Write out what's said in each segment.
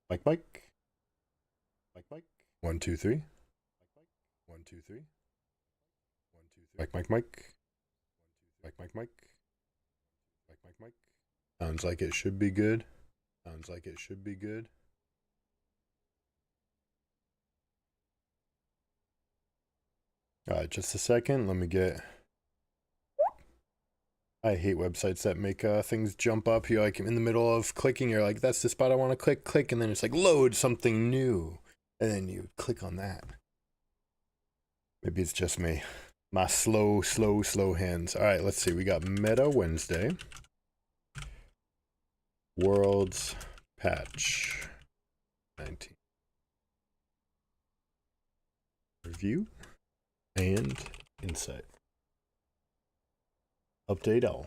Mike, Mike. Mike, Mike. 1, 2, 3. 1, 2, 3. 1, 2, 3. Mike, Mike, Mike. Mike, Mike, Mike. Mike, Mike, Mike. Sounds like it should be good. Sounds like it should be good. Just a second. Let me get. I hate websites that make things jump up. You're like in the middle of clicking. You're like, that's the spot I want to click, and then it's like load something new, and then you click on that. Maybe it's just me. My slow hands. All right, let's see. We got Meta Wednesday. Worlds patch 19. Review and insight. Update all.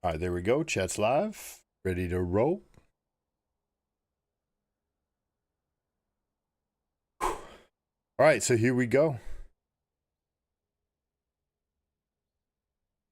All right, there we go. Chat's live. Ready to roll. All right, so here we go.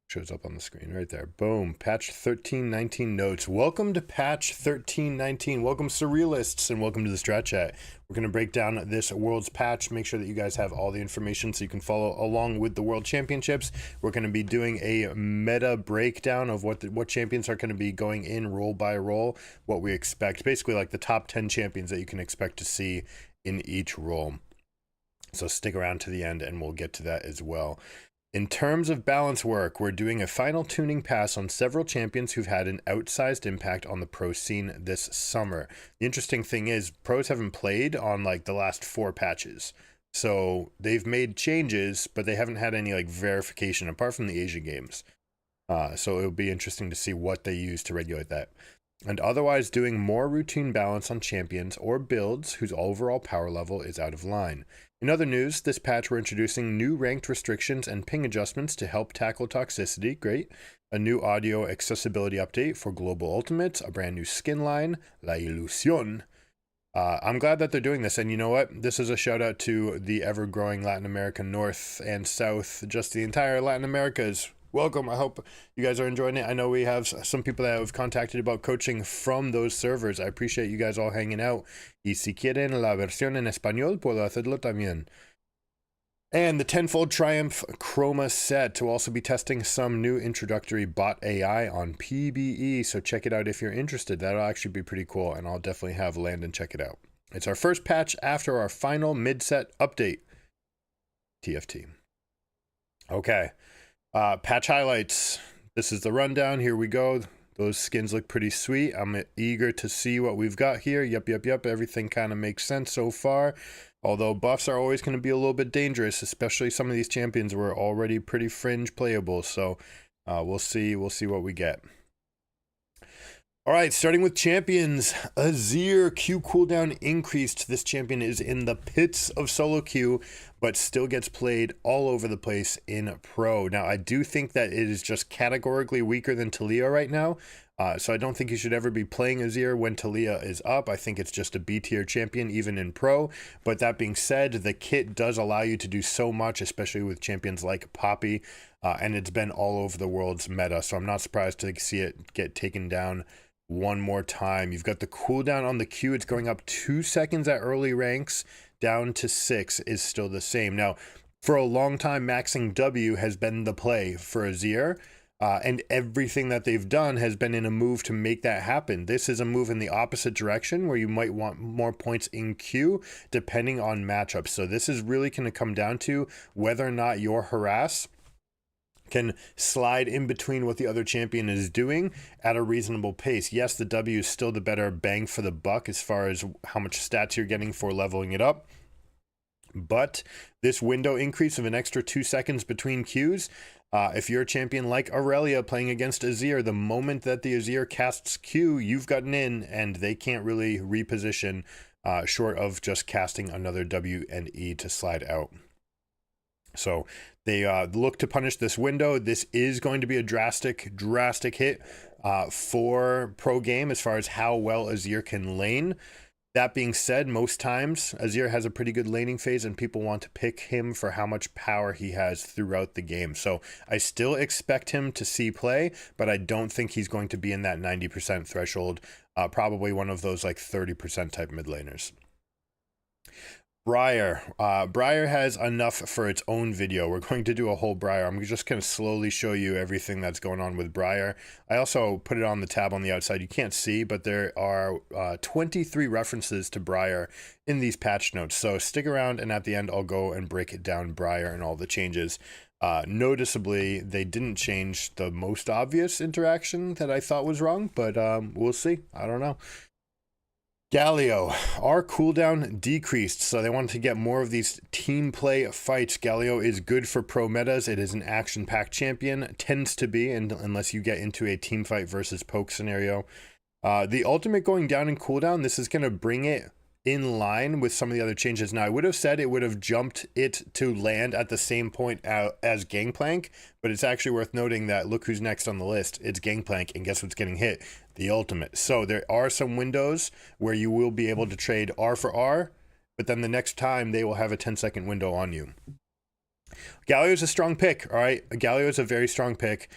Shows up on the screen right there. Boom. Patch 1319 notes. Welcome to patch 1319. Welcome Surrealists and welcome to the Strat Chat. We're going to break down this Worlds patch, make sure that you guys have all the information so you can follow along with the World Championships. We're going to be doing a meta breakdown of what champions are going to be going in role by role, what we expect, basically like the top 10 champions that you can expect to see in each role. So stick around to the end and we'll get to that as well. In terms of balance work, we're doing a final tuning pass on several champions who've had an outsized impact on the pro scene this summer. The interesting thing is pros haven't played on like the last 4 patches. So they've made changes, but they haven't had any like verification apart from the Asia games. So it'll be interesting to see what they use to regulate that. And otherwise doing more routine balance on champions or builds whose overall power level is out of line. In other news, this patch we're introducing new ranked restrictions and ping adjustments to help tackle toxicity. Great. A new audio accessibility update for global ultimates, a brand new skin line, La Ilusión. I'm glad that they're doing this, and you know what? This is a shout out to the ever-growing Latin America North and South, just the entire Latin Americas. Welcome. I hope you guys are enjoying it. I know we have some people that have contacted about coaching from those servers. I appreciate you guys all hanging out. Y si quieren la versión en español, puedo hacerlo también. And the Tenfold Triumph Chroma set to also be testing some new introductory bot AI on PBE. So check it out if you're interested. That'll actually be pretty cool, and I'll definitely have Landon check it out. It's our first patch after our final mid-set update. TFT. Okay. Patch highlights. This is the rundown. Here we go. Those skins look pretty sweet. I'm eager to see what we've got here. Yep. Everything kind of makes sense so far. Although buffs are always going to be a little bit dangerous, especially some of these champions were already pretty fringe playable. So we'll see what we get. All right, starting with champions. Azir Q cooldown increased. This champion is in the pits of solo queue, but still gets played all over the place in pro. Now, I do think that it is just categorically weaker than Talia right now. So I don't think you should ever be playing Azir when Talia is up. I think it's just a B tier champion, even in pro. But that being said, the kit does allow you to do so much, especially with champions like Poppy. And it's been all over the world's meta. So I'm not surprised to see it get taken down one more time. You've got the cooldown on the Q. It's going up 2 seconds at early ranks, down to 6 is still the same. Now, for a long time, maxing W has been the play for Azir, and everything that they've done has been in a move to make that happen. This is a move in the opposite direction where you might want more points in Q depending on matchups. So this is really going to come down to whether or not your harass can slide in between what the other champion is doing at a reasonable pace. Yes, the W is still the better bang for the buck as far as how much stats you're getting for leveling it up. But this window increase of an extra 2 seconds between Qs, if you're a champion like Aurelia playing against Azir, the moment that the Azir casts Q, you've gotten in and they can't really reposition short of just casting another W and E to slide out. So they look to punish this window. This is going to be a drastic hit for pro game as far as how well Azir can lane. That being said, most times Azir has a pretty good laning phase and people want to pick him for how much power he has throughout the game. So I still expect him to see play, but I don't think he's going to be in that 90% threshold. Probably one of those like 30% type mid laners. Briar. Briar has enough for its own video. We're going to do a whole Briar. I'm just going to slowly show you everything that's going on with Briar. I also put it on the tab on the outside. You can't see, but there are 23 references to Briar in these patch notes. So stick around, and at the end, I'll go and break it down Briar and all the changes. Noticeably, they didn't change the most obvious interaction that I thought was wrong, but we'll see. I don't know. Galio, our cooldown decreased, so they wanted to get more of these team play fights. Galio is good for pro metas. It is an action-packed champion, tends to be, and unless you get into a team fight versus poke scenario. The ultimate going down in cooldown, this is going to bring it in line with some of the other changes. Now, I would have said it would have jumped it to land at the same point as Gangplank, but it's actually worth noting that look who's next on the list. It's Gangplank, and guess what's getting hit? The ultimate. So there are some windows where you will be able to trade R for R, but then the next time they will have a 10-second window on you. Galio is a strong pick, all right? Galio is a very strong pick.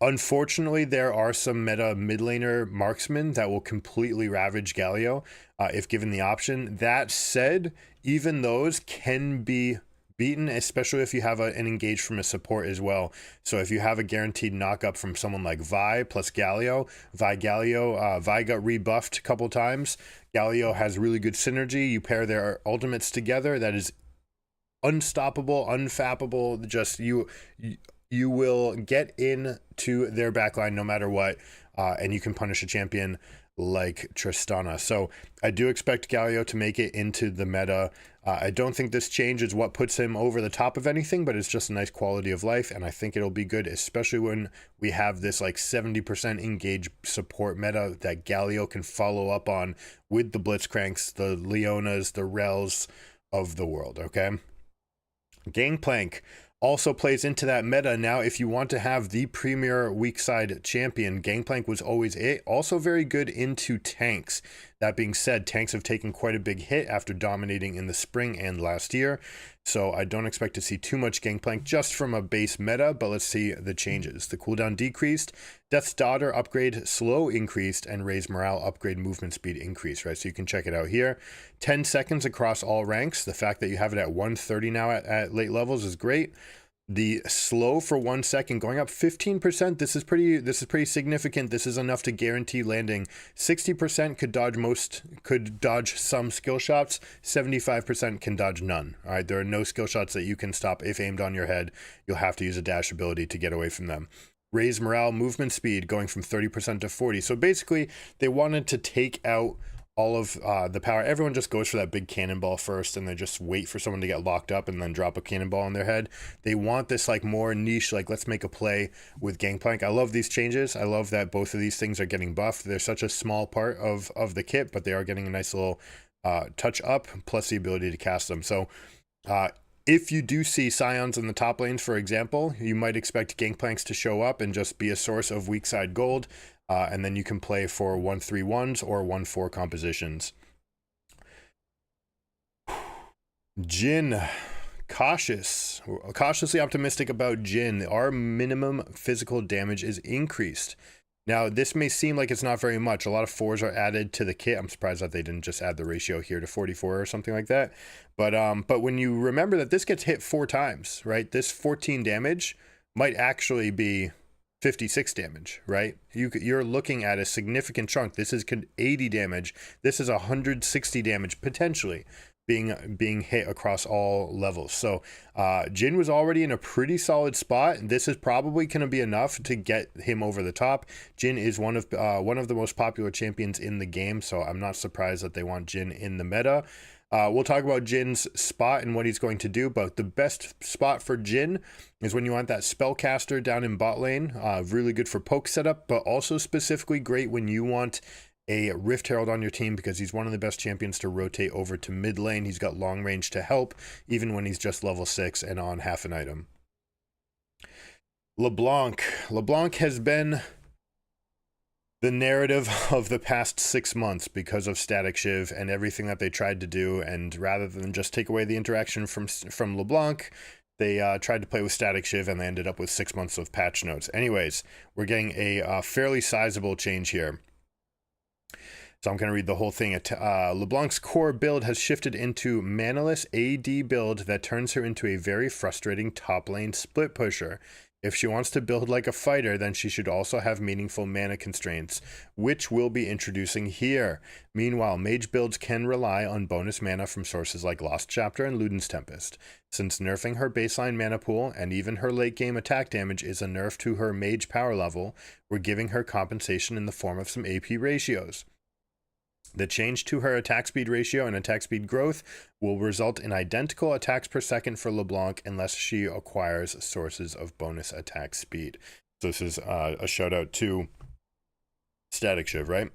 Unfortunately, there are some meta mid laner marksmen that will completely ravage Galio if given the option. That said, even those can be beaten, especially if you have an engage from a support as well. So if you have a guaranteed knockup from someone like Vi plus Galio, Vi got rebuffed a couple times. Galio has really good synergy. You pair their ultimates together, that is unstoppable, unfappable. Just you will get into their backline no matter what, and you can punish a champion like Tristana. So I do expect Galio to make it into the meta. I don't think this change is what puts him over the top of anything, but it's just a nice quality of life, and I think it'll be good, especially when we have this like 70% engage support meta that Galio can follow up on with the Blitzcranks, the Leonas, the Rels of the world, okay? Gangplank also plays into that meta. Now, if you want to have the premier weak side champion, Gangplank was always it. Also very good into tanks. That being said, tanks have taken quite a big hit after dominating in the spring and last year. So I don't expect to see too much Gangplank just from a base meta, but let's see the changes. The cooldown decreased, Death's Daughter upgrade slow increased, and Raise Morale upgrade movement speed increased, right? So you can check it out here. 10 seconds across all ranks. The fact that you have it at 130 now at late levels is great. The slow for 1 second going up 15%. This is pretty significant. This is enough to guarantee landing. 60% could dodge some skill shots. 75% can dodge none. All right, there are no skill shots that you can stop if aimed on your head. You'll have to use a dash ability to get away from them. Raise morale movement speed going from 30% to 40. So basically, they wanted to take out all of the power. Everyone just goes for that big cannonball first, and they just wait for someone to get locked up and then drop a cannonball on their head. They want this like more niche, like let's make a play with Gangplank. I love these changes. I love that both of these things are getting buffed. They're such a small part of the kit, but they are getting a nice little touch up, plus the ability to cast them. So if you do see Scions in the top lanes, for example, you might expect Gangplanks to show up and just be a source of weak side gold. And then you can play for 1-3-1s or 1-4 compositions. Jhin, cautiously optimistic about Jhin. Our minimum physical damage is increased. Now, this may seem like it's not very much. A lot of 4s are added to the kit. I'm surprised that they didn't just add the ratio here to 44 or something like that. But when you remember that this gets hit 4 times, right? This 14 damage might actually be 56 damage, right? You're looking at a significant chunk. This is 80 damage. This is 160 damage potentially being hit across all levels. So Jhin was already in a pretty solid spot. This is probably going to be enough to get him over the top. Jhin is one of the most popular champions in the game, so I'm not surprised that they want Jhin in the meta. We'll talk about Jin's spot and what he's going to do, but the best spot for Jhin is when you want that spellcaster down in bot lane. Really good for poke setup, but also specifically great when you want a Rift Herald on your team, because he's one of the best champions to rotate over to mid lane. He's got long range to help, even when he's just level 6 and on half an item. LeBlanc has been the narrative of the past 6 months because of Static Shiv and everything that they tried to do. And rather than just take away the interaction from LeBlanc, they tried to play with Static Shiv and they ended up with 6 months of patch notes. Anyways, we're getting a fairly sizable change here. So I'm going to read the whole thing. LeBlanc's core build has shifted into manaless AD build that turns her into a very frustrating top lane split pusher. If she wants to build like a fighter, then she should also have meaningful mana constraints, which we'll be introducing here. Meanwhile, mage builds can rely on bonus mana from sources like Lost Chapter and Luden's Tempest. Since nerfing her baseline mana pool and even her late game attack damage is a nerf to her mage power level, we're giving her compensation in the form of some AP ratios. The change to her attack speed ratio and attack speed growth will result in identical attacks per second for LeBlanc unless she acquires sources of bonus attack speed. So this is a shout out to Static Shiv, right?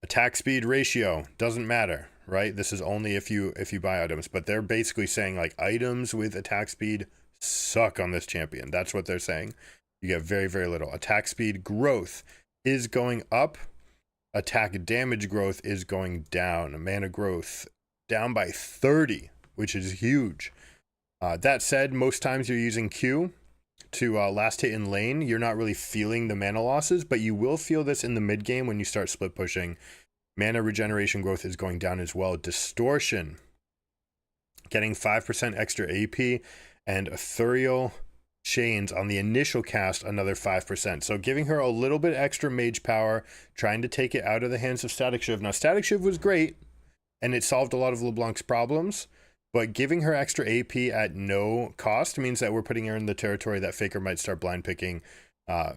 Attack speed ratio doesn't matter, right? This is only if you buy items, but they're basically saying like items with attack speed suck on this champion. That's what they're saying. You get very, very little. Attack speed growth is going up. Attack damage growth is going down. Mana growth down by 30, which is huge. That said, most times you're using Q to last hit in lane. You're not really feeling the mana losses, but you will feel this in the mid game when you start split pushing. Mana regeneration growth is going down as well. Distortion, getting 5% extra AP, and Ethereal Chains on the initial cast another 5%. So giving her a little bit extra mage power, trying to take it out of the hands of Static Shiv. Now Static Shiv was great and it solved a lot of LeBlanc's problems, but giving her extra AP at no cost means that we're putting her in the territory that Faker might start blind picking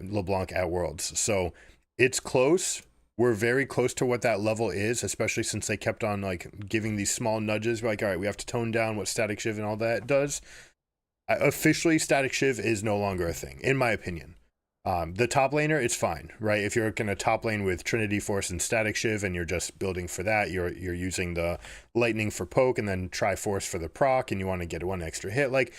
LeBlanc at Worlds. So it's close. We're very close to what that level is, especially since they kept on like giving these small nudges. We're like, all right, we have to tone down what Static Shiv and all that does. Officially, Static Shiv is no longer a thing, in my opinion. The top laner, it's fine, right? If you're going to top lane with Trinity Force and Static Shiv and you're just building for that, you're using the Lightning for poke and then Triforce for the proc and you want to get one extra hit. Like,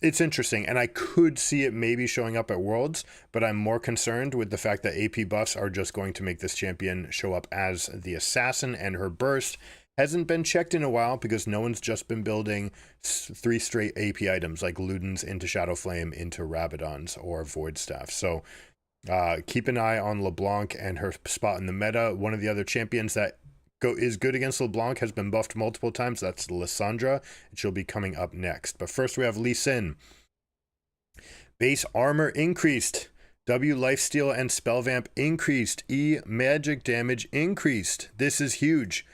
it's interesting, and I could see it maybe showing up at Worlds, but I'm more concerned with the fact that AP buffs are just going to make this champion show up as the assassin, and her burst hasn't been checked in a while because no one's just been building 3 straight AP items like Luden's into Shadowflame into Rabadon's or Void Staff. So keep an eye on LeBlanc and her spot in the meta. One of the other champions that is good against LeBlanc has been buffed multiple times. That's Lissandra, and she'll be coming up next. But first we have Lee Sin. Base armor increased. W lifesteal and spell vamp increased. E magic damage increased. This is huge.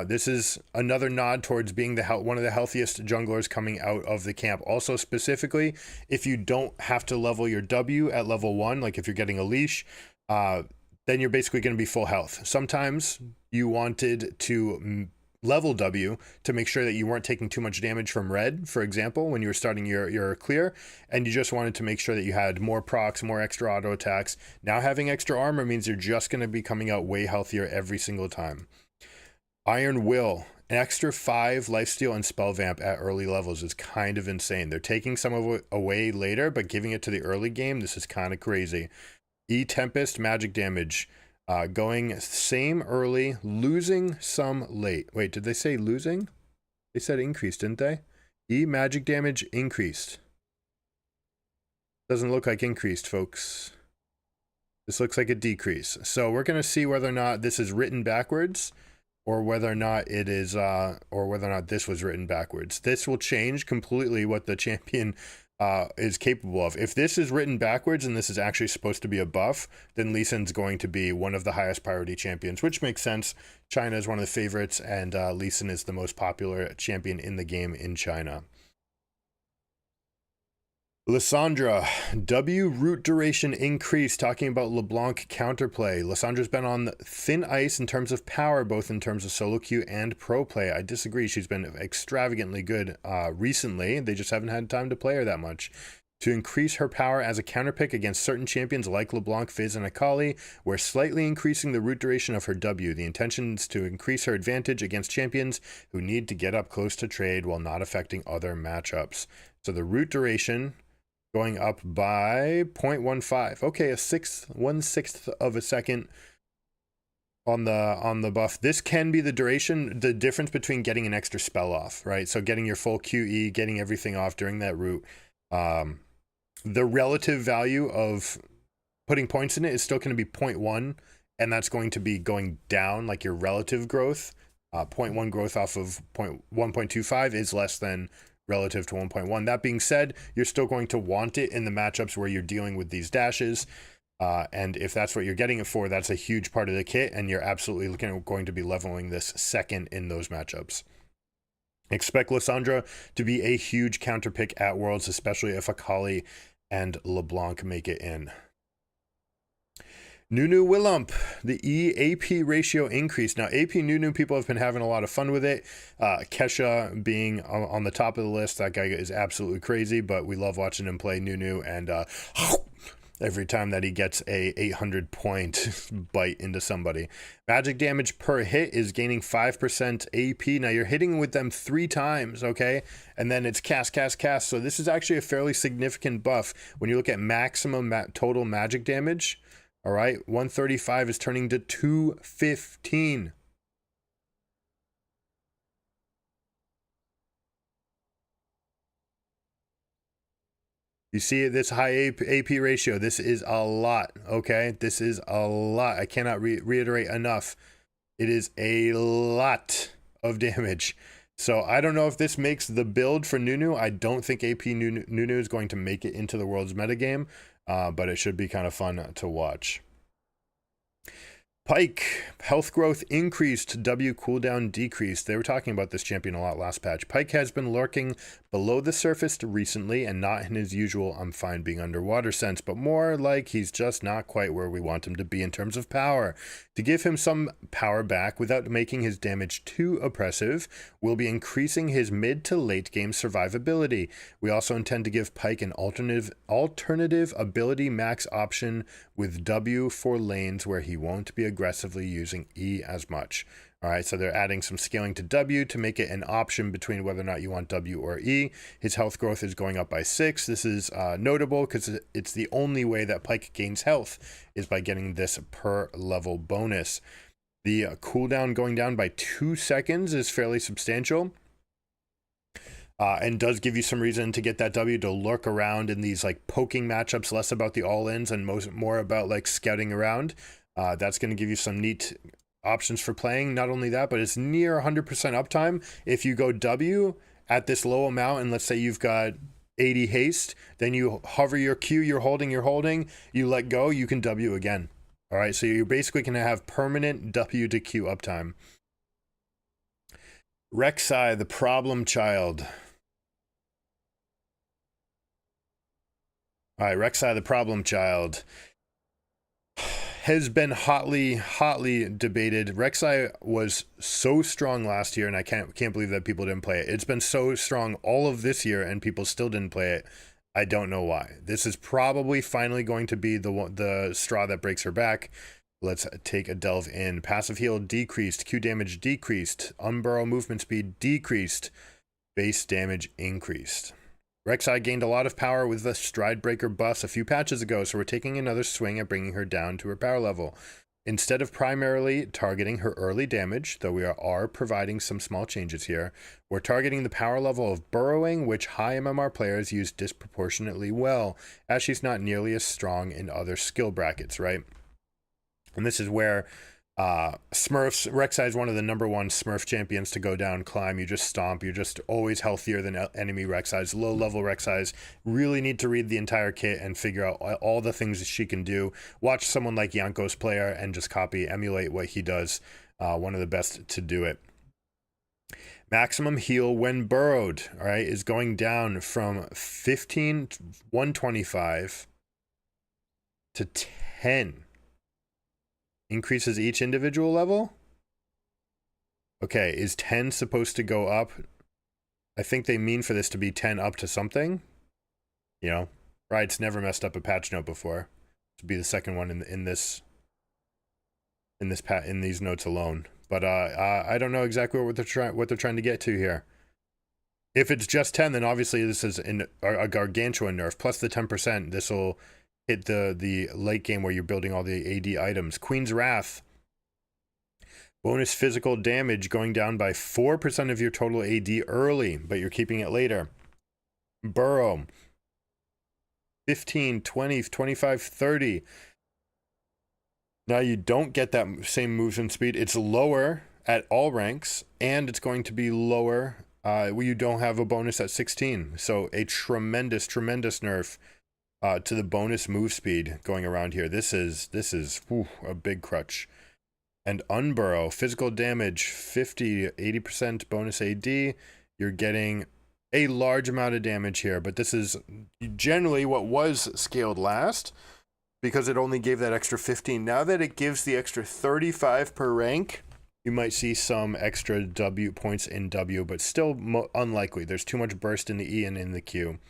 This is another nod towards being one of the healthiest junglers coming out of the camp. Also, specifically, if you don't have to level your W at level 1, like if you're getting a leash, then you're basically going to be full health. Sometimes you wanted to level W to make sure that you weren't taking too much damage from red, for example, when you were starting your clear, and you just wanted to make sure that you had more procs, more extra auto attacks. Now having extra armor means you're just going to be coming out way healthier every single time. Iron Will, an extra 5 lifesteal and spell vamp at early levels is kind of insane. They're taking some of it away later, but giving it to the early game, this is kind of crazy. E Tempest, magic damage, going same early, losing some late. Wait, did they say losing? They said increased, didn't they? E magic damage increased. Doesn't look like increased, folks. This looks like a decrease. So we're going to see whether or not this is written backwards, or whether or not it is, or whether or not this was written backwards. This will change completely what the champion is capable of. If this is written backwards and this is actually supposed to be a buff, then Lee Sin's going to be one of the highest priority champions, which makes sense. China is one of the favorites, and Lee Sin is the most popular champion in the game in China. Lissandra, W root duration increased, talking about LeBlanc counterplay. Lissandra's been on thin ice in terms of power, both in terms of solo queue and pro play. I disagree. She's been extravagantly good recently. They just haven't had time to play her that much. To increase her power as a counterpick against certain champions like LeBlanc, Fizz, and Akali, we're slightly increasing the root duration of her W. The intention is to increase her advantage against champions who need to get up close to trade while not affecting other matchups. So the root duration going up by 0.15. Okay, a 1/6 of a second on the buff. This can be the duration, the difference between getting an extra spell off, right? So getting your full QE, getting everything off during that route. The relative value of putting points in it is still going to be 0.1, and that's going to be going down, like your relative growth. 0.1 growth off of 1.25 is less than relative to 1.1. That being said, you're still going to want it in the matchups where you're dealing with these dashes. And if that's what you're getting it for, that's a huge part of the kit, and you're absolutely going to be leveling this second in those matchups. Expect Lysandra to be a huge counter pick at Worlds, especially if Akali and LeBlanc make it in. Nunu Willump, the EAP ratio increased. Now, AP Nunu, people have been having a lot of fun with it. Kesha being on the top of the list, that guy is absolutely crazy, but we love watching him play Nunu, and every time that he gets a 800 point bite into somebody. Magic damage per hit is gaining 5% AP. Now you're hitting with them 3 times, okay? And then it's cast. So this is actually a fairly significant buff. When you look at maximum total magic damage, all right, 135 is turning to 215. You see this high AP ratio. This is a lot, okay? This is a lot. I cannot reiterate enough. It is a lot of damage. So I don't know if this makes the build for Nunu. I don't think AP Nunu is going to make it into the World's metagame, but it should be kind of fun to watch. Pyke, health growth increased, W cooldown decreased. They were talking about this champion a lot last patch. Pyke has been lurking below the surface recently and not in his usual I'm fine being underwater sense, but more like he's just not quite where we want him to be in terms of power. To give him some power back without making his damage too oppressive, we'll be increasing his mid to late game survivability. We also intend to give Pyke an alternative ability max option with W for lanes where he won't be aggressively using E as much. All right, so they're adding some scaling to W to make it an option between whether or not you want W or E. His health growth is going up by 6. This is notable because it's the only way that Pyke gains health is by getting this per level bonus. The cooldown going down by 2 seconds is fairly substantial. And does give you some reason to get that W to lurk around in these like poking matchups, less about the all-ins and more about like scouting around. That's going to give you some neat options for playing. Not only that, but it's near 100% uptime. If you go W at this low amount, and let's say you've got 80 haste, then you hover your Q, you're holding, you let go, you can W again. All right, so you're basically going to have permanent W to Q uptime. Rek'Sai, the problem child. All right, Rek'Sai, the problem child, has been hotly debated. Rek'Sai was so strong last year, and I can't believe that people didn't play it. It's been so strong all of this year, and people still didn't play it. I don't know why. This is probably finally going to be the straw that breaks her back. Let's take a delve in. Passive heal decreased, Q damage decreased, unburrow movement speed decreased, base damage increased. Rek'Sai gained a lot of power with the Stride Breaker buffs a few patches ago, so we're taking another swing at bringing her down to her power level. Instead of primarily targeting her early damage, though we are providing some small changes here, we're targeting the power level of burrowing, which high MMR players use disproportionately well, as she's not nearly as strong in other skill brackets, right? And this is where Rek'Sai is one of the number 1 Smurf champions to go down climb. You just stomp. You're just always healthier than enemy Rek'Sais. Low level Rek'Sais really need to read the entire kit and figure out all the things that she can do. Watch someone like Yanko's player and just emulate what he does. One of the best to do it. Maximum heal when burrowed, all right, is going down from 125 to 10. Increases each individual level? Okay, is 10 supposed to go up? I think they mean for this to be 10 up to something. You know, Riot's never messed up a patch note before. To be the second one in these notes alone. But I don't know exactly what they're trying to get to here. If it's just 10, then obviously this is a gargantuan nerf. Plus the 10%, this will hit the late game where you're building all the AD items. Queen's Wrath. Bonus physical damage going down by 4% of your total AD early, but you're keeping it later. Burrow. 15, 20, 25, 30. Now you don't get that same movement speed. It's lower at all ranks, and it's going to be lower where you don't have a bonus at 16. So a tremendous nerf to the bonus move speed going around here. This is a big crutch. And Unburrow, physical damage, 50, 80% bonus AD. You're getting a large amount of damage here, but this is generally what was scaled last because it only gave that extra 15. Now that it gives the extra 35 per rank, you might see some extra W points in W, but still unlikely. There's too much burst in the E and in the Q.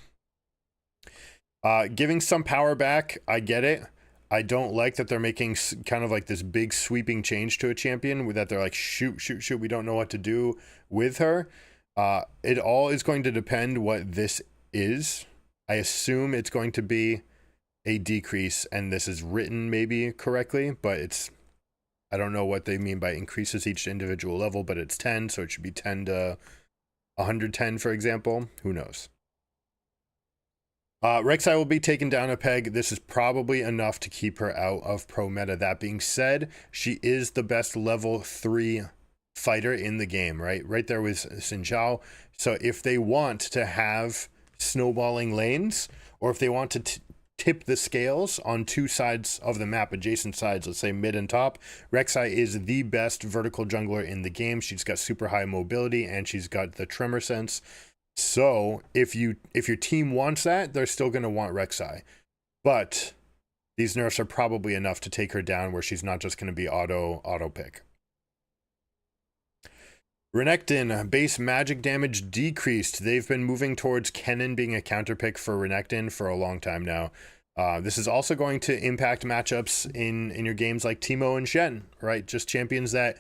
Giving some power back, I get it. I don't like that they're making kind of like this big sweeping change to a champion with that they're like, shoot, we don't know what to do with her. It all is going to depend what this is. I assume it's going to be a decrease, and this is written maybe correctly, but I don't know what they mean by increases each individual level, but it's 10, so it should be 10 to 110, for example. Who knows? Rek'Sai will be taken down a peg. This is probably enough to keep her out of pro meta. That being said, she is the best level 3 fighter in the game, right? Right there with Xin Zhao. So if they want to have snowballing lanes, or if they want to tip the scales on two sides of the map, adjacent sides, let's say mid and top, Rek'Sai is the best vertical jungler in the game. She's got super high mobility, and she's got the tremor sense. So if your team wants that, they're still going to want Rek'Sai. But these nerfs are probably enough to take her down where she's not just going to be auto pick. Renekton, base magic damage decreased. They've been moving towards Kennen being a counter pick for Renekton for a long time now. This is also going to impact matchups in your games like Teemo and Shen, right? Just champions that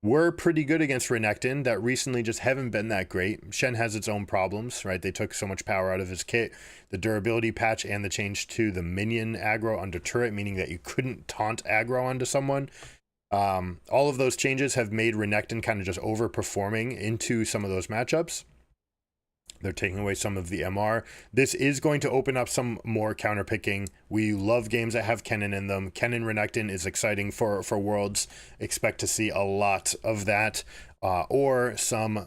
were pretty good against Renekton that recently just haven't been that great. Shen has its own problems, right? They took so much power out of his kit. The durability patch and the change to the minion aggro onto turret, meaning that you couldn't taunt aggro onto someone. All of those changes have made Renekton kind of just overperforming into some of those matchups. They're taking away some of the MR. This is going to open up some more counterpicking. We love games that have Kennen in them. Kennen Renekton is exciting for Worlds. Expect to see a lot of that. Or some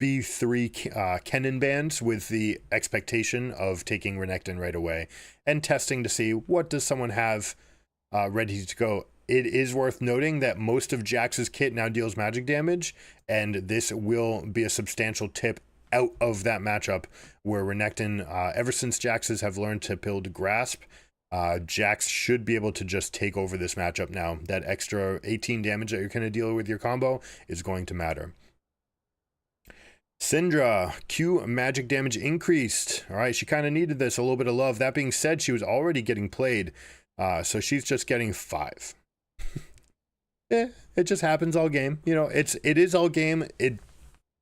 B3 Kennen bans with the expectation of taking Renekton right away and testing to see what does someone have ready to go. It is worth noting that most of Jax's kit now deals magic damage, and this will be a substantial tip out of that matchup where Renekton, ever since Jax's have learned to build Grasp, Jax should be able to just take over this matchup now. That extra 18 damage that you're going to deal with your combo is going to matter. Syndra, Q magic damage increased. All right, she kind of needed this, a little bit of love. That being said, she was already getting played, so she's just getting 5. It just happens all game. You know, it is all game.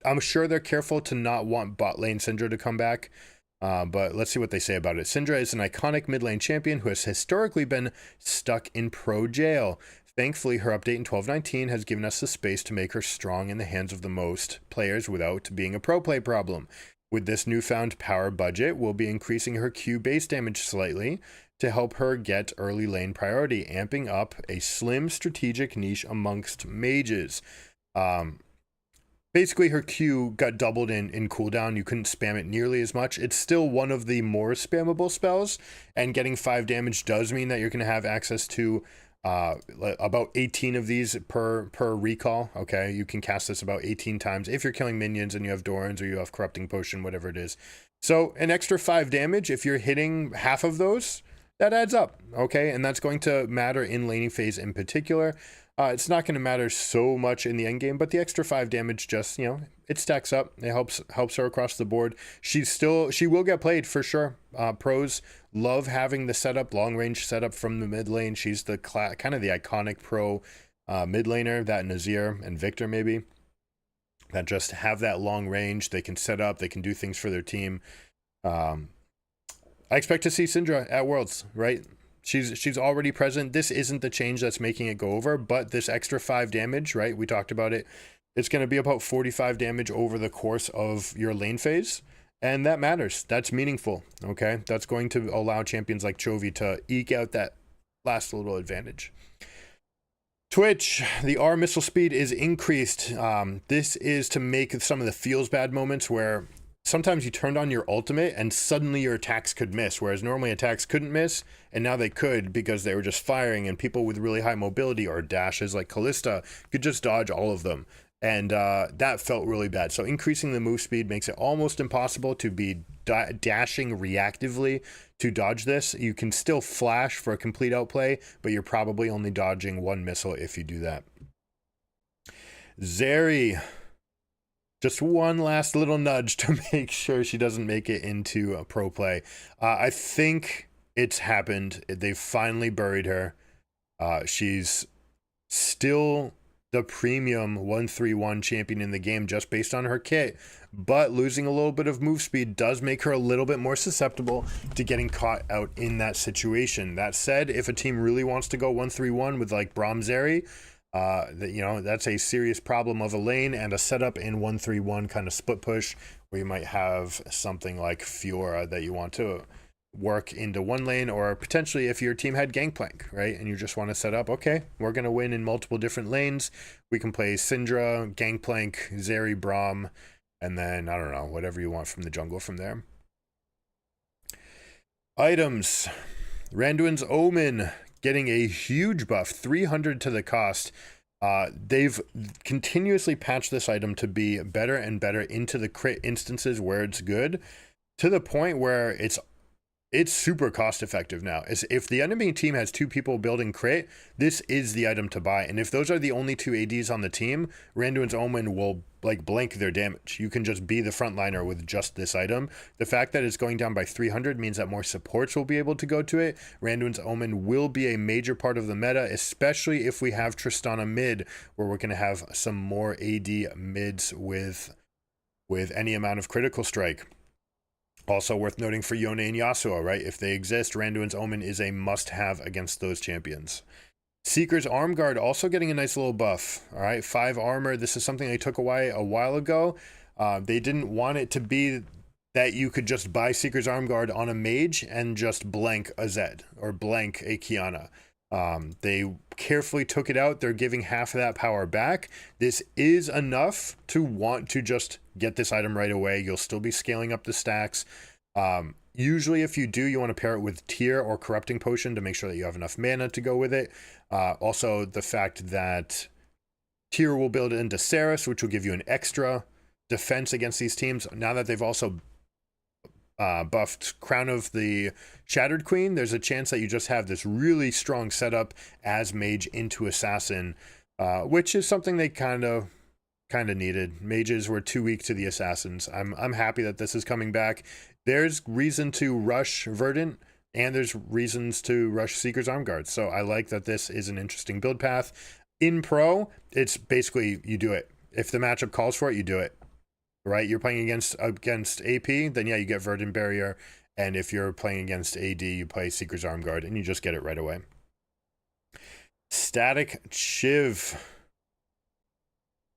I'm sure they're careful to not want bot lane Syndra to come back, but let's see what they say about it. Syndra is an iconic mid lane champion who has historically been stuck in pro jail. Thankfully, her update in 12.19 has given us the space to make her strong in the hands of the most players without being a pro play problem. With this newfound power budget, we'll be increasing her Q base damage slightly to help her get early lane priority, amping up a slim strategic niche amongst mages. Basically, her Q got doubled in cooldown. You couldn't spam it nearly as much. It's still one of the more spammable spells, and getting 5 damage does mean that you're going to have access to about 18 of these per recall. Okay, you can cast this about 18 times if you're killing minions and you have Dorans or you have Corrupting Potion, whatever it is. So an extra 5 damage, if you're hitting half of those, that adds up, okay? And that's going to matter in laning phase in particular. It's not going to matter so much in the end game, but the extra 5 damage just, you know, it stacks up. It helps her across the board. She will get played for sure. Pros love having the setup, long range setup from the mid lane. She's the kind of the iconic pro mid laner, that Nazir and Victor maybe. that just have that long range. They can set up, they can do things for their team. I expect to see Syndra at Worlds, right? She's already present. This isn't the change that's making it go over, but this extra 5 damage, right? We talked about it. It's going to be about 45 damage over the course of your lane phase. And that matters. That's meaningful, okay? That's going to allow champions like Chovy to eke out that last little advantage. Twitch, the R missile speed is increased. This is to make some of the feels bad moments where sometimes you turned on your ultimate and suddenly your attacks could miss, whereas normally attacks couldn't miss, and now they could because they were just firing, and people with really high mobility or dashes like Callista could just dodge all of them. And that felt really bad. So increasing the move speed makes it almost impossible to be dashing reactively to dodge this. You can still flash for a complete outplay, but you're probably only dodging 1 missile if you do that. Zeri, just one last little nudge to make sure she doesn't make it into a pro play. I think it's happened. They've finally buried her. She's still the premium 1-3-1 champion in the game just based on her kit, but losing a little bit of move speed does make her a little bit more susceptible to getting caught out in that situation. That said, if a team really wants to go 1-3-1 with like Braum Zeri, that's a serious problem of a lane and a setup in 1-3-1 kind of split push where you might have something like Fiora that you want to work into one lane, or potentially if your team had Gangplank, right, and you just want to set up, okay, we're going to win in multiple different lanes. We can play Syndra, Gangplank, Zeri, Braum, and then, I don't know, whatever you want from the jungle from there. Items. Randuin's Omen getting a huge buff, 300 to the cost. They've continuously patched this item to be better and better into the crit instances where it's good, to the point where it's super cost effective now. If the enemy team has 2 people building crit, this is the item to buy. And if those are the only 2 ADs on the team, Randuin's Omen will like blank their damage. You can just be the frontliner with just this item. The fact that it's going down by 300 means that more supports will be able to go to it. Randuin's Omen will be a major part of the meta, especially if we have Tristana mid, where we're going to have some more AD mids with any amount of critical strike. Also worth noting for Yone and Yasuo, right? If they exist, Randuin's Omen is a must-have against those champions. Seeker's Arm Guard also getting a nice little buff. All right, 5 armor. This is something they took away a while ago. They didn't want it to be that you could just buy Seeker's Arm Guard on a mage and just blank a Zed or blank a Kiana. They carefully took it out. They're giving half of that power back. This is enough to want to just get this item right away. You'll still be scaling up the stacks. Usually if you do, you want to pair it with Tear or Corrupting Potion to make sure that you have enough mana to go with it. Also, the fact that Tear will build into Saris, which will give you an extra defense against these teams. Now that they've also buffed Crown of the Shattered Queen, there's a chance that you just have this really strong setup as mage into assassin, which is something they kind of needed. Mages were too weak to the assassins. I'm happy that this is coming back. There's reason to rush Verdant, and there's reasons to rush Seeker's Arm Guard. So I like that this is an interesting build path. In pro, it's basically you do it. If the matchup calls for it, you do it. Right? You're playing against AP, then yeah, you get Verdant Barrier. And if you're playing against AD, you play Seeker's Arm Guard, and you just get it right away. Static Shiv.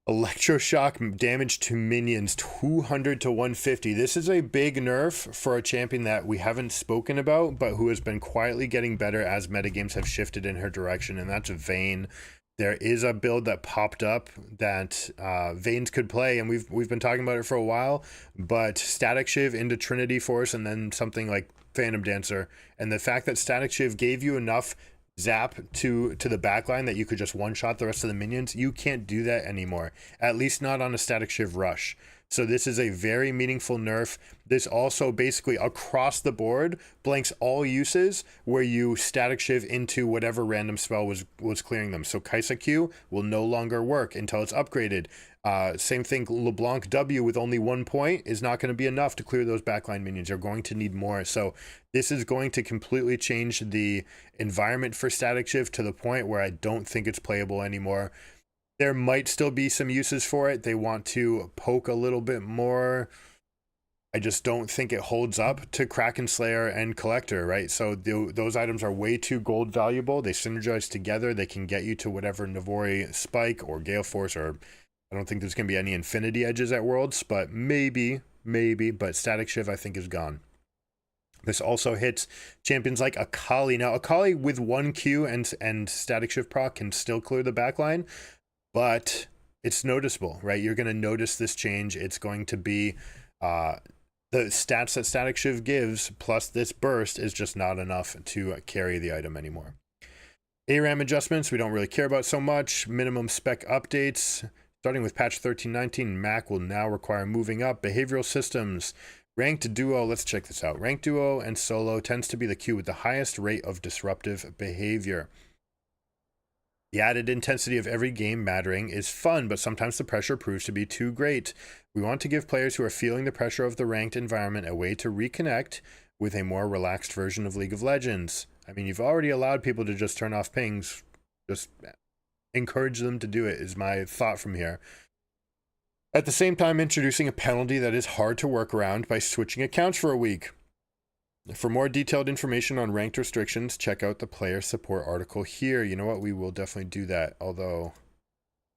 Electroshock damage to minions, 200 to 150. This is a big nerf for a champion that we haven't spoken about, but who has been quietly getting better as metagames have shifted in her direction, and that's Vayne. There is a build that popped up that Vayne's could play, and we've been talking about it for a while, but Static Shiv into Trinity Force and then something like Phantom Dancer. And the fact that Static Shiv gave you enough zap to the backline that you could just one-shot the rest of the minions, you can't do that anymore, at least not on a Static Shiv rush. So this is a very meaningful nerf. This also basically across the board blanks all uses where you Static Shiv into whatever random spell was clearing them. So Kaisa Q will no longer work until it's upgraded. Same thing, LeBlanc W with only 1 point is not going to be enough to clear those backline minions. You're going to need more. So this is going to completely change the environment for Static Shiv to the point where I don't think it's playable anymore. There might still be some uses for it. They want to poke a little bit more. I just don't think it holds up to Kraken Slayer and Collector, right? So those items are way too gold valuable. They synergize together. They can get you to whatever Navori Spike or Gale Force, or I don't think there's going to be any Infinity Edges at Worlds, but maybe. But Static Shiv, I think, is gone. This also hits champions like Akali. Now, Akali with 1Q and Static Shiv proc can still clear the backline, but it's noticeable, right? You're going to notice this change. It's going to be... the stats that Static Shiv gives plus this burst is just not enough to carry the item anymore. ARAM adjustments we don't really care about so much. Minimum spec updates. Starting with patch 13.19, Mac will now require moving up. Behavioral systems. Ranked duo, let's check this out. Ranked duo and solo tends to be the queue with the highest rate of disruptive behavior. The added intensity of every game mattering is fun, but sometimes the pressure proves to be too great. We want to give players who are feeling the pressure of the ranked environment a way to reconnect with a more relaxed version of League of Legends. I mean, you've already allowed people to just turn off pings. Just encourage them to do it is my thought from here. At the same time, introducing a penalty that is hard to work around by switching accounts for a week. For more detailed information on ranked restrictions, check out the player support article here. You know what? We will definitely do that. Although,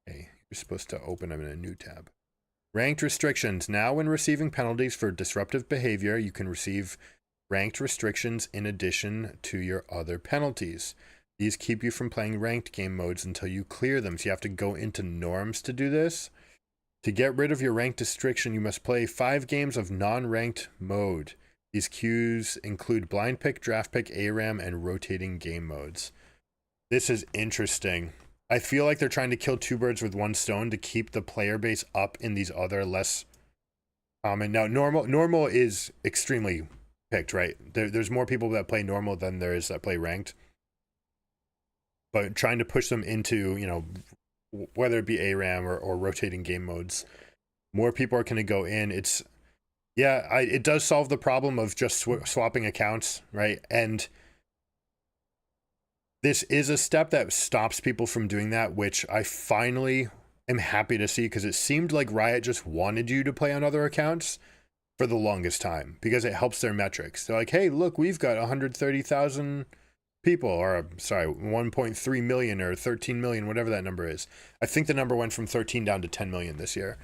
hey, you're supposed to open them in a new tab. Ranked restrictions. Now, when receiving penalties for disruptive behavior, you can receive ranked restrictions in addition to your other penalties. These keep you from playing ranked game modes until you clear them. So you have to go into norms to do this. To get rid of your ranked restriction, you must play 5 games of non-ranked mode. These queues include blind pick, draft pick, ARAM, and rotating game modes. This is interesting. I feel like they're trying to kill 2 birds with 1 stone to keep the player base up in these other less common. Now, normal is extremely picked, right? There's more people that play normal than there is that play ranked. But trying to push them into, you know, whether it be ARAM or rotating game modes, more people are going to go in. It's... yeah, it does solve the problem of just swapping accounts, right? And this is a step that stops people from doing that, which I finally am happy to see, because it seemed like Riot just wanted you to play on other accounts for the longest time because it helps their metrics. They're like, hey, look, we've got 130,000 people, or sorry, 1.3 million or 13 million, whatever that number is. I think the number went from 13 down to 10 million this year.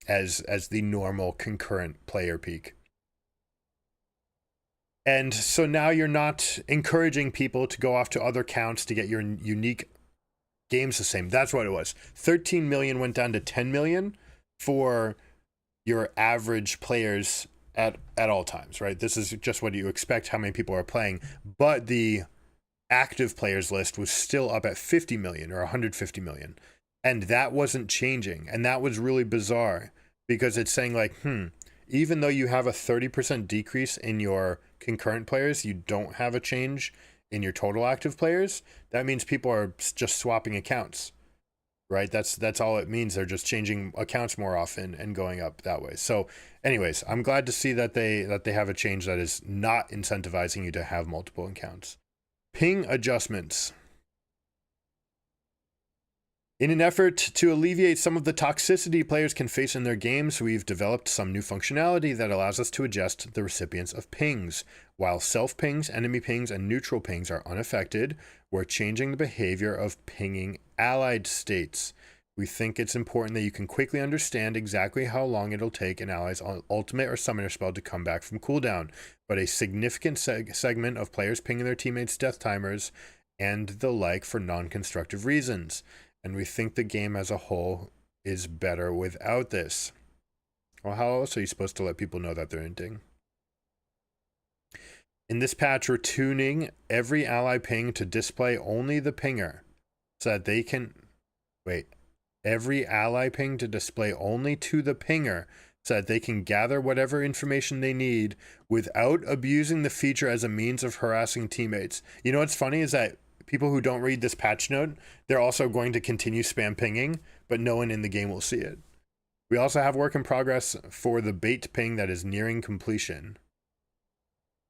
As the normal concurrent player peak. And so now you're not encouraging people to go off to other counts to get your unique games the same. That's what it was. 13 million went down to 10 million for your average players at all times, right? This is just what you expect, how many people are playing. But the active players list was still up at 50 million or 150 million. And that wasn't changing. And that was really bizarre, because it's saying like, even though you have a 30% decrease in your concurrent players, you don't have a change in your total active players. That means people are just swapping accounts, right? That's all it means. They're just changing accounts more often and going up that way. So anyways, I'm glad to see that they have a change that is not incentivizing you to have multiple accounts. Ping adjustments. In an effort to alleviate some of the toxicity players can face in their games, we've developed some new functionality that allows us to adjust the recipients of pings. While self-pings, enemy pings, and neutral pings are unaffected, we're changing the behavior of pinging allied states. We think it's important that you can quickly understand exactly how long it'll take an ally's ultimate or summoner spell to come back from cooldown, but a significant segment of players pinging their teammates' death timers and the like for non-constructive reasons. And we think the game as a whole is better without this. Well, how else are you supposed to let people know that they're inting? In this patch, we're tuning every ally ping to display only the pinger, so that they can... every ally ping to display only to the pinger, so that they can gather whatever information they need without abusing the feature as a means of harassing teammates. You know what's funny is that people who don't read this patch note, they're also going to continue spam pinging, but no one in the game will see it. We also have work in progress for the bait ping that is nearing completion.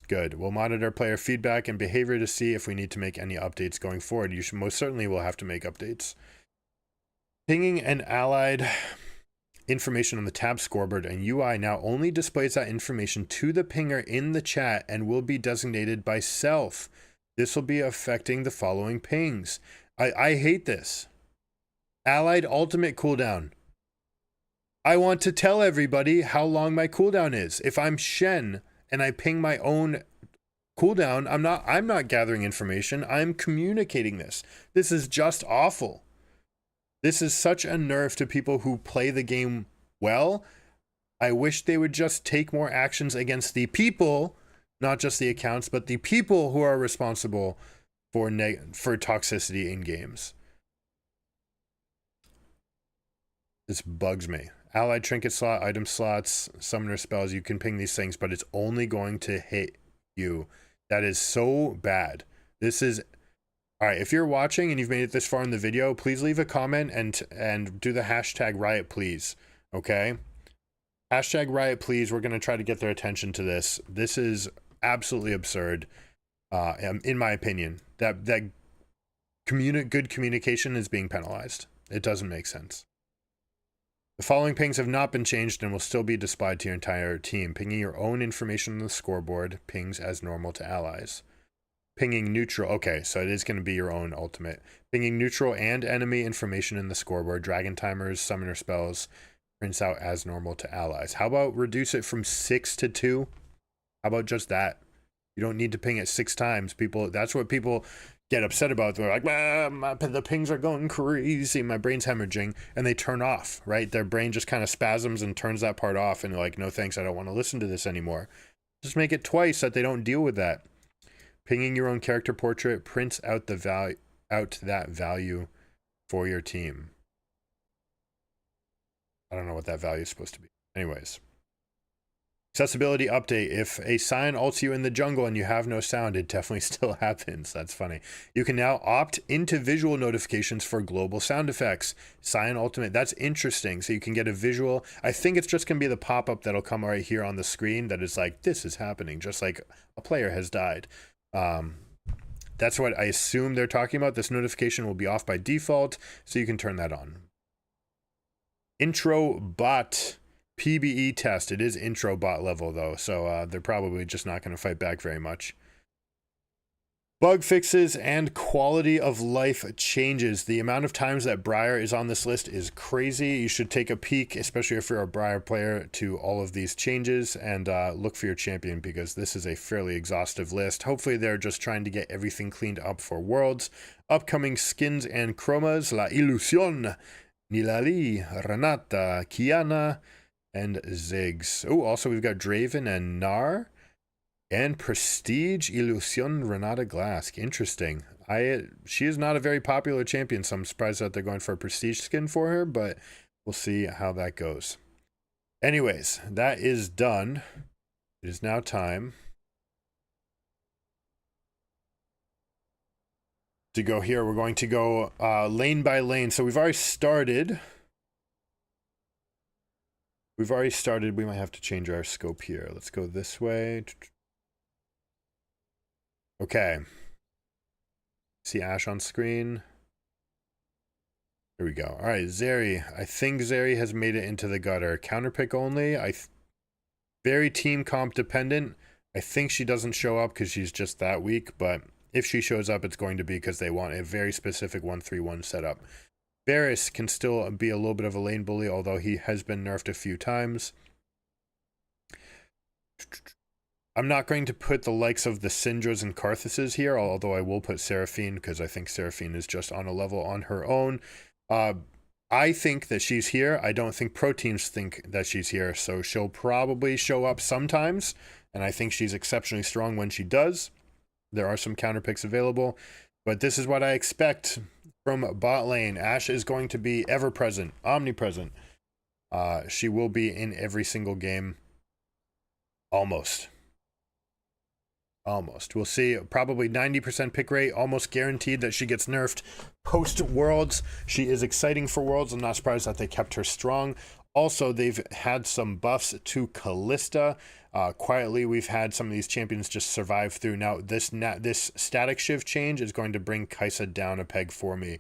Good. We'll monitor player feedback and behavior to see if we need to make any updates going forward. You should most certainly will have to make updates. Pinging an allied information on the tab scoreboard and UI now only displays that information to the pinger in the chat and will be designated by self. This will be affecting the following pings. I hate this. Allied ultimate cooldown. I want to tell everybody how long my cooldown is. If I'm Shen and I ping my own cooldown, I'm not gathering information. I'm communicating this. This is just awful. This is such a nerf to people who play the game well. I wish they would just take more actions against the people, not just the accounts, but the people who are responsible for toxicity in games. This bugs me. Allied trinket slot, item slots, summoner spells, you can ping these things, but it's only going to hit you. That is so bad. This is... All right, if you're watching and you've made it this far in the video, please leave a comment and do the hashtag riot please, okay? Hashtag riot please. We're going to try to get their attention to this. This is absolutely absurd, in my opinion. That good communication is being penalized. It doesn't make sense. The following pings have not been changed and will still be displayed to your entire team. Pinging your own information on the scoreboard pings as normal to allies. Pinging neutral. Okay, so it is going to be your own ultimate. Pinging neutral and enemy information in the scoreboard. Dragon timers, summoner spells prints out as normal to allies. How about reduce it from 6 to 2? How about just that? You don't need to ping it 6 times. That's what people get upset about. They're like, the pings are going crazy. My brain's hemorrhaging. And they turn off, right? Their brain just kind of spasms and turns that part off. And they're like, no thanks, I don't want to listen to this anymore. Just make it twice so that they don't deal with that. Pinging your own character portrait prints out that value for your team. I don't know what that value is supposed to be. Anyways. Accessibility update. If a sign ults you in the jungle and you have no sound, it definitely still happens. That's funny. You can now opt into visual notifications for global sound effects. Sign ultimate. That's interesting. So you can get a visual. I think it's just going to be the pop-up that'll come right here on the screen that is like, this is happening, just like a player has died. That's what I assume they're talking about. This notification will be off by default, so you can turn that on. Intro bot PBE test. It is intro bot level though, so they're probably just not going to fight back very much. Bug fixes and quality of life changes. The amount of times that Briar is on this list is crazy. You should take a peek, especially if you're a Briar player, to all of these changes and look for your champion, because this is a fairly exhaustive list. Hopefully they're just trying to get everything cleaned up for Worlds. Upcoming skins and chromas: La Ilusión, Nilali, Renata, Kiana, and Ziggs. Oh, also we've got Draven and Nar. And Prestige Ilusión Renata Glass. Interesting. She is not a very popular champion, so I'm surprised that they're going for a Prestige skin for her, but we'll see how that goes. Anyways, that is done. It is now time to go here. We're going to go lane by lane. So we've already started. We might have to change our scope here. Let's go this way. Okay. See Ashe on screen. Here we go. All right, Zeri. I think Zeri has made it into the gutter. Counterpick only. Very team comp dependent. I think she doesn't show up because she's just that weak, but if she shows up, it's going to be because they want a very specific 1-3-1 setup. Varus can still be a little bit of a lane bully, although he has been nerfed a few times. I'm not going to put the likes of the Syndras and Karthuses here, although I will put Seraphine, because I think Seraphine is just on a level on her own. I think that she's here. I don't think pro teams think that she's here, so she'll probably show up sometimes, and I think she's exceptionally strong when she does. There are some counter picks available, but this is what I expect from bot lane. Ashe is going to be ever-present, omnipresent. She will be in every single game. Almost. We'll see. Probably 90% pick rate. Almost guaranteed that she gets nerfed post-Worlds. She is exciting for Worlds. I'm not surprised that they kept her strong. Also, they've had some buffs to Callista. Quietly, we've had some of these champions just survive through. Now, this static shift change is going to bring Kai'Sa down a peg for me.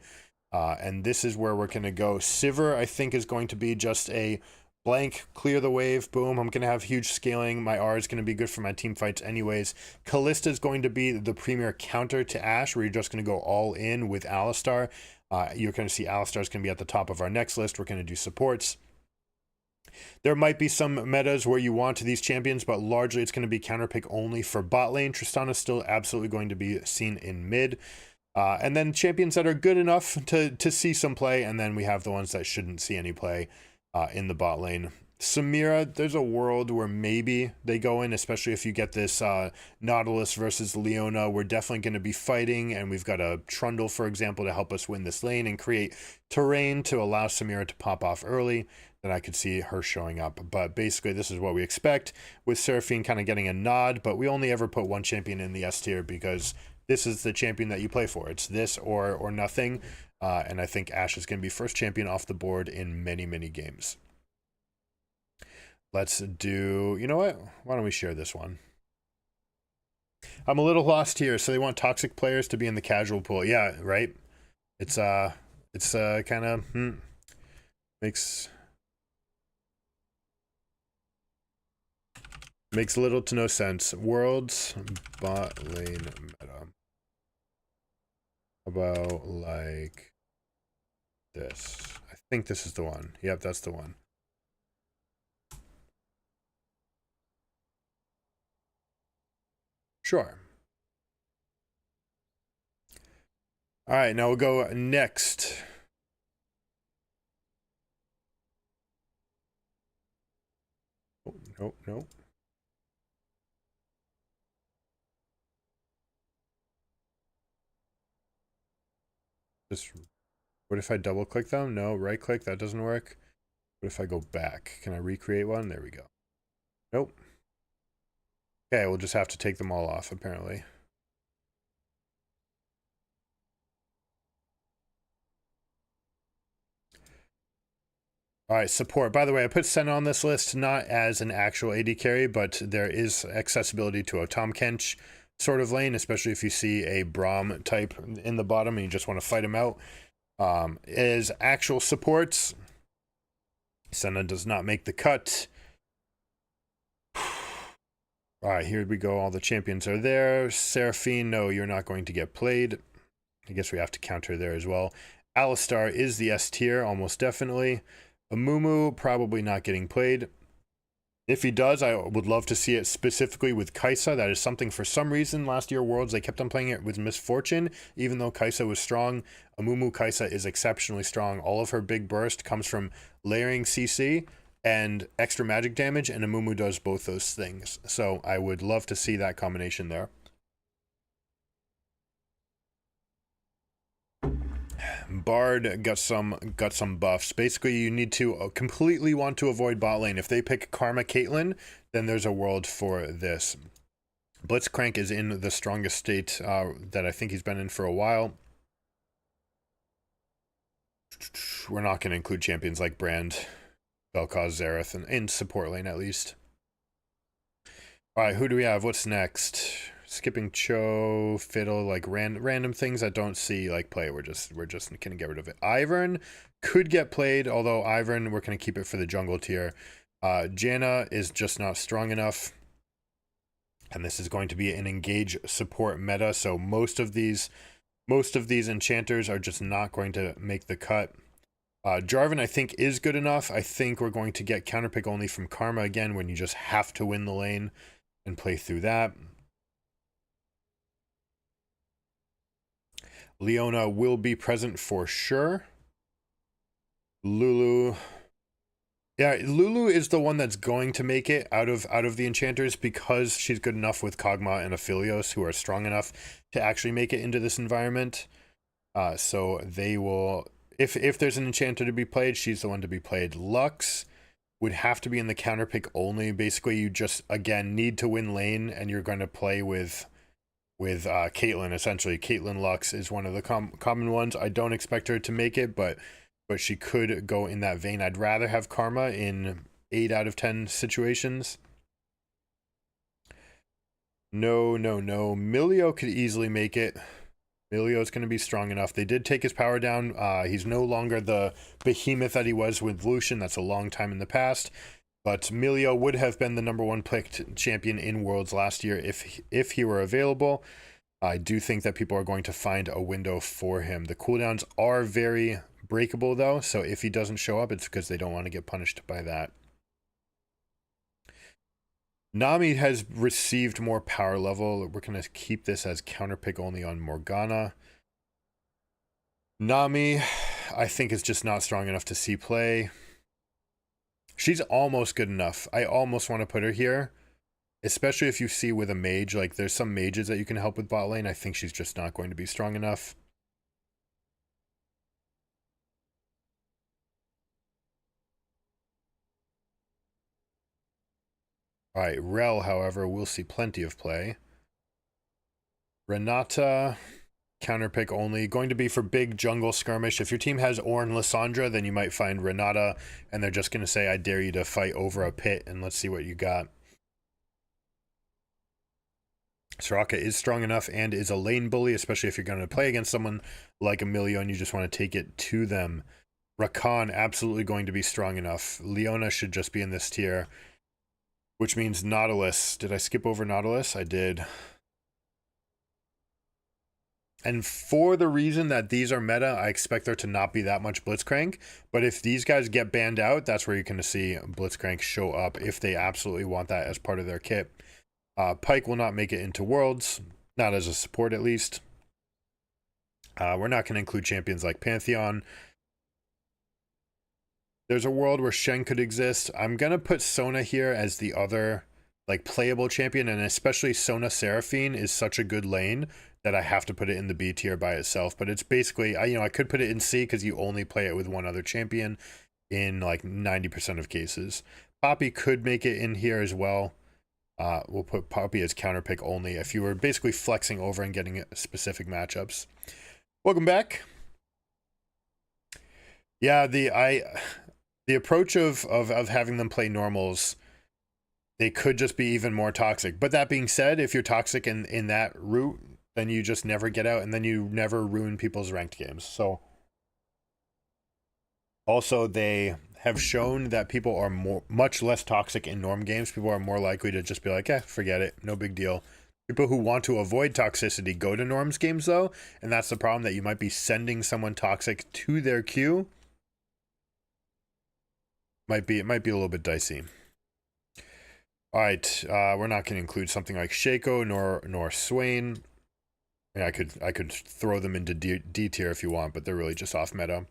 And this is where we're going to go. Sivir, I think, is going to be just a blank, clear the wave, boom. I'm going to have huge scaling. My R is going to be good for my team fights anyways. Kalista is going to be the premier counter to Ashe, where you're just going to go all in with Alistar. You're going to see Alistar is going to be at the top of our next list. We're going to do supports. There might be some metas where you want these champions, but largely it's going to be counterpick only for bot lane. Tristana is still absolutely going to be seen in mid. And then champions that are good enough to see some play, and then we have the ones that shouldn't see any play in the bot lane. Samira, there's a world where maybe they go in, especially if you get this Nautilus versus Leona. We're definitely going to be fighting, and we've got a Trundle, for example, to help us win this lane and create terrain to allow Samira to pop off early. Then I could see her showing up. But basically, this is what we expect, with Seraphine kind of getting a nod, but we only ever put one champion in the S tier because this is the champion that you play for. It's this or nothing. And I think Ashe is going to be first champion off the board in many, many games. Let's do, you know what? Why don't we share this one? I'm a little lost here. So they want toxic players to be in the casual pool. Yeah, right. It's kind of makes little to no sense. World's bot lane meta. About like this. I think this is the one. Yep, that's the one. Sure. All right, now we'll go next. Oh, no, no. Just, what if I double click them? No, right click, that doesn't work. What if I go back? Can I recreate one? There we go. Nope. Okay, we'll just have to take them all off, apparently. All right, support. By the way, I put Senna on this list not as an actual AD carry, but there is accessibility to a Tahm Kench sort of lane, especially if you see a Braum type in the bottom and you just want to fight him out. As actual supports, Senna does not make the cut. All right, here we go. All the champions are there. Seraphine, no, you're not going to get played. I guess we have to counter there as well. Alistar is the S tier, almost definitely. Amumu, probably not getting played. If he does, I would love to see it specifically with Kai'Sa. That is something, for some reason, last year Worlds, they kept on playing it with Misfortune, even though Kai'Sa was strong. Amumu Kai'Sa is exceptionally strong. All of her big burst comes from layering CC and extra magic damage, and Amumu does both those things. So I would love to see that combination there. Bard got some buffs. Basically, you need to completely want to avoid bot lane. If they pick Karma Caitlyn, then there's a world for this. Blitzcrank is in the strongest state that I think he's been in for a while. We're not going to include champions like Brand, Vel'Koz, Xerath, and in support lane at least. All right, who do we have? What's next? Skipping Cho, Fiddle, like random things that don't see like play. We're just gonna get rid of it. Ivern could get played, although Ivern, we're gonna keep it for the jungle tier. Janna is just not strong enough, and this is going to be an engage support meta. So most of these enchanters are just not going to make the cut. Jarvan, I think, is good enough. I think we're going to get counterpick only from Karma again, when you just have to win the lane and play through that. Leona will be present for sure. Lulu. Yeah, Lulu is the one that's going to make it out of the enchanters, because she's good enough with Kog'Maw and Aphelios, who are strong enough to actually make it into this environment. So they will, if there's an enchanter to be played, she's the one to be played. Lux would have to be in the counterpick only. Basically, you just, again, need to win lane, and you're going to play with Caitlyn, essentially. Caitlyn Lux is one of the common ones. I don't expect her to make it, but she could go in that vein. I'd rather have Karma in 8 out of 10 situations. No. Milio could easily make it. Emilio's going to be strong enough. They did take his power down. He's no longer the behemoth that he was with Lucian. That's a long time in the past. But Emilio would have been the #1 picked champion in Worlds last year if he were available. I do think that people are going to find a window for him. The cooldowns are very breakable, though, so if he doesn't show up, it's because they don't want to get punished by that. Nami has received more power level. We're going to keep this as counterpick only on Morgana. Nami, I think, is just not strong enough to see play. She's almost good enough. I almost want to put her here, especially if you see with a mage. Like, there's some mages that you can help with bot lane. I think she's just not going to be strong enough. All right, Rel, however, we'll see plenty of play. Renata, counterpick only. Going to be for big jungle skirmish. If your team has Ornn Lissandra, then you might find Renata, and they're just going to say, I dare you to fight over a pit, and let's see what you got. Soraka is strong enough and is a lane bully, especially if you're going to play against someone like Emilio and you just want to take it to them. Rakan, absolutely going to be strong enough. Leona should just be in this tier, which means Nautilus. Did I skip over Nautilus? I did. And for the reason that these are meta, I expect there to not be that much Blitzcrank. But if these guys get banned out, that's where you're going to see Blitzcrank show up if they absolutely want that as part of their kit. Pyke will not make it into Worlds, not as a support at least. We're not going to include champions like Pantheon. There's a world where Shen could exist. I'm going to put Sona here as the other like playable champion, and especially Sona Seraphine is such a good lane that I have to put it in the B tier by itself. But it's basically, I could put it in C because you only play it with one other champion in like 90% of cases. Poppy could make it in here as well. We'll put Poppy as counterpick only if you were basically flexing over and getting specific matchups. Welcome back. Yeah, the approach of having them play normals, they could just be even more toxic. But that being said, if you're toxic in that route, then you just never get out, and then you never ruin people's ranked games. So also, they have shown that people are much less toxic in norm games. People are more likely to just be like, forget it, no big deal. People who want to avoid toxicity go to norms games, though, and that's the problem, that you might be sending someone toxic to their queue. It might be a little bit dicey. All right, we're not going to include something like Shaco nor Swain. I mean, I could throw them into D tier if you want, but they're really just off meta.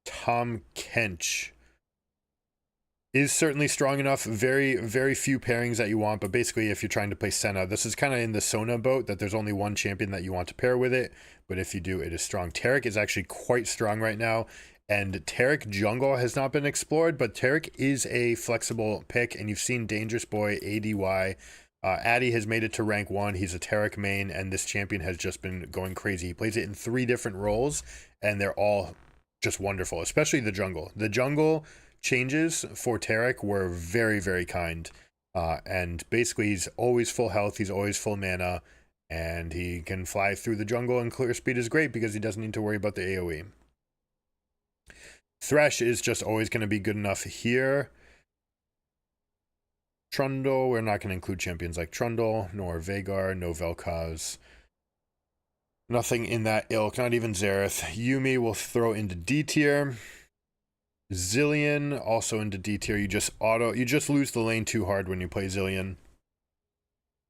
Tom Kench is certainly strong enough. Very, very few pairings that you want, but basically if you're trying to play Senna, this is kind of in the Sona boat that there's only one champion that you want to pair with it, but if you do, it is strong. Taric is actually quite strong right now, and Taric jungle has not been explored, but Taric is a flexible pick, and you've seen Dangerous Boy, ADY, Addy has made it to rank 1. He's a Taric main, and this champion has just been going crazy. He plays it in 3 different roles, and they're all just wonderful, especially the jungle. The jungle changes for Taric were very, very kind. And basically, he's always full health, he's always full mana, and he can fly through the jungle, and clear speed is great because he doesn't need to worry about the AoE. Thresh is just always going to be good enough here. Trundle, we're not going to include champions like Trundle, nor Veigar, no Vel'Koz. Nothing in that ilk, not even Xerath. Yuumi will throw into D tier. Zillion also into D tier. You just lose the lane too hard when you play Zillion.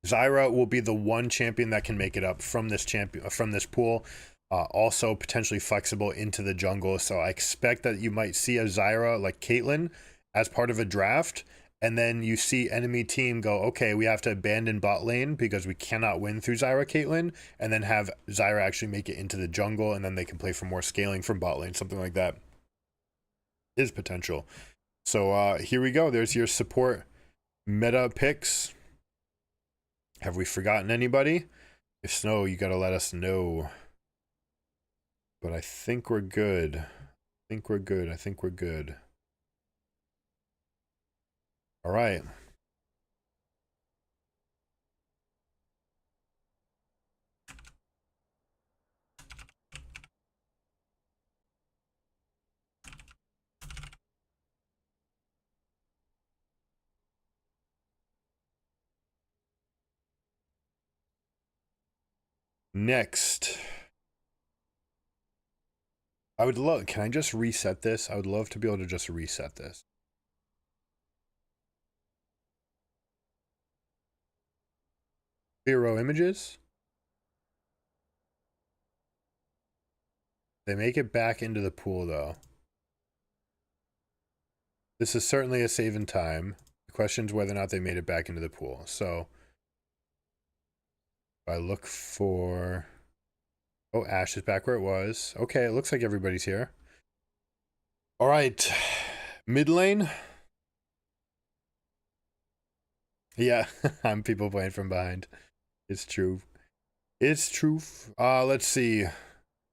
Zyra will be the one champion that can make it up from this pool. Also potentially flexible into the jungle. So I expect that you might see a Zyra like Caitlyn as part of a draft. And then you see enemy team go, okay, we have to abandon bot lane because we cannot win through Zyra Caitlyn, and then have Zyra actually make it into the jungle, and then they can play for more scaling from bot lane, something like that. Is potential. So here we go. There's your support meta picks. Have we forgotten anybody? If so, you gotta let us know. But I think we're good. I think we're good. All right. Next, I would love, can I just reset this? I would love to be able to just reset this. Zero images. They make it back into the pool though. This is certainly a save in time. The question is whether or not they made it back into the pool. So if I look for, oh, Ash is back where it was. Okay, it looks like everybody's here. All right, mid lane. Yeah, I'm people playing from behind. It's true. It's true. Let's see.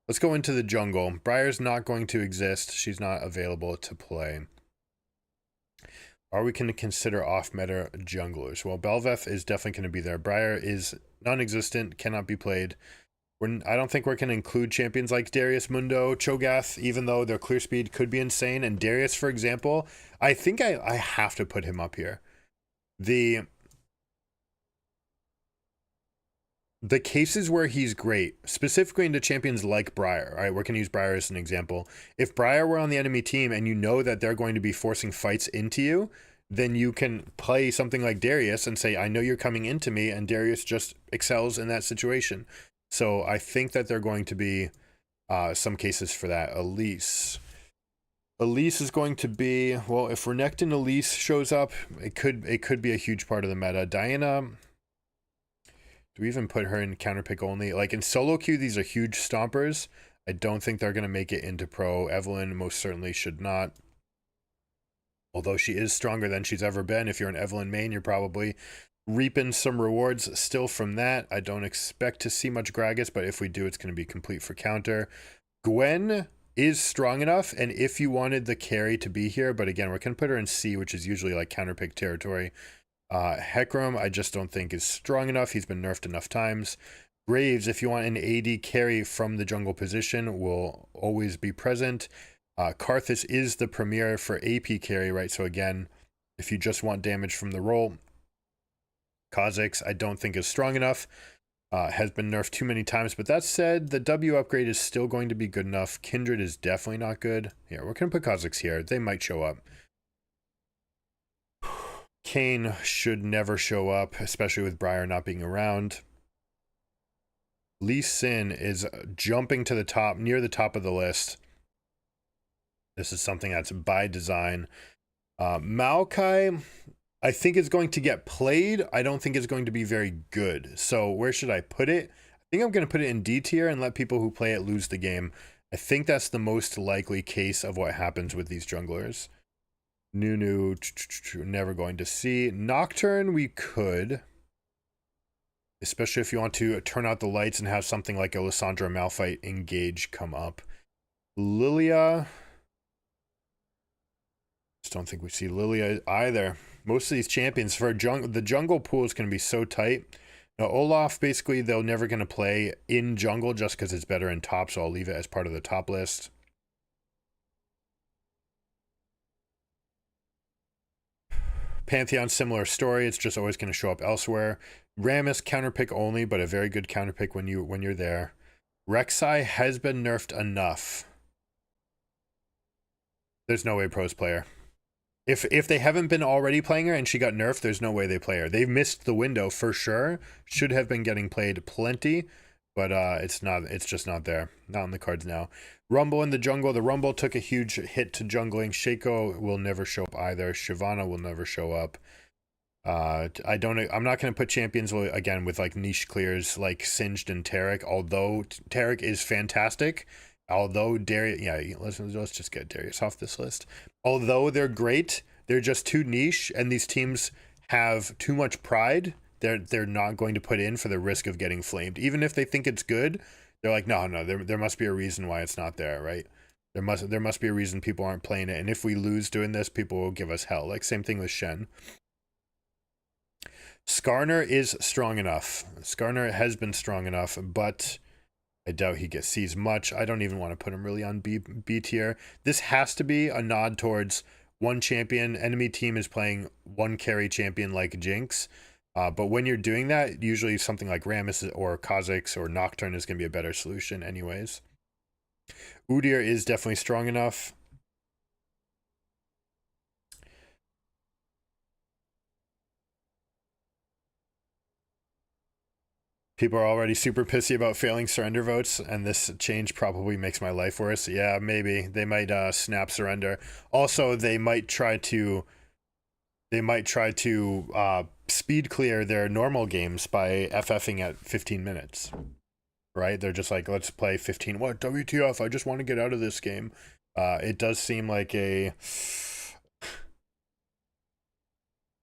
Let's go into the jungle. Briar's not going to exist. She's not available to play. Are we going to consider off-meta junglers? Well, Belveth is definitely going to be there. Briar is non-existent, cannot be played. I don't think we're going to include champions like Darius, Mundo, Cho'Gath, even though their clear speed could be insane. And Darius, for example, I think I have to put him up here. The cases where he's great, specifically into champions like Briar, all right, we're going to use Briar as an example. If Briar were on the enemy team and you know that they're going to be forcing fights into you, then you can play something like Darius and say, I know you're coming into me, and Darius just excels in that situation. So I think that they're going to be some cases for that. Elise is going to be, well, if Renekton Elise shows up, it could be a huge part of the meta. Diana, do we even put her in counter pick only? Like in solo queue, these are huge stompers. I don't think they're going to make it into pro. Evelyn most certainly should not. Although she is stronger than she's ever been. If you're an Evelyn main, you're probably reaping some rewards still from that. I don't expect to see much Gragas, but if we do, it's going to be complete for counter. Gwen is strong enough, and if you wanted the carry to be here, but again, we're going to put her in C, which is usually like counter pick territory. Hecarim, I just don't think is strong enough. He's been nerfed enough times. Graves, if you want an AD carry from the jungle position, will always be present. Karthus is the premier for AP carry, right? So again, if you just want damage from the roll, Kha'Zix, I don't think is strong enough. Has been nerfed too many times. But that said, the W upgrade is still going to be good enough. Kindred is definitely not good. Yeah, we're going to put Kha'Zix here. They might show up. Kayn should never show up, especially with Briar not being around. Lee Sin is jumping to the top, near the top of the list. This is something that's by design. Maokai, I think is going to get played. I don't think it's going to be very good. So where should I put it? I think I'm going to put it in D tier and let people who play it lose the game. I think that's the most likely case of what happens with these junglers. Nunu, never going to see. Nocturne, we could. Especially if you want to turn out the lights and have something like a Lissandra Malphite engage come up. Lilia. Just don't think we see Lilia either. Most of these champions, for the jungle pool is going to be so tight. Now, Olaf, basically, they're never going to play in jungle just because it's better in top, so I'll leave it as part of the top list. Pantheon, similar story. It's just always going to show up elsewhere. Rammus, counterpick only, but a very good counterpick when you're there. Rek'Sai has been nerfed enough. There's no way pros play her. If they haven't been already playing her and she got nerfed, there's no way they play her. They've missed the window for sure. Should have been getting played plenty, but it's not. It's just not there. Not on the cards now. Rumble in the jungle. The Rumble took a huge hit to jungling. Shaco will never show up either. Shyvana will never show up. I'm not going to put champions again with like niche clears like Singed and Taric. Although Taric is fantastic. Although Darius, yeah, let's just get Darius off this list. Although they're great, they're just too niche, and these teams have too much pride. They're not going to put in for the risk of getting flamed, even if they think it's good. They're like, no, there must be a reason why it's not there, right? There must be a reason people aren't playing it, and if we lose doing this, people will give us hell. Like same thing with Shen. Skarner is strong enough. Skarner has been strong enough, but I doubt he sees much. I don't even want to put him really on B tier. This has to be a nod towards one champion. Enemy team is playing one carry champion like Jinx. But when you're doing that, usually something like Rammus or Kha'Zix or Nocturne is going to be a better solution anyways. Udyr is definitely strong enough. People are already super pissy about failing surrender votes, and this change probably makes my life worse. Yeah, maybe. They might snap surrender. Also, they might try to speed clear their normal games by FFing at 15 minutes. Right? They're just like, let's play 15. What? WTF? I just want to get out of this game. It does seem like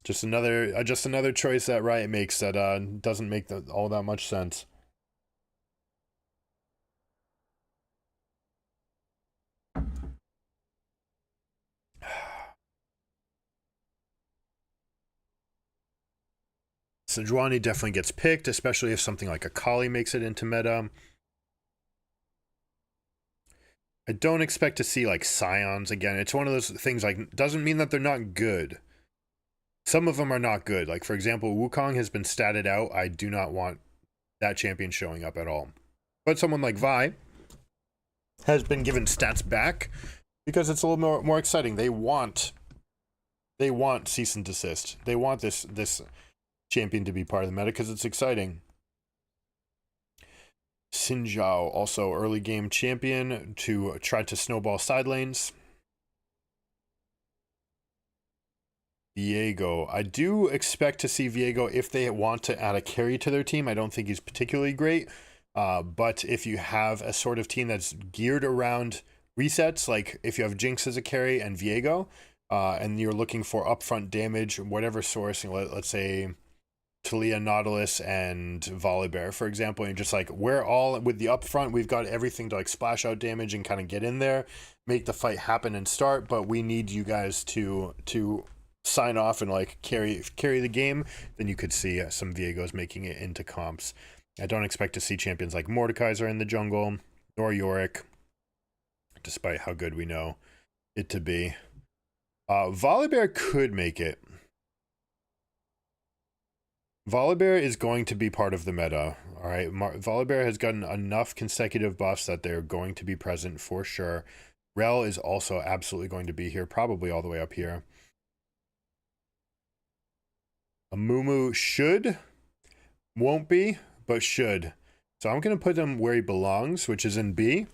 just another choice that Riot makes that doesn't make all that much sense. Sejuani definitely gets picked, especially if something like a Kali makes it into meta. I don't expect to see like Scions again. It's one of those things, like, doesn't mean that they're not good. Some of them are not good. Like, for example, Wukong has been statted out. I do not want that champion showing up at all. But someone like Vi has been given stats back because it's a little more exciting. They want cease and desist. They want this champion to be part of the meta because it's exciting. Xin Zhao, also early game champion, to try to snowball side lanes. Viego. I do expect to see Viego if they want to add a carry to their team. I don't think he's particularly great. But if you have a sort of team that's geared around resets, like if you have Jinx as a carry and Viego, and you're looking for upfront damage, whatever source, let's say Talia, Nautilus, and Volibear, for example, and you're just like, we're all with the upfront, we've got everything to like splash out damage and kind of get in there, make the fight happen and start, but we need you guys to sign off and like carry the game, then you could see some Viegos making it into comps. I don't expect to see champions like Mordekaiser in the jungle, nor Yorick, despite how good we know it to be. Volibear could make it. Volibear is going to be part of the meta, all right? Volibear has gotten enough consecutive buffs that they're going to be present for sure. Rel is also absolutely going to be here, probably all the way up here. Amumu won't be, but should. So I'm going to put him where he belongs, which is in B.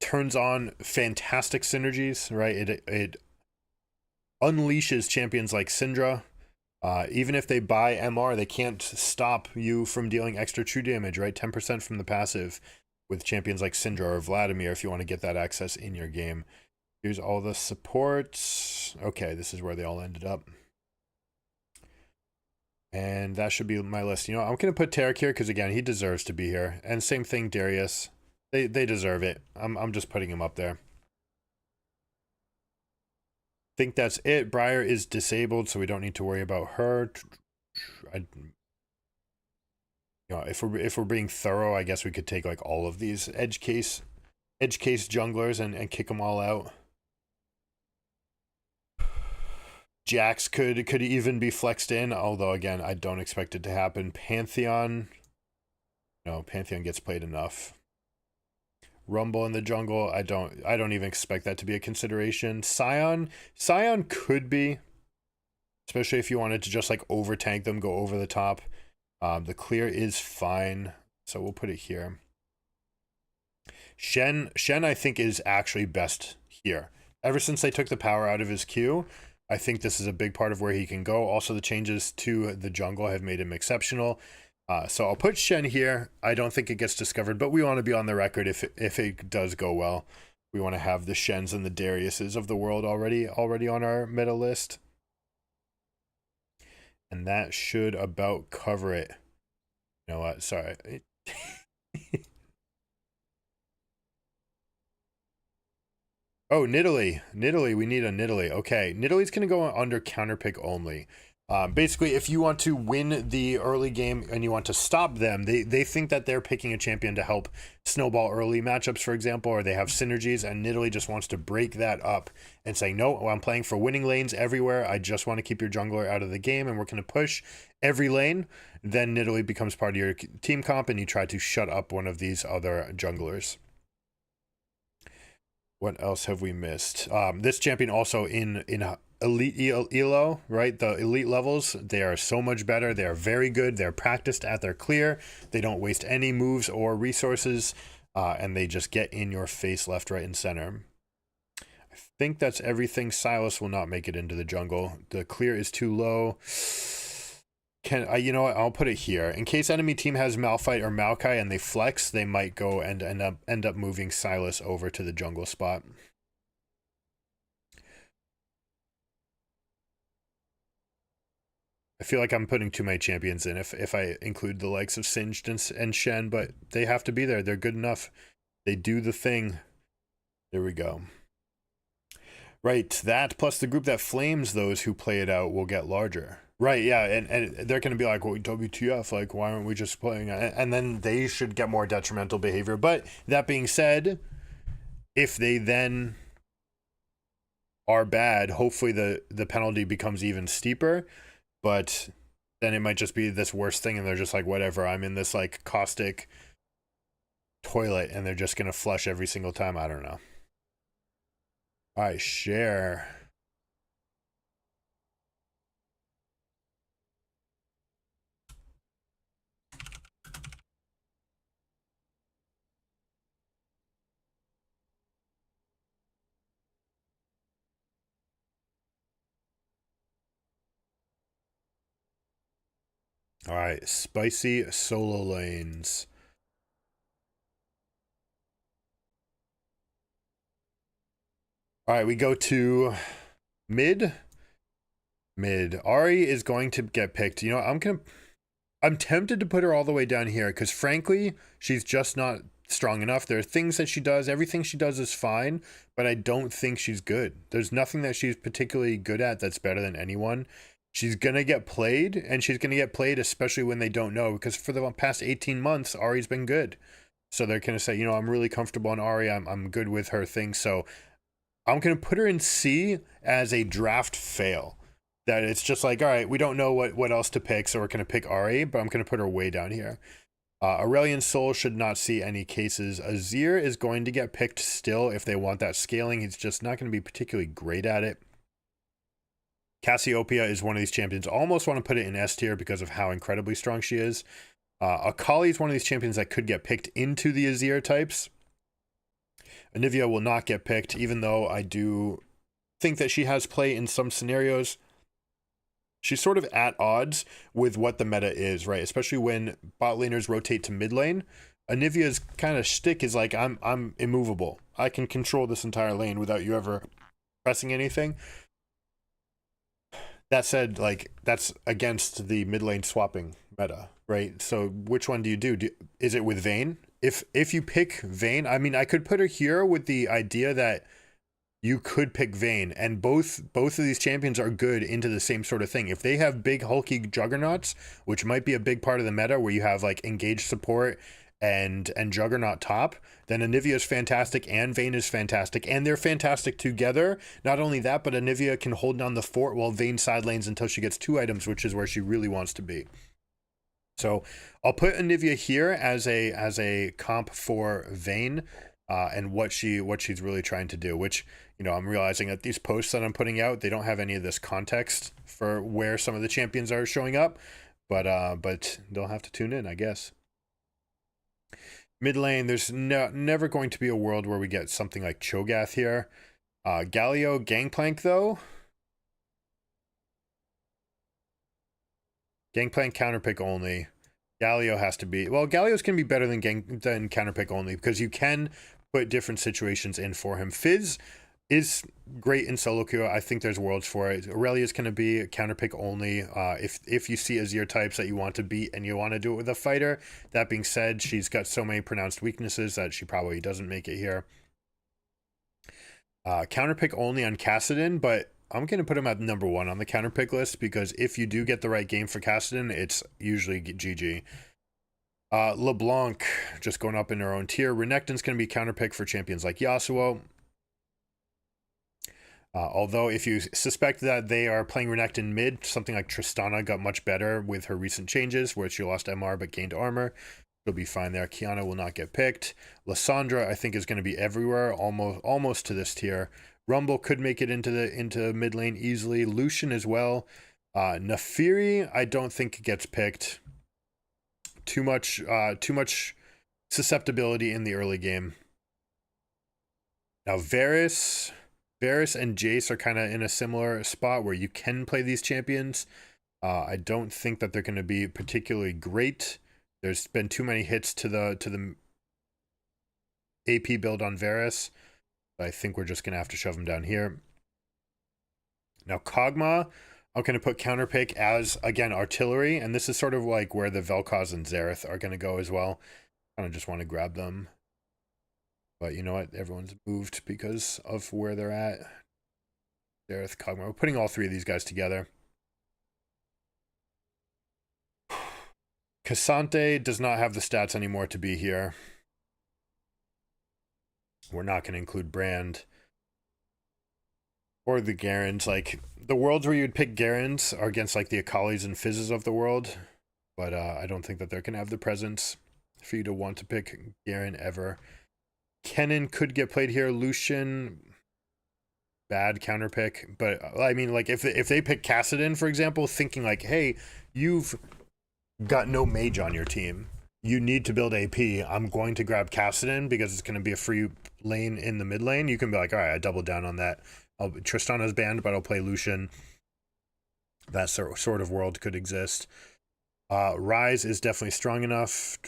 Turns on fantastic synergies, right? It unleashes champions like Syndra. Even if they buy MR, they can't stop you from dealing extra true damage, right? 10% from the passive with champions like Syndra or Vladimir if you want to get that access in your game. Here's all the supports. Okay, this is where they all ended up. And that should be my list. You know, I'm going to put Tarek here because, again, he deserves to be here. And same thing, Darius. They deserve it. I'm just putting him up there. Think that's it. Briar is disabled, so we don't need to worry about her. If we're being thorough, I guess we could take like all of these edge case junglers and kick them all out. Jax could even be flexed in, although again, I don't expect it to happen. Pantheon, no, Pantheon gets played enough. Rumble in the jungle, I don't even expect that to be a consideration. Scion could be, especially if you wanted to just like over tank them, go over the top. The clear is fine, so we'll put it here. Shen I think is actually best here. Ever since they took the power out of his Q, I think this is a big part of where he can go. Also, the changes to the jungle have made him exceptional. So I'll put Shen here. I don't think it gets discovered, but we want to be on the record if it does go well. We want to have the Shens and the Dariuses of the world already on our meta list. And that should about cover it. You know what? Sorry. Oh, Nidalee. We need a Nidalee. Okay, Nidalee's going to go under counterpick only. Basically, if you want to win the early game and you want to stop them, they think that they're picking a champion to help snowball early matchups, for example, or they have synergies, and Nidalee just wants to break that up and say, no, I'm playing for winning lanes everywhere. I just want to keep your jungler out of the game, and we're going to push every lane. Then Nidalee becomes part of your team comp, and you try to shut up one of these other junglers. What else have we missed? This champion also in elite elo, right? The elite levels, they are so much better. They are very good. They're practiced at their clear. They don't waste any moves or resources, and they just get in your face left, right, and center. I think that's everything. Silas will not make it into the jungle. The clear is too low. You know what? I'll put it here. In case enemy team has Malphite or Maokai and they flex, they might go and end up moving Silas over to the jungle spot. I feel like I'm putting too many champions in if I include the likes of Singed and Shen, but they have to be there. They're good enough. They do the thing. There we go. Right, that plus the group that flames those who play it out will get larger. Right, yeah, and they're going to be like, well, WTF, like, why aren't we just playing? And then they should get more detrimental behavior. But that being said, if they then are bad, hopefully the penalty becomes even steeper. But then it might just be this worst thing, and they're just like, whatever, I'm in this, like, caustic toilet, and they're just going to flush every single time. I don't know. All right, share. All right, spicy solo lanes. All right, we go to mid. Ahri is going to get picked. You know, I'm tempted to put her all the way down here because frankly, she's just not strong enough. There are things that she does. Everything she does is fine, but I don't think she's good. There's nothing that she's particularly good at that's better than anyone. She's going to get played, and she's going to get played especially when they don't know, because for the past 18 months, Ahri's been good. So they're going to say, you know, I'm really comfortable on Ahri. I'm good with her thing. So I'm going to put her in C as a draft fail. That it's just like, all right, we don't know what else to pick, so we're going to pick Ahri, but I'm going to put her way down here. Aurelion Sol should not see any cases. Azir is going to get picked still if they want that scaling. He's just not going to be particularly great at it. Cassiopeia is one of these champions. Almost want to put it in S tier because of how incredibly strong she is. Akali is one of these champions that could get picked into the Azir types. Anivia will not get picked, even though I do think that she has play in some scenarios. She's sort of at odds with what the meta is, right? Especially when bot laners rotate to mid lane. Anivia's kind of shtick is like, I'm immovable. I can control this entire lane without you ever pressing anything. That said, like, that's against the mid lane swapping meta, right? So which one do you do? Is it with Vayne? If you pick Vayne, I mean, I could put her here with the idea that you could pick Vayne, and both of these champions are good into the same sort of thing. If they have big hulky juggernauts, which might be a big part of the meta, where you have like engaged support and juggernaut top, then Anivia is fantastic and Vayne is fantastic, and they're fantastic together. Not only that, but Anivia can hold down the fort while Vayne side lanes until she gets 2 items, which is where she really wants to be. So I'll put Anivia here as a comp for Vayne, and what she's really trying to do, which, you know, I'm realizing that these posts that I'm putting out, they don't have any of this context for where some of the champions are showing up, but they'll have to tune in, I guess. Mid lane, there's never going to be a world where we get something like Cho'Gath here. Galio Gangplank, though. Gangplank counterpick only. Galio has to be... Well, Galio's can be better than counterpick only, because you can put different situations in for him. Fizz is great in solo queue. I think there's worlds for it. Aurelia's going to be counterpick only if you see Azir types that you want to beat and you want to do it with a fighter. That being said, she's got so many pronounced weaknesses that she probably doesn't make it here. Counterpick only on Kassadin, but I'm going to put him at number 1 on the counter pick list, because if you do get the right game for Kassadin, it's usually GG. LeBlanc, just going up in our own tier. Renekton's going to be counter pick for champions like Yasuo. Although if you suspect that they are playing Renekton mid, something like Tristana got much better with her recent changes, where she lost MR but gained armor. She'll be fine there. Kiana will not get picked. Lissandra, I think, is going to be everywhere, almost to this tier. Rumble could make it into mid lane easily. Lucian as well. Naafiri, I don't think gets picked. Too much susceptibility in the early game. Now Varus and Jace are kind of in a similar spot where you can play these champions. I don't think that they're going to be particularly great. There's been too many hits to the AP build on Varus. I think we're just going to have to shove them down here. Now Kog'Maw, I'm going to put counter pick as, again, artillery. And this is sort of like where the Vel'Koz and Xerath are going to go as well. I kind of just want to grab them. But you know what? Everyone's moved because of where they're at. Xerath, Kog'Maw. We're putting all 3 of these guys together. Cassante does not have the stats anymore to be here. We're not going to include Brand or the Garens. Like, the worlds where you'd pick Garens are against like the Akalis and Fizzes of the world. But I don't think that they're going to have the presence for you to want to pick Garen ever. Kennen could get played here. Lucian, bad counter pick. But I mean, like, if they pick Kassadin, for example, thinking like, hey, you've got no mage on your team, you need to build AP, I'm going to grab Kassadin because it's going to be a free lane in the mid lane. You can be like, all right, I doubled down on that. Tristana's banned, but I'll play Lucian. That sort of world could exist. Rise is definitely strong enough.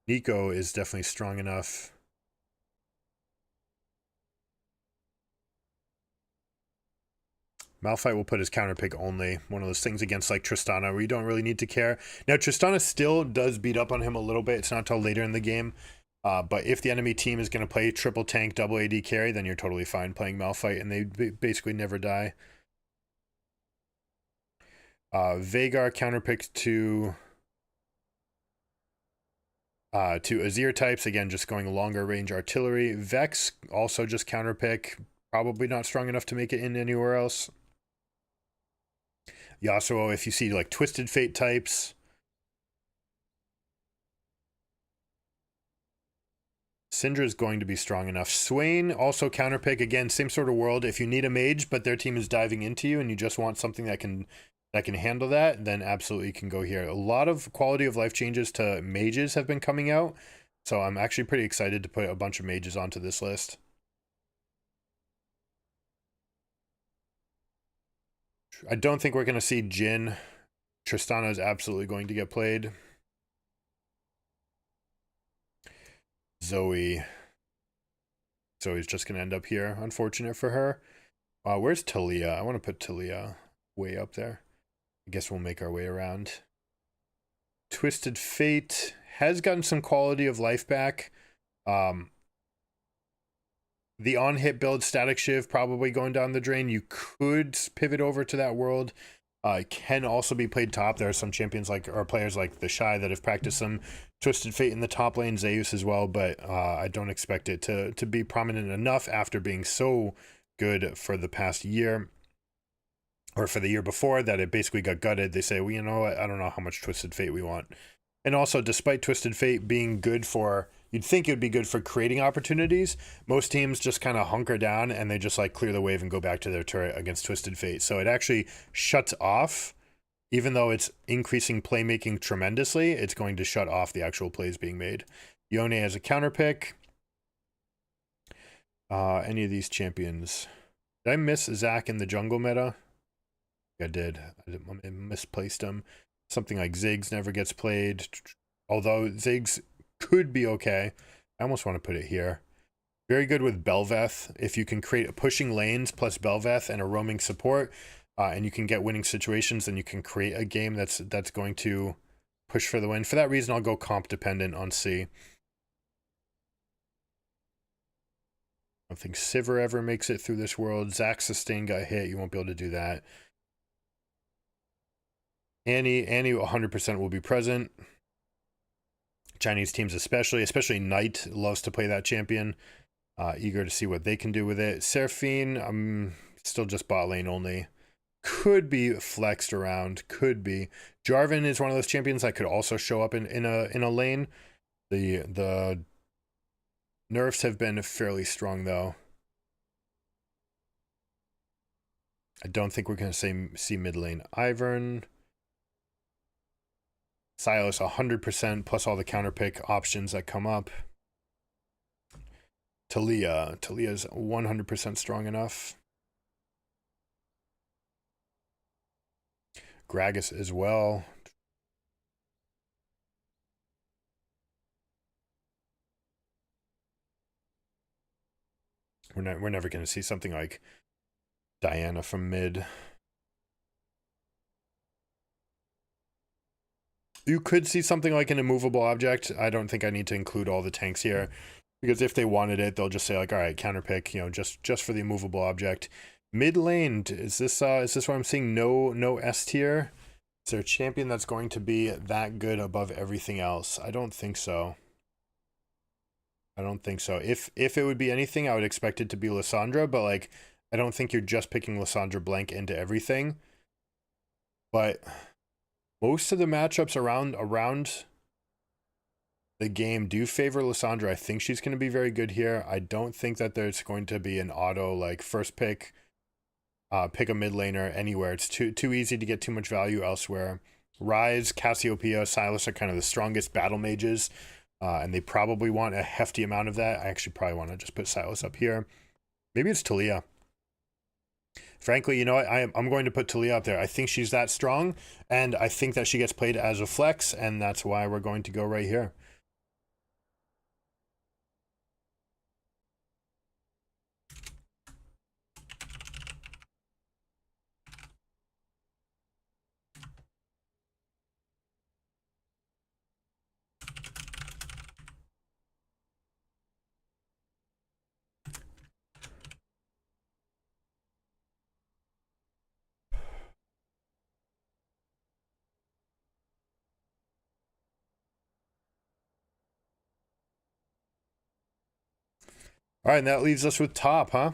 Nico is definitely strong enough. Malphite will put his counter pick only. One of those things against like Tristana where you don't really need to care. Now Tristana still does beat up on him a little bit. It's not until later in the game. But if the enemy team is going to play triple tank, double AD carry, then you're totally fine playing Malphite, and they basically never die. Veigar counterpicked to Azir types, again just going longer range artillery. Vex also just counterpick, probably not strong enough to make it in anywhere else. Yasuo, if you see like Twisted Fate types. Syndra is going to be strong enough. Swain also counterpick, again same sort of world. If you need a mage but their team is diving into you and you just want something that can handle that, then absolutely can go here. A lot of quality of life changes to mages have been coming out, so I'm actually pretty excited to put a bunch of mages onto this list. I don't think we're going to see Jhin. Tristana is absolutely going to get played. Zoe's just going to end up here. Unfortunate for her. Where's Talia? I want to put Talia way up there. I guess we'll make our way around. Twisted Fate has gotten some quality of life back. The on-hit build, Static Shiv, probably going down the drain. You could pivot over to that world. Can also be played top. There are some champions or players like the Shy that have practiced some Twisted Fate in the top lane, Zeus as well, but I don't expect it to be prominent enough after being so good for the past year, or for the year before, that it basically got gutted. They say, well, you know what, I don't know how much Twisted Fate we want. And also, despite Twisted Fate being good for, you'd think it would be good for creating opportunities, most teams just kind of hunker down and they just like clear the wave and go back to their turret against Twisted Fate. So it actually shuts off, even though it's increasing playmaking tremendously, it's going to shut off the actual plays being made. Yone as a counter pick. Any of these champions. Did I miss Zac in the jungle meta? I did. I misplaced him. Something like Ziggs never gets played. Although Ziggs could be okay. I almost want to put it here. Very good with Bel'Veth. If you can create pushing lanes plus Bel'Veth and a roaming support, and you can get winning situations, then you can create a game that's going to push for the win. For that reason, I'll go comp dependent on C. I don't think Sivir ever makes it through this world. Zac Sustain got hit. You won't be able to do that. Annie 100% will be present. Chinese teams especially Knight loves to play that champion. Eager to see what they can do with it. Seraphine, still just bot lane only. Could be flexed around. Could be. Jarvan is one of those champions that could also show up in a lane. The nerfs have been fairly strong though. I don't think we're going to see mid lane. Ivern. Silas 100% plus all the counter pick options that come up. Talia's 100% strong enough. Gragas as well. We're never going to see something like Diana from mid. You could see something like an immovable object. I don't think I need to include all the tanks here, because if they wanted it, they'll just say like, all right, counter pick, you know, just for the immovable object. Mid lane, is this what I'm seeing? No S tier. Is there a champion that's going to be that good above everything else? I don't think so. I don't think so. If it would be anything, I would expect it to be Lissandra, but like, I don't think you're just picking Lissandra blank into everything. But most of the matchups around the game do favor Lissandra. I think she's going to be very good here. I don't think that there's going to be an auto like first pick a mid laner anywhere. It's too easy to get too much value elsewhere. Ryze, Cassiopeia, Silas are kind of the strongest battle mages, and they probably want a hefty amount of that. I actually probably want to just put Silas up here. Maybe it's Talia. Frankly, you know what? I'm going to put Talia up there. I think she's that strong, and I think that she gets played as a flex, and that's why we're going to go right here. All right, and that leaves us with top, huh?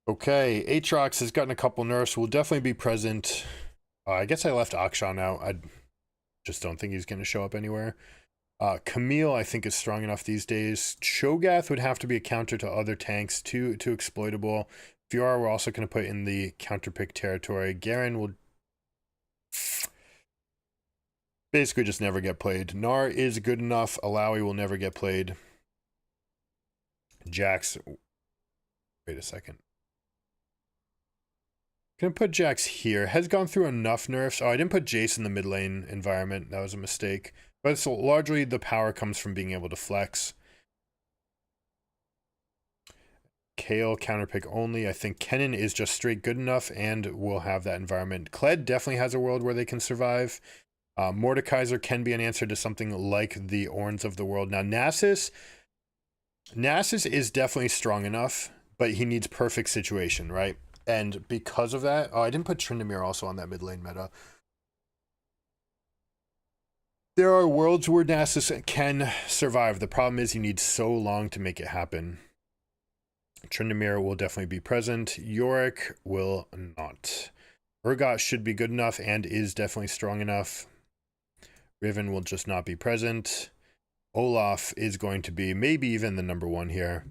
Okay, Aatrox has gotten a couple nerfs. Will definitely be present. I guess I left Akshan out. I just don't think he's going to show up anywhere. Camille, I think, is strong enough these days. Cho'Gath would have to be a counter to other tanks, too exploitable. Fiora we're also going to put in the counter pick territory. Garen will basically just never get played. Gnar is good enough. Alawi will never get played. Jax, wait a second. Gonna put Jax here. Has gone through enough nerfs. Oh, I didn't put Jace in the mid lane environment. That was a mistake. But it's largely the power comes from being able to flex. Kale counterpick only. I think Kennen is just straight good enough and will have that environment. Kled definitely has a world where they can survive. Mordekaiser can be an answer to something like the Orns of the world. Now, Nasus is definitely strong enough, but he needs perfect situation, right? And because of that, oh, I didn't put Tryndamere also on that mid lane meta. There are worlds where Nasus can survive. The problem is you need so long to make it happen. Tryndamere will definitely be present. Yorick will not. Urgot should be good enough and is definitely strong enough. Riven will just not be present. Olaf is going to be maybe even the number one here.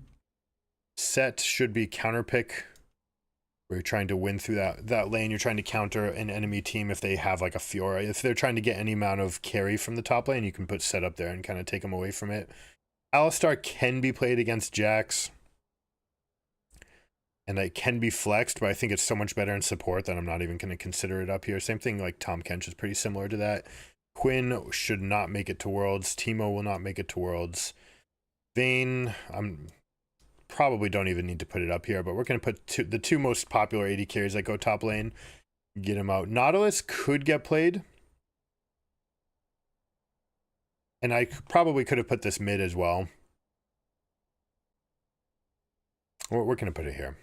Set should be counterpick. Where you're trying to win through that lane. You're trying to counter an enemy team if they have like a Fiora. If they're trying to get any amount of carry from the top lane, you can put Set up there and kind of take them away from it. Alistar can be played against Jax. And it can be flexed, but I think it's so much better in support that I'm not even going to consider it up here. Same thing like Tom Kench is pretty similar to that. Quinn should not make it to Worlds. Teemo will not make it to Worlds. Vayne, I'm probably don't even need to put it up here, but we're going to put the two most popular AD carries that go top lane. Get him out. Nautilus could get played. And I probably could have put this mid as well. We're going to put it here.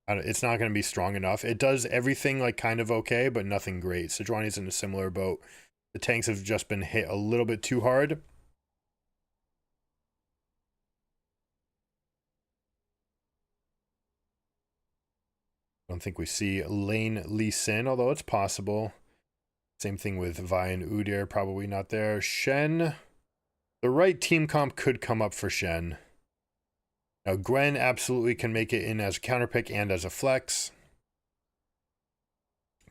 It's not going to be strong enough. It does everything like kind of okay, but nothing great. Sejuani's in a similar boat. The tanks have just been hit a little bit too hard. I don't think we see lane Lee Sin, although it's possible. Same thing with Vi and Udyr, probably not there. Shen, the right team comp could come up for Shen. Now Gwen absolutely can make it in as a counter pick and as a flex.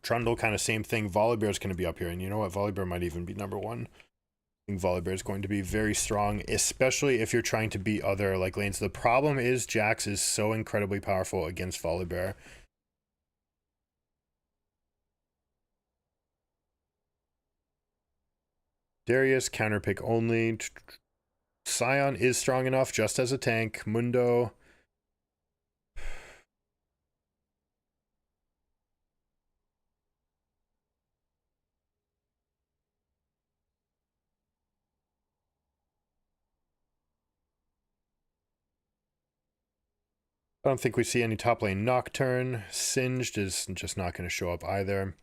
Trundle, kind of same thing. Volibear is going to be up here, and you know what? Volibear might even be number one. I think Volibear is going to be very strong, especially if you're trying to beat other like lanes. The problem is Jax is so incredibly powerful against Volibear. Darius, counter pick only. Sion is strong enough just as a tank. Mundo. I don't think we see any top lane Nocturne. Singed is just not going to show up either.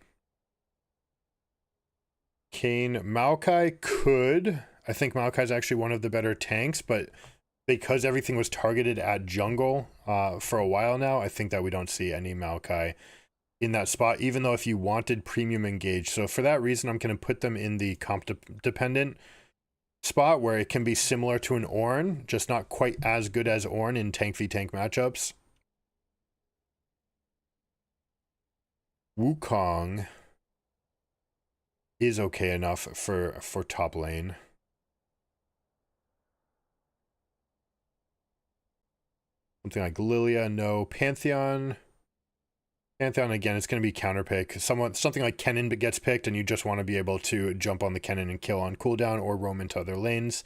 Kayn, Maokai could. I think Maokai is actually one of the better tanks, but because everything was targeted at jungle for a while now, I think that we don't see any Maokai in that spot, even though if you wanted premium engage. So for that reason, I'm going to put them in the comp dependent spot where it can be similar to an Ornn, just not quite as good as Ornn in tank v tank matchups. Wukong is okay enough for top lane. Something like Lilia, no. Pantheon. Pantheon, again, it's going to be counter pick. Something like Kennen gets picked, and you just want to be able to jump on the Kennen and kill on cooldown or roam into other lanes.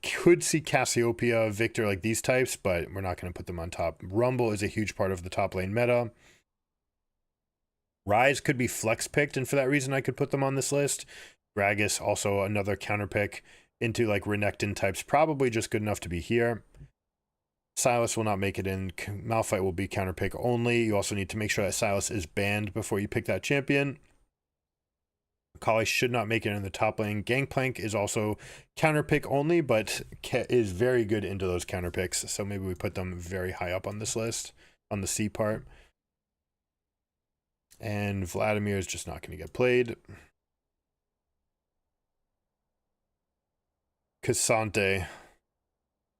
Could see Cassiopeia, Victor, like these types, but we're not going to put them on top. Rumble is a huge part of the top lane meta. Ryze could be flex picked, and for that reason, I could put them on this list. Gragas, also another counter pick into like Renekton types, probably just good enough to be here. Sylas will not make it in. Malphite will be counter pick only. You also need to make sure that Sylas is banned before you pick that champion. Kali should not make it in the top lane. Gangplank is also counter pick only, but is very good into those counter picks. So maybe we put them very high up on this list, on the C part. And Vladimir is just not going to get played. Cassante.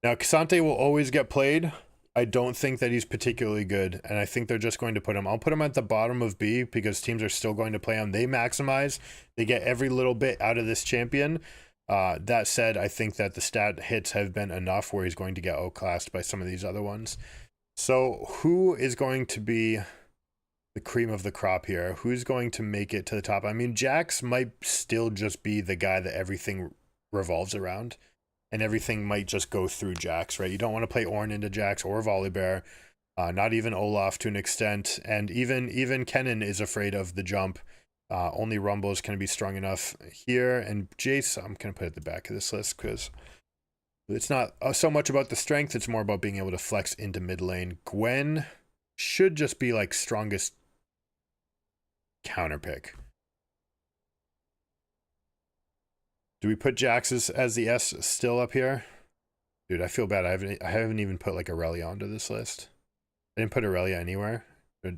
Now, Cassante will always get played. I don't think that he's particularly good, and I think they're just going to put him. I'll put him at the bottom of B because teams are still going to play him. They maximize. They get every little bit out of this champion. That said, I think that the stat hits have been enough where he's going to get outclassed by some of these other ones. So who is going to be the cream of the crop here? Who's going to make it to the top? I mean, Jax might still just be the guy that everything revolves around. And everything might just go through Jax, right? You don't want to play Ornn into Jax or Volibear, not even Olaf to an extent. And even Kennen is afraid of the jump. Only Rumble is going to be strong enough here. And Jace, I'm going to put at the back of this list because it's not so much about the strength. It's more about being able to flex into mid lane. Gwen should just be like strongest counter pick. Do we put Jax as the S still up here? Dude, I feel bad. I haven't even put like Aurelia onto this list. I didn't put Aurelia anywhere.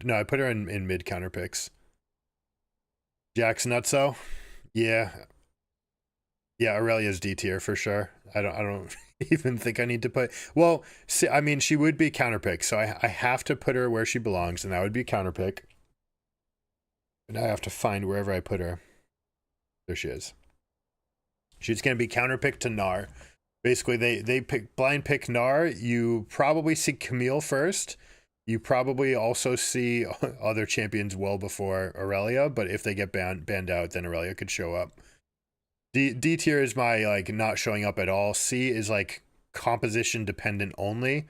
No, I put her in mid counter picks. Jax Nutso? Yeah. Yeah, Aurelia's D tier for sure. I don't even think I need to put. Well, see, I mean, she would be counter pick, so I have to put her where she belongs, and that would be counter pick. And I have to find wherever I put her. There she is. She's going to be counterpicked to Gnar. Basically, they blind pick Gnar. You probably see Camille first. You probably also see other champions well before Aurelia, but if they get banned out, then Aurelia could show up. D tier is my like not showing up at all. C is like composition dependent only.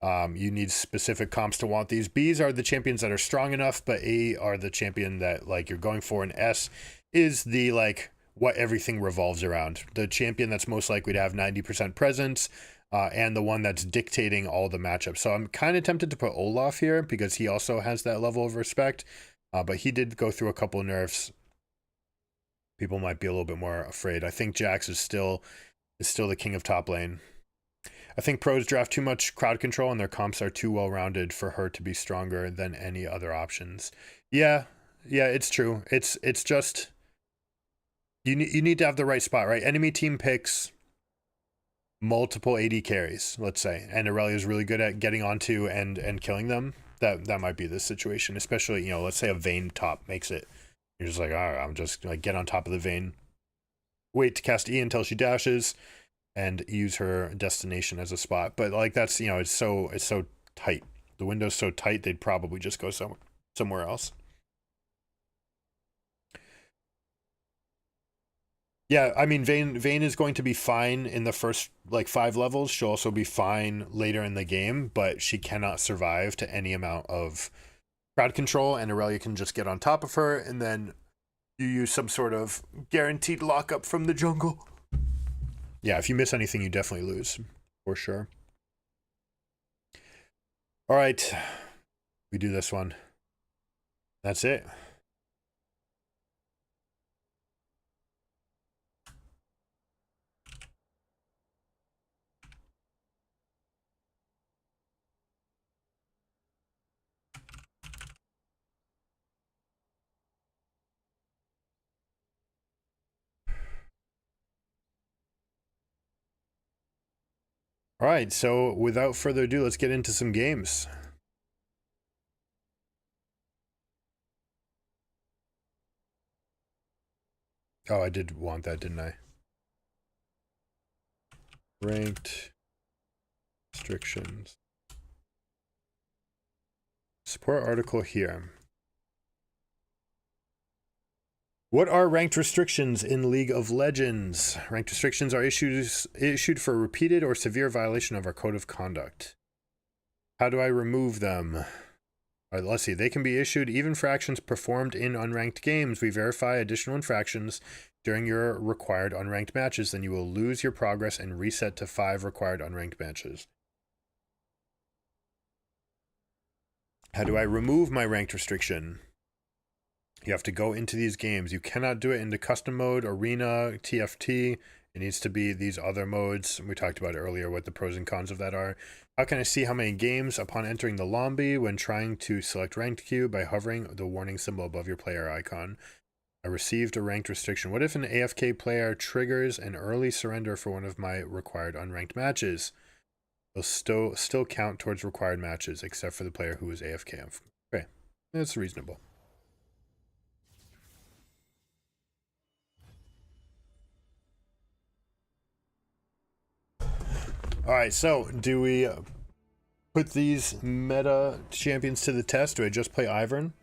You need specific comps to want these. Bs are the champions that are strong enough, but A are the champion that like you're going for, and S is the like what everything revolves around. The champion that's most likely to have 90% presence, and the one that's dictating all the matchups. So I'm kind of tempted to put Olaf here because he also has that level of respect, but he did go through a couple of nerfs. People might be a little bit more afraid. I think Jax is still the king of top lane. I think pros draft too much crowd control and their comps are too well rounded for her to be stronger than any other options. Yeah, it's true. It's just you need to have the right spot, right? Enemy team picks multiple AD carries, let's say, and Aurelia is really good at getting onto and killing them. That might be the situation, especially, let's say a Vayne top makes it. You're just like, all right, I'm just like get on top of the Vayne, wait to cast E until she dashes, and use her destination as a spot. But like that's it's so tight. The window's so tight they'd probably just go somewhere else. Yeah, I mean Vayne is going to be fine in the first like 5 levels. She'll also be fine later in the game, but she cannot survive to any amount of crowd control, and Aurelia can just get on top of her, and then you use some sort of guaranteed lockup from the jungle. Yeah, if you miss anything, you definitely lose, for sure. All right, we do this one. That's it. All right, so without further ado, let's get into some games. Oh, I did want that, didn't I? Ranked restrictions. Support article here. What are ranked restrictions in League of Legends? Ranked restrictions are issued for repeated or severe violation of our code of conduct. How do I remove them? All right, let's see. They can be issued even for actions performed in unranked games. We verify additional infractions during your required unranked matches, then you will lose your progress and reset to 5 required unranked matches. How do I remove my ranked restriction? You have to go into these games. You cannot do it into custom mode, arena, TFT. It needs to be these other modes. We talked about earlier what the pros and cons of that are. How can I see how many games upon entering the lobby when trying to select ranked queue? By hovering the warning symbol above your player icon. I received a ranked restriction. What if an AFK player triggers an early surrender for one of my required unranked matches? It'll still count towards required matches, except for the player who is AFK. Okay, that's reasonable. All right, so do we put these meta champions to the test? Do I just play Ivern?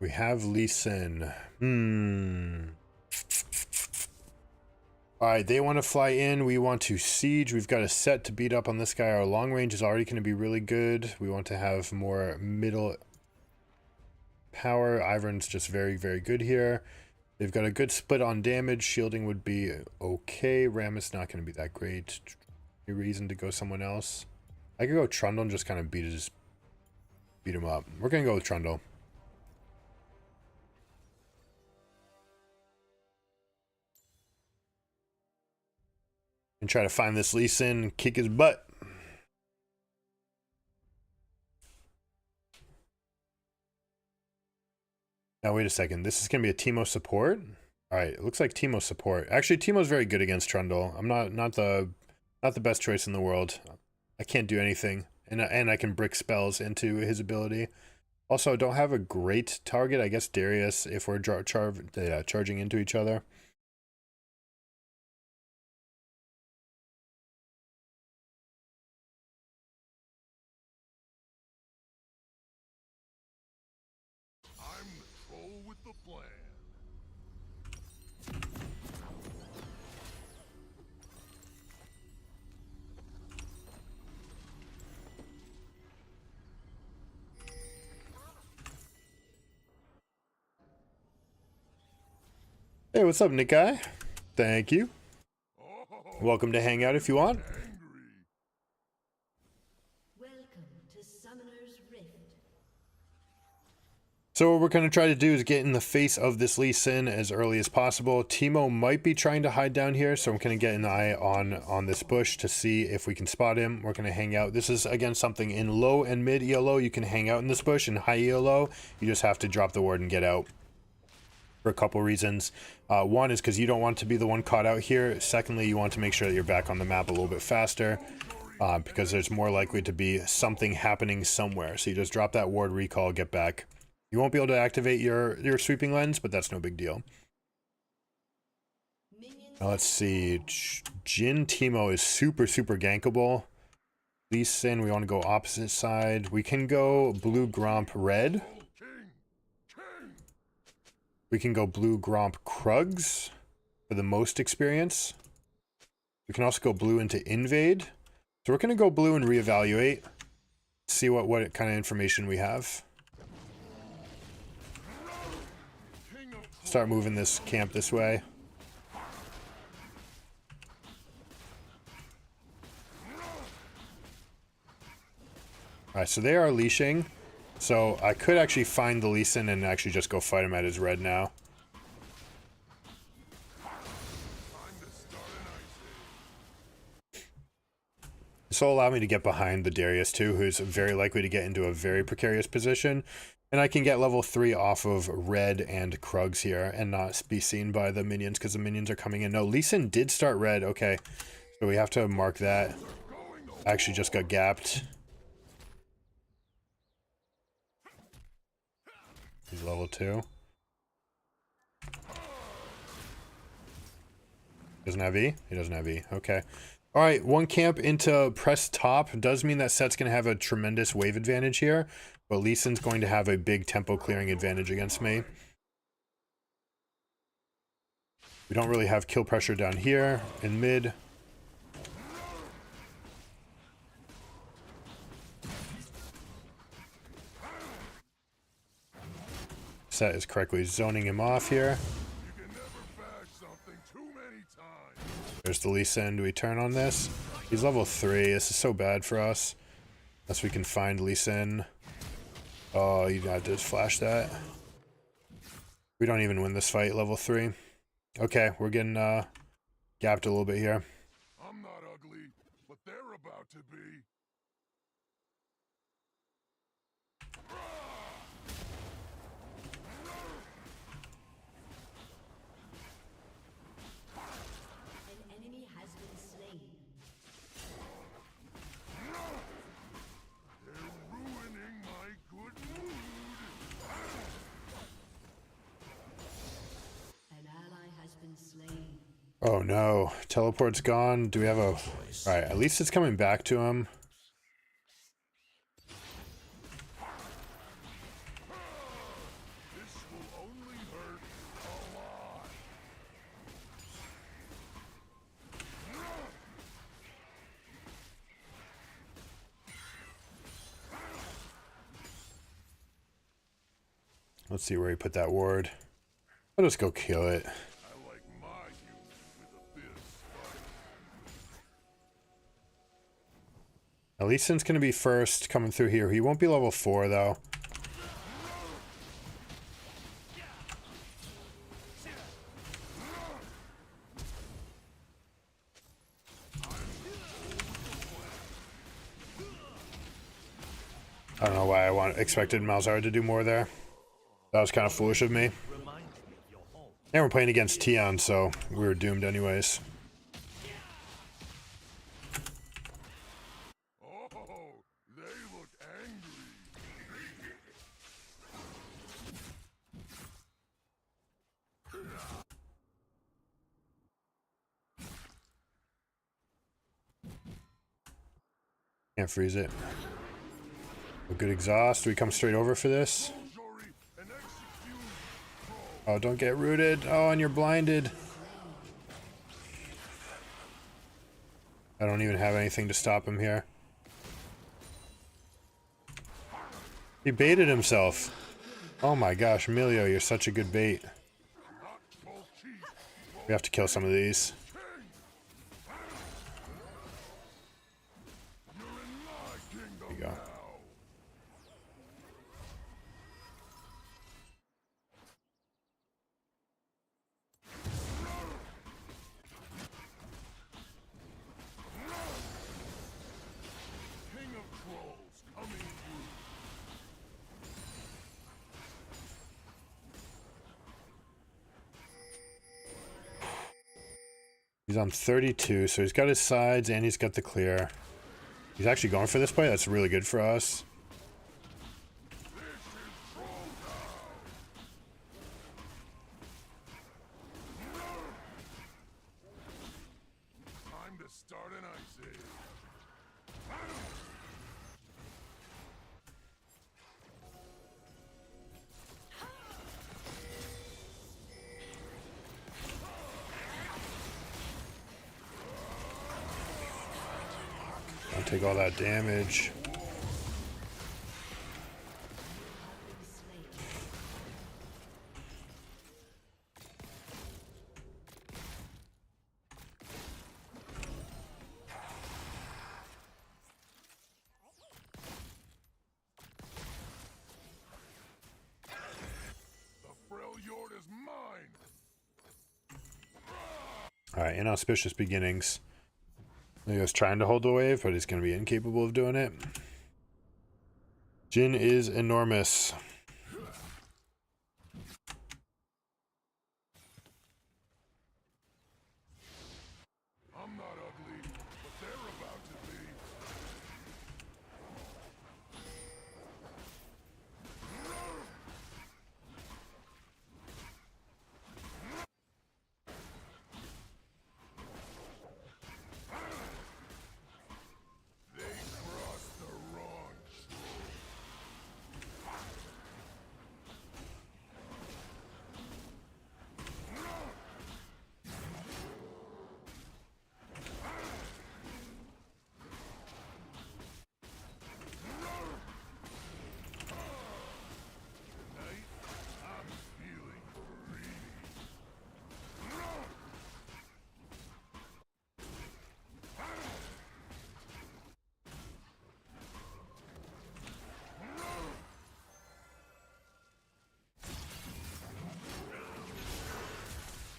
We have Lee Sin. Alright, they want to fly in. We want to siege. We've got a set to beat up on this guy. Our long range is already going to be really good. We want to have more middle power. Ivern's just very, very good here. They've got a good split on damage. Shielding would be okay. Ram is not going to be that great. Any reason to go someone else? I could go Trundle and just kind of beat him up. We're going to go with Trundle. And try to find this Lee Sin, kick his butt. Now wait a second. This is gonna be a Teemo support. All right, it looks like Teemo support. Actually, Teemo's very good against Trundle. I'm not the best choice in the world. I can't do anything, and I can brick spells into his ability. Also, I don't have a great target. I guess Darius, if we're charging into each other. Hey, what's up, Nick Guy? Thank you. Welcome to hang out if you want. Welcome to Summoner's Rift. So what we're going to try to do is get in the face of this Lee Sin as early as possible. Teemo might be trying to hide down here, so I'm going to get an eye on this bush to see if we can spot him. We're going to hang out. This is, again, something in low and mid ELO. You can hang out in this bush. In high ELO, you just have to drop the ward and get out. For a couple reasons. One is because you don't want to be the one caught out here. Secondly, you want to make sure that you're back on the map a little bit faster because there's more likely to be something happening somewhere. So you just drop that ward, recall, get back. You won't be able to activate your sweeping lens, but that's no big deal. Now let's see. Jhin Teemo is super gankable. Lee Sin, we want to go opposite side. We can go blue Gromp red. We can go blue Gromp Krugs for the most experience. We can also go blue into Invade. So we're going to go blue and reevaluate. See what kind of information we have. Start moving this camp this way. Alright, so they are leashing. So I could actually find the Lee Sin and actually just go fight him at his red now. This will allow me to get behind the Darius too, who's very likely to get into a very precarious position. And I can get level 3 off of red and Krugs here and not be seen by the minions because the minions are coming in. No, Lee Sin did start red. Okay, so we have to mark that. Actually just got gapped. He's level 2. Doesn't have E? He doesn't have E. Okay. Alright, one camp into press top. Does mean that set's going to have a tremendous wave advantage here. But Lee Sin's going to have a big tempo clearing advantage against me. We don't really have kill pressure down here in mid. Set is correctly zoning him off here. There's the Lee Sin. Do we turn on this? He's level 3. This is so bad for us. Unless we can find Lee Sin. Oh, you got to just flash that. We don't even win this fight, level 3. Okay, we're getting gapped a little bit here. I'm not ugly, but they're about to be. Oh no, teleport's gone. Do we have a... Alright, at least it's coming back to him. Let's see where he put that ward. I'll just go kill it. I like my human with a fist. At least Sin's gonna be first coming through here. He won't be level 4 though. I don't know why I expected Malzahar to do more there. That was kind of foolish of me. And we're playing against Tion, so we were doomed anyways. Oh, they look angry. Can't freeze it. A good exhaust. Do we come straight over for this? Oh, don't get rooted. Oh, and you're blinded. I don't even have anything to stop him here. He baited himself. Oh my gosh, Emilio, you're such a good bait. We have to kill some of these. There you go. He's on 32, so he's got his sides and he's got the clear. He's actually going for this play. That's really good for us. Time to start an ice age. Don't take all that damage. Alright, inauspicious beginnings. He was trying to hold the wave, but he's going to be incapable of doing it. Jhin is enormous. I'm not ugly, but they're about to be. They crossed the wrong Tonight, I'm feeling greedy.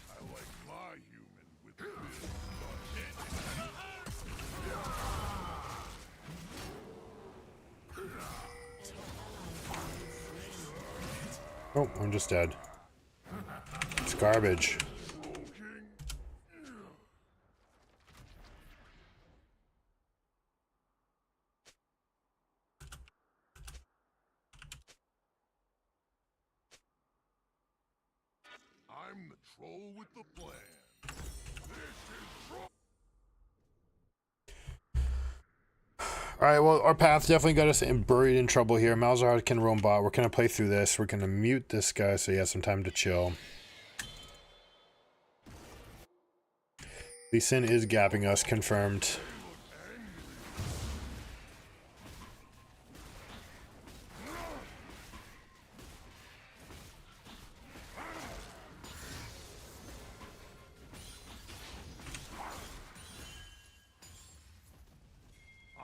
I like my human with a fist. Oh, I'm just dead. It's garbage. I'm the troll with the plan. This is troll. Alright, well, our path definitely got us buried in trouble here. Malzahar can roam bot. We're going to play through this. We're going to mute this guy so he has some time to chill. Lee Sin is gapping us, confirmed.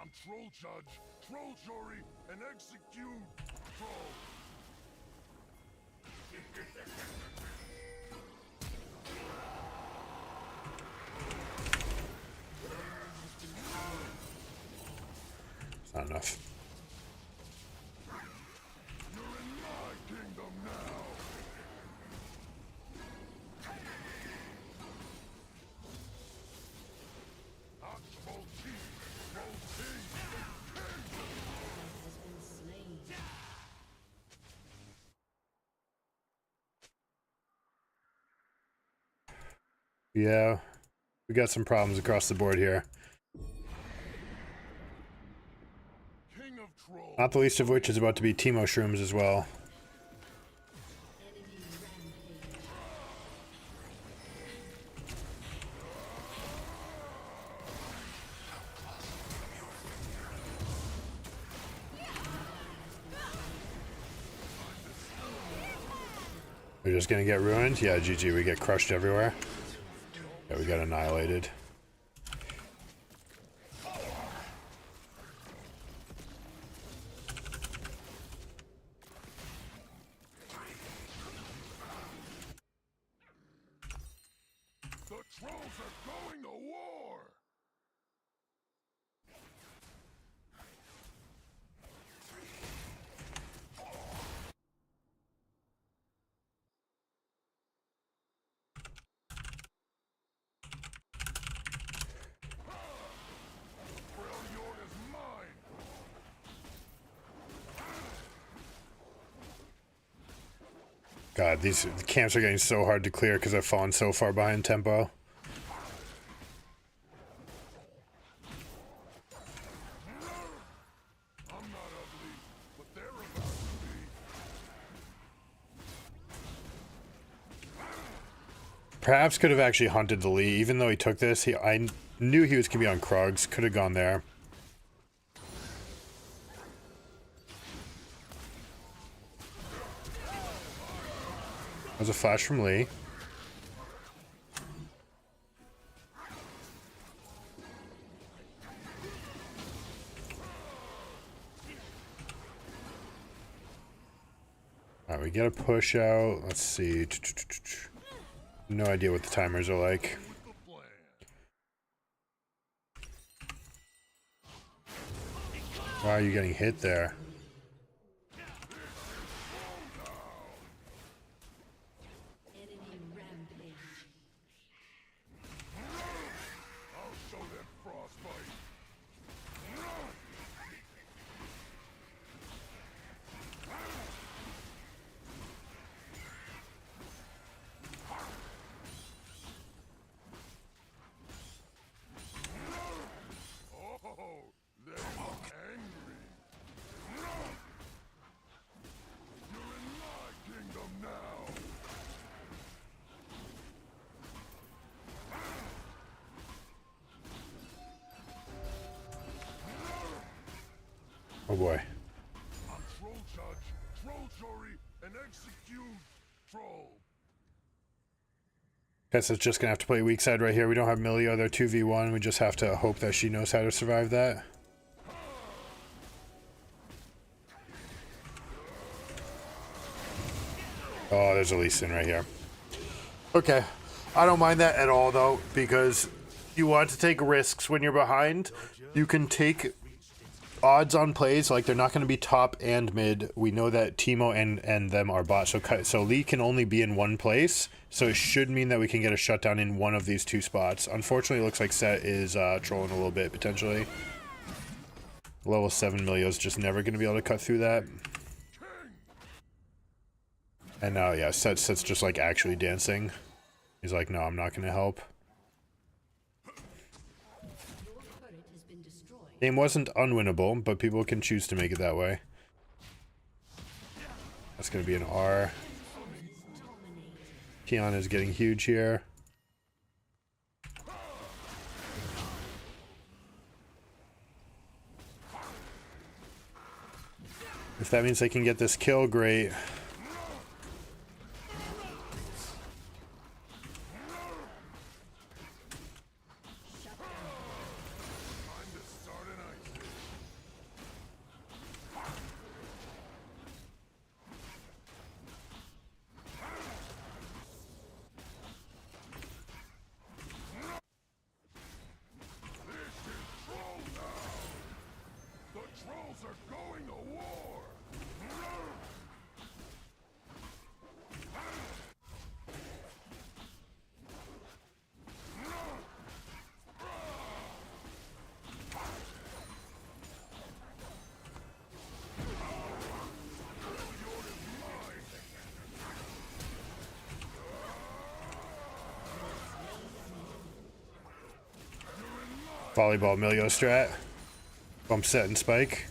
I'm troll judge, troll jury, and execute troll. It's not enough. You're in my kingdom now. Oxbow king, troll king, Has been slain. Yeah, we got some problems across the board here. king of trolls. Not the least of which is about to be Teemo Shrooms as well. Enemy rampage. We're just gonna get ruined? Yeah, GG, we get crushed everywhere. Yeah, we got annihilated. The trolls are going to war. Freljord is mine. God, these camps are getting so hard to clear because I've fallen so far behind tempo. I'm not ugly, but they're about to be. Perhaps could have actually hunted the Lee, even though he took this. I knew he was gonna be on Krogs. Could have gone there. That was a flash from Lee. Alright, we get a push out. Let's see. No idea what the timers are like. The plan. Wow, you're getting hit there. Enemy rampage. I'll show them frostbite. Oh, they look angry. You're in my kingdom now. Oh boy. I'm troll judge, troll jury, and execute troll. Guess it's just gonna have to play weak side right here. We don't have Milio, they're 2v1. We just have to hope that she knows how to survive that. Oh, there's a Lee Sin right here. Okay. I don't mind that at all, though, because you want to take risks when you're behind. You can take odds on plays, like they're not going to be top and mid. We know that Teemo and them are bot, so Lee can only be in one place, so it should mean that we can get a shutdown in one of these two spots. Unfortunately, it looks like Set is trolling a little bit, potentially. Level 7 Milio is just never going to be able to cut through that. And now, yeah, Set's just like actually dancing. He's like, no, I'm not going to help. Your turret has been destroyed. Game wasn't unwinnable, but people can choose to make it that way. That's going to be an R. Dominate. Tiana is getting huge here. If that means they can get this kill, great. Time to start an ice. Volleyball Milio strat. Bump set and spike.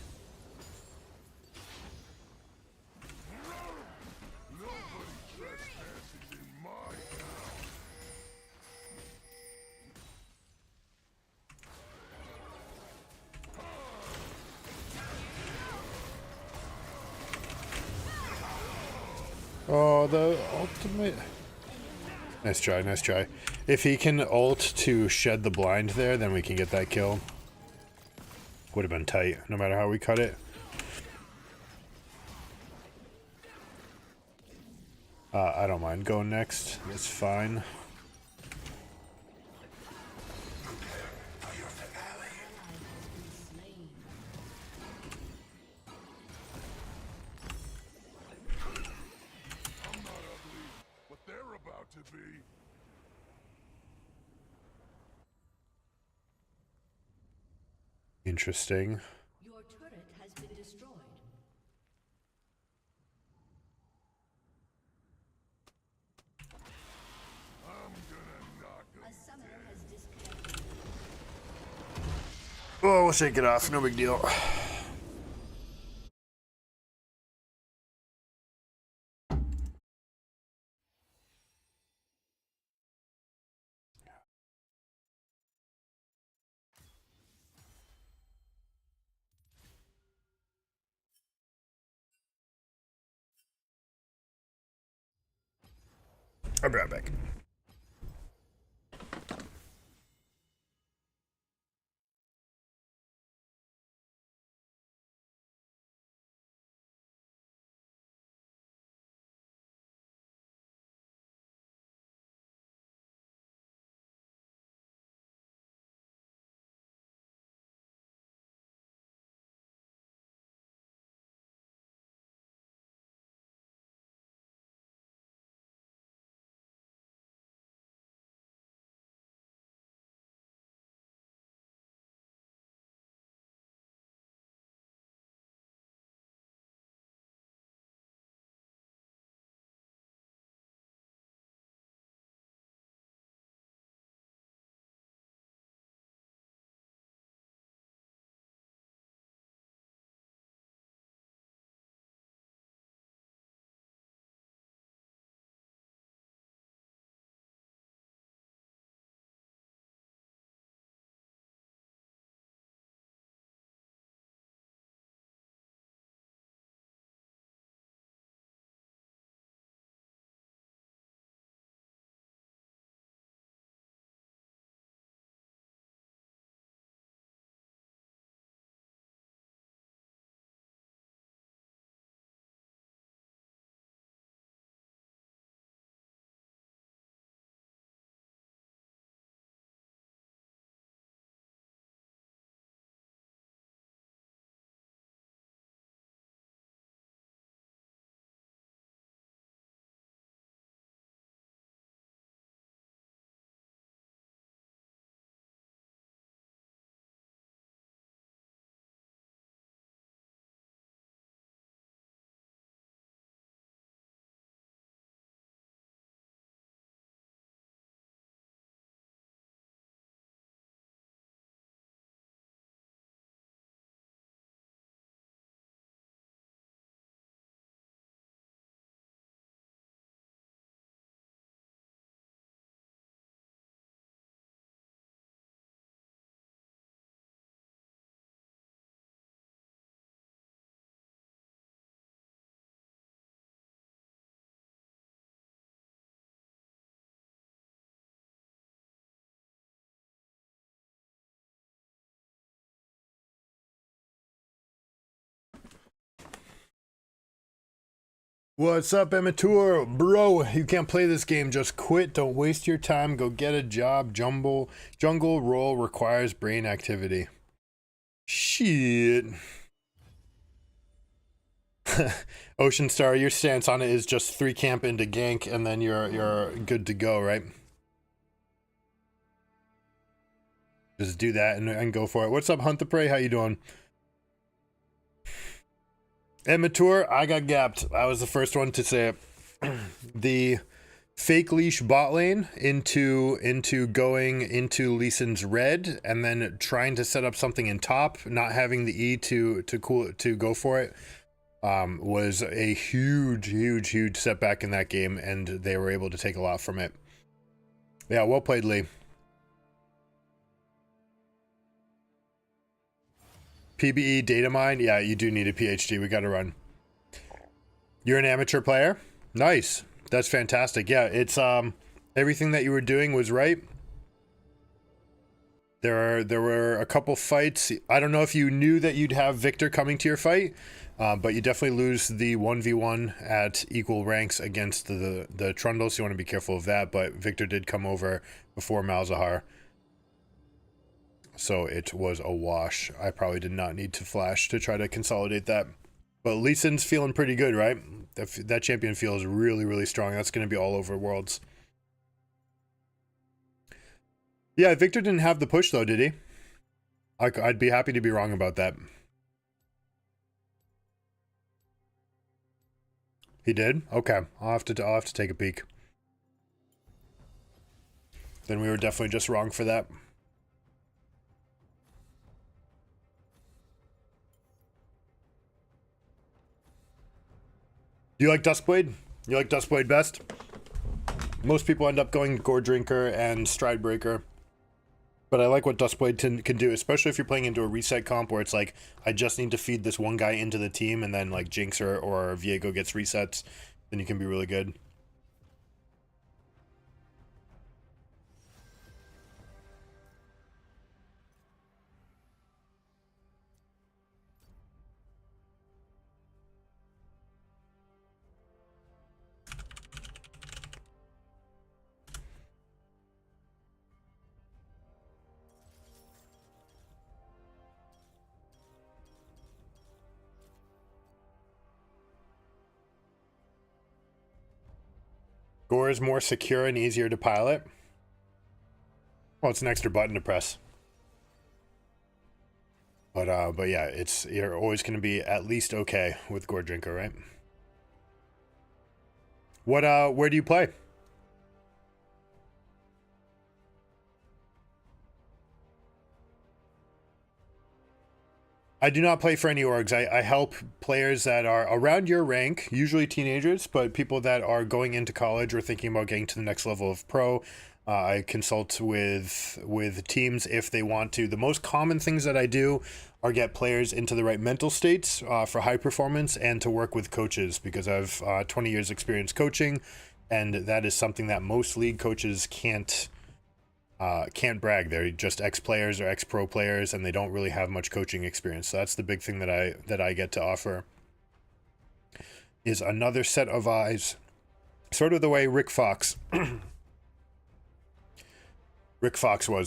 Oh, the ultimate. Nice try, nice try. If he can ult to shed the blind there, then we can get that kill. Would have been tight, no matter how we cut it. I don't mind going next. It's fine. What they're about to be. Interesting. Your turret has been destroyed. I'm gonna knock 'em. A summoner has disconnected. Oh, we'll shake it off. No big deal. I'll be right back. What's up, Immature? Bro, you can't play this game. Just quit. Don't waste your time. Go get a job. Jungle role requires brain activity. Shit. Ocean Star, your stance on it is just 3 camp into gank, and then you're good to go, right? Just do that and go for it. What's up, Hunt the Prey? How you doing? Immature, I got gapped. I was the first one to say it. The fake leash bot lane into going into Lee Sin's red, and then trying to set up something in top, not having the E to go for it, was a huge setback in that game, and they were able to take a lot from it. Yeah, well played, Lee. PBE data mine, yeah, you do need a PhD. We got to run. You're an amateur player? Nice. That's fantastic. Yeah, it's everything that you were doing was right. There were a couple fights. I don't know if you knew that you'd have Victor coming to your fight, but you definitely lose the 1v1 at equal ranks against the Trundle, so you want to be careful of that. But Victor did come over before Malzahar, so it was a wash. I probably did not need to flash to try to consolidate that. But Lee Sin's feeling pretty good, right? That champion feels really strong. That's going to be all over Worlds. Yeah, Victor didn't have the push though, did he? I'd be happy to be wrong about that. He did? Okay, I'll have to take a peek. Then we were definitely just wrong for that. Do you like Duskblade? You like Duskblade best? Most people end up going Gore Drinker and Stride Breaker. But I like what Duskblade can do, especially if you're playing into a reset comp where it's like, I just need to feed this one guy into the team, and then like Jinx or Viego gets resets, then you can be really good. Gore is more secure and easier to pilot. Well, it's an extra button to press. But yeah, you're always going to be at least okay with Gore Drinker, right? Where do you play? I do not play for any orgs. I help players that are around your rank, usually teenagers, but people that are going into college or thinking about getting to the next level of pro. I consult with teams if they want to. The most common things that I do are get players into the right mental states for high performance, and to work with coaches, because I've 20 years experience coaching, and that is something that most league coaches can't brag. They're just ex-players or ex-pro players, and they don't really have much coaching experience. So that's the big thing that I get to offer, is another set of eyes, sort of the way Rick Fox was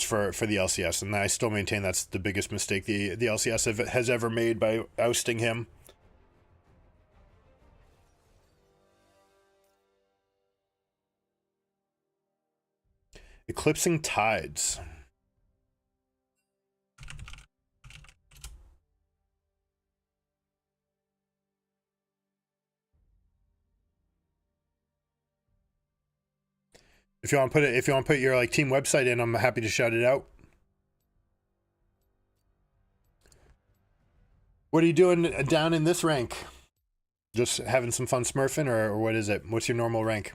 for the LCS, and I still maintain that's the biggest mistake the LCS has ever made, by ousting him. Eclipsing Tides. If you want to put your like team website in, I'm happy to shout it out. What are you doing down in this rank? Just having some fun smurfing, or what is it? What's your normal rank?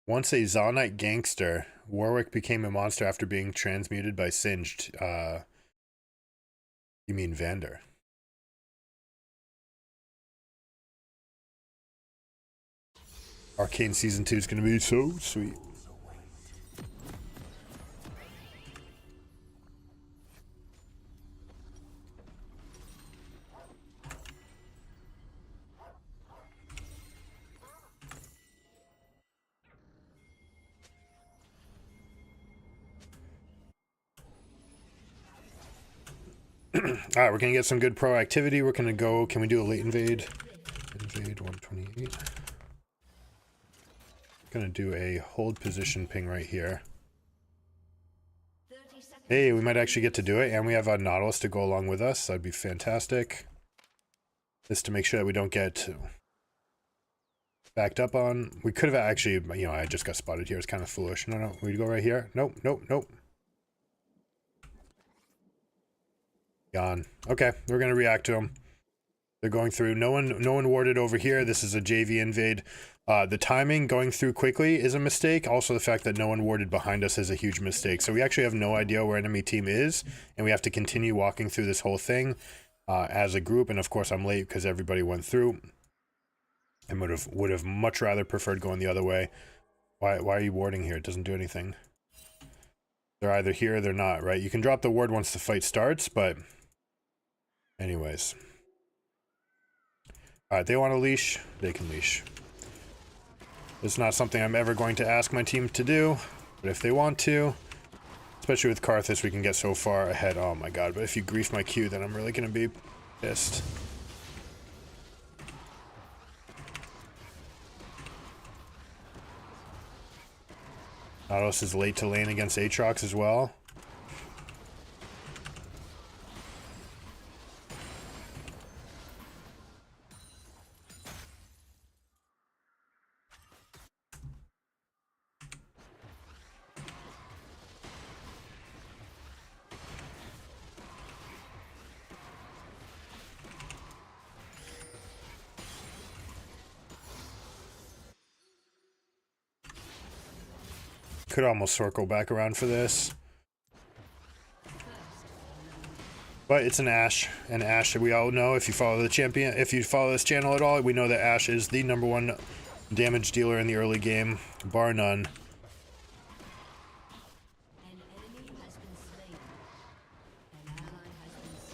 Once a Zonite gangster, Warwick became a monster after being transmuted by Singed. You mean Vander? Arcane Season 2 is going to be so sweet. All right, we're going to get some good proactivity. We're going to go, can we do a late invade? Invade 128. Going to do a hold position ping right here. 30 Hey, we might actually get to do it, and we have a Nautilus to go along with us. That'd be fantastic. Just to make sure that we don't get backed up on. We could have actually, you know, I just got spotted here. It's kind of foolish. No, we go right here. Nope. Gone. Okay, we're gonna react to them. They're going through. No one warded over here. This is a JV invade. The timing going through quickly is a mistake. Also, the fact that no one warded behind us is a huge mistake. So we actually have no idea where enemy team is, and we have to continue walking through this whole thing as a group. And of course, I'm late because everybody went through. I would have much rather preferred going the other way. Why are you warding here? It doesn't do anything. They're either here or they're not, right? You can drop the ward once the fight starts, but anyways. All right, they want to leash, they can leash. It's not something I'm ever going to ask my team to do, but if they want to, especially with Karthus, we can get so far ahead. Oh my god, but if you grief my Q, then I'm really going to be pissed. Nautilus is late to lane against Aatrox as well. Could almost circle back around for this. But it's an Ashe, and Ashe, we all know, if you follow the champion, if you follow this channel at all, we know that Ashe is the #1 damage dealer in the early game, bar none. An enemy has been slain. An ally has been slain.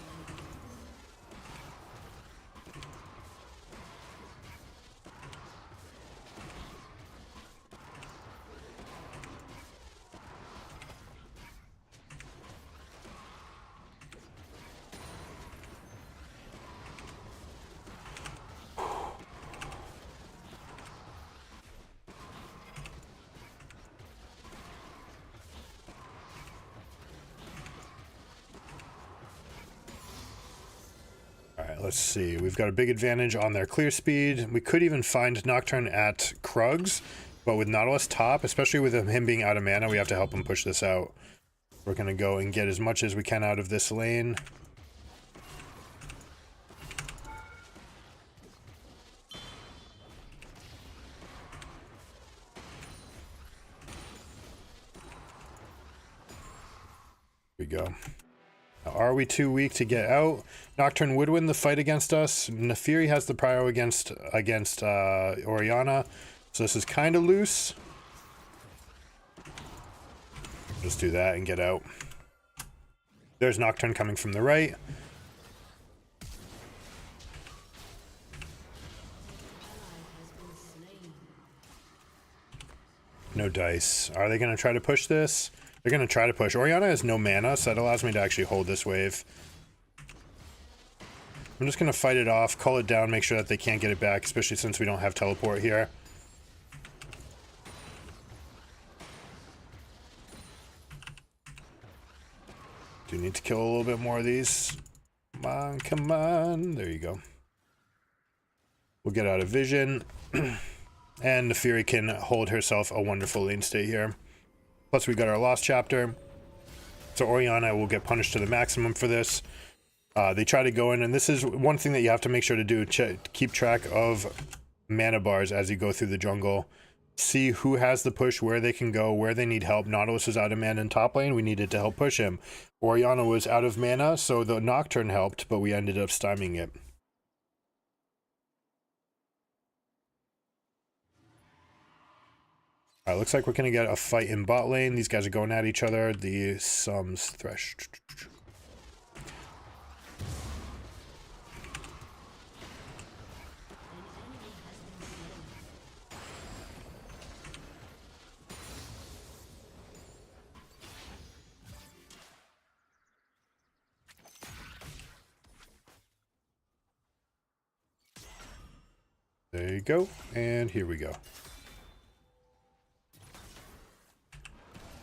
Alright, let's see. We've got a big advantage on their clear speed. We could even find Nocturne at Krugs, but with Nautilus top, especially with him being out of mana, we have to help him push this out. We're going to go and get as much as we can out of this lane. Here we go. Now, are we too weak to get out? Nocturne would win the fight against us. Naafiri has the prio against Orianna, so this is kind of loose. Just do that and get out. There's Nocturne coming from the right. No dice. Are they going to try to push this? They're going to try to push. Orianna has no mana, so that allows me to actually hold this wave. I'm just going to fight it off, call it down, make sure that they can't get it back, especially since we don't have teleport here. Do need to kill a little bit more of these. Come on, come on. There you go. We'll get out of vision. And Naafiri can hold herself a wonderful lane state here. Plus we got our lost chapter. So Orianna will get punished to the maximum for this. They try to go in, and this is one thing that you have to make sure to do. Keep track of mana bars as you go through the jungle. See who has the push, where they can go, where they need help. Nautilus was out of mana in top lane. We needed to help push him. Orianna was out of mana, so the Nocturne helped, but we ended up stymieing it. Alright, looks like we're going to get a fight in bot lane. These guys are going at each other. The Sums Thresh. There you go, and here we go.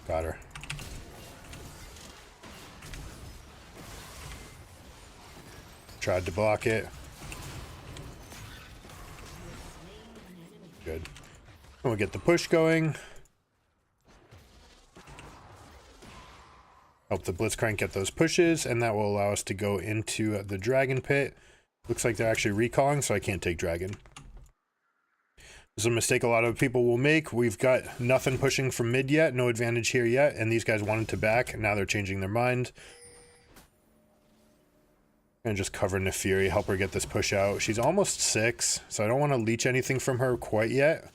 Got her. Tried to block it. Good. And we'll get the push going. Help the Blitzcrank get those pushes, and that will allow us to go into the Dragon Pit. Looks like they're actually recalling, so I can't take Dragon. This is a mistake a lot of people will make. We've got nothing pushing from mid yet, no advantage here yet, and these guys wanted to back. Now they're changing their mind. And just cover Nefiri, help her get this push out. She's almost 6, so I don't want to leech anything from her quite yet.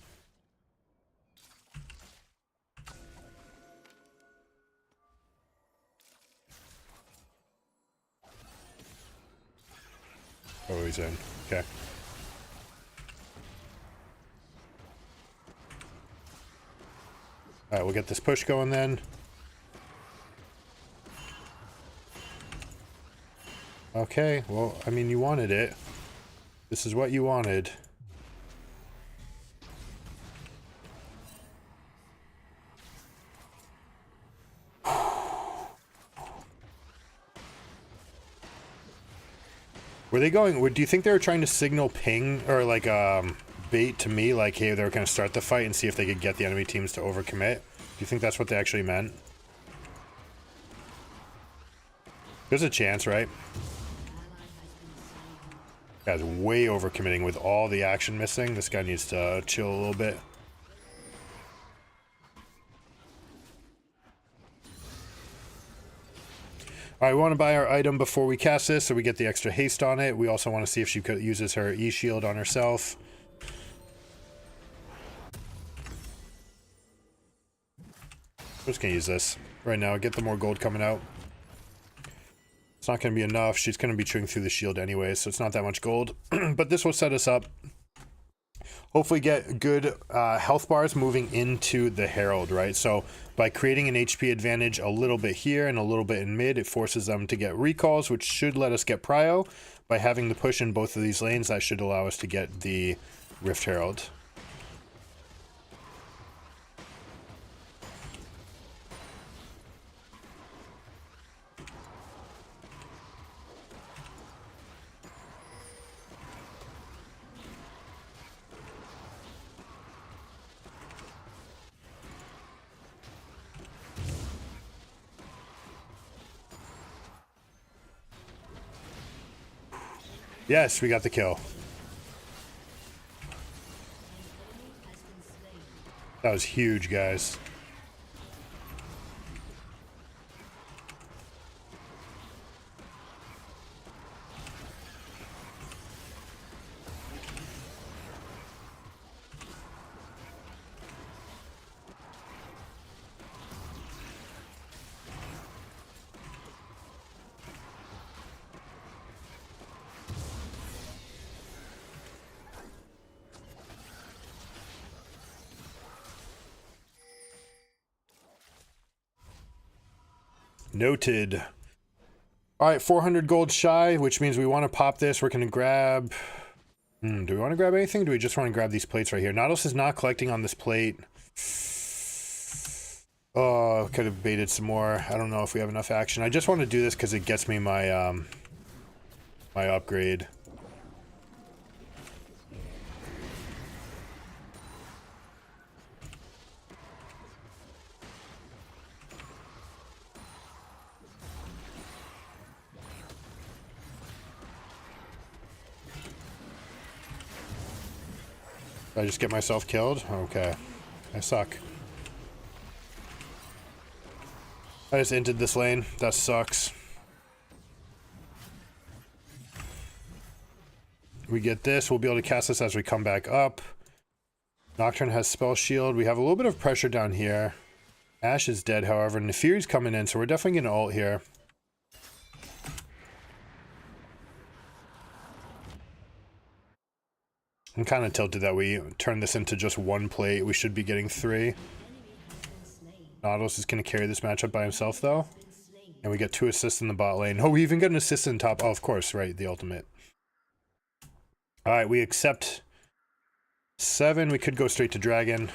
Oh, he's in. Okay. Alright, we'll get this push going then. Okay, well, I mean, you wanted it. This is what you wanted. Were they going, do you think they were trying to signal ping or like bait to me, like, hey, they were going to start the fight and see if they could get the enemy teams to overcommit? Do you think that's what they actually meant? There's a chance, right? Guy's way overcommitting with all the action missing. This guy needs to chill a little bit. Alright, we want to buy our item before we cast this so we get the extra haste on it. We also want to see if she uses her E-shield on herself. I'm just going to use this right now. Get the more gold coming out. It's not going to be enough. She's going to be chewing through the shield anyway, so it's not that much gold. But this will set us up. Hopefully get good health bars moving into the Herald, right? So by creating an HP advantage a little bit here and a little bit in mid, it forces them to get recalls, which should let us get prio. By having the push in both of these lanes, that should allow us to get the Rift Herald. Yes, we got the kill. That was huge, guys. Noted. All right, 400 gold shy, which means we want to pop this. We're going to grab... do we want to grab anything? Do we just want to grab these plates right here? Nautilus is not collecting on this plate. Oh, could have baited some more. I don't know if we have enough action. I just want to do this because it gets me my, my upgrade. Did I just get myself killed? Okay. I suck. I just entered this lane. That sucks. We get this. We'll be able to cast this as we come back up. Nocturne has spell shield. We have a little bit of pressure down here. Ashe is dead, however. Nefiri's coming in, so we're definitely going to ult here. I'm kind of tilted that we turn this into just one plate. We should be getting 3. Nautilus is going to carry this matchup by himself, though. And we get 2 assists in the bot lane. Oh, we even get an assist in top. Oh, of course, right, the ultimate. All right, we accept 7. We could go straight to Dragon.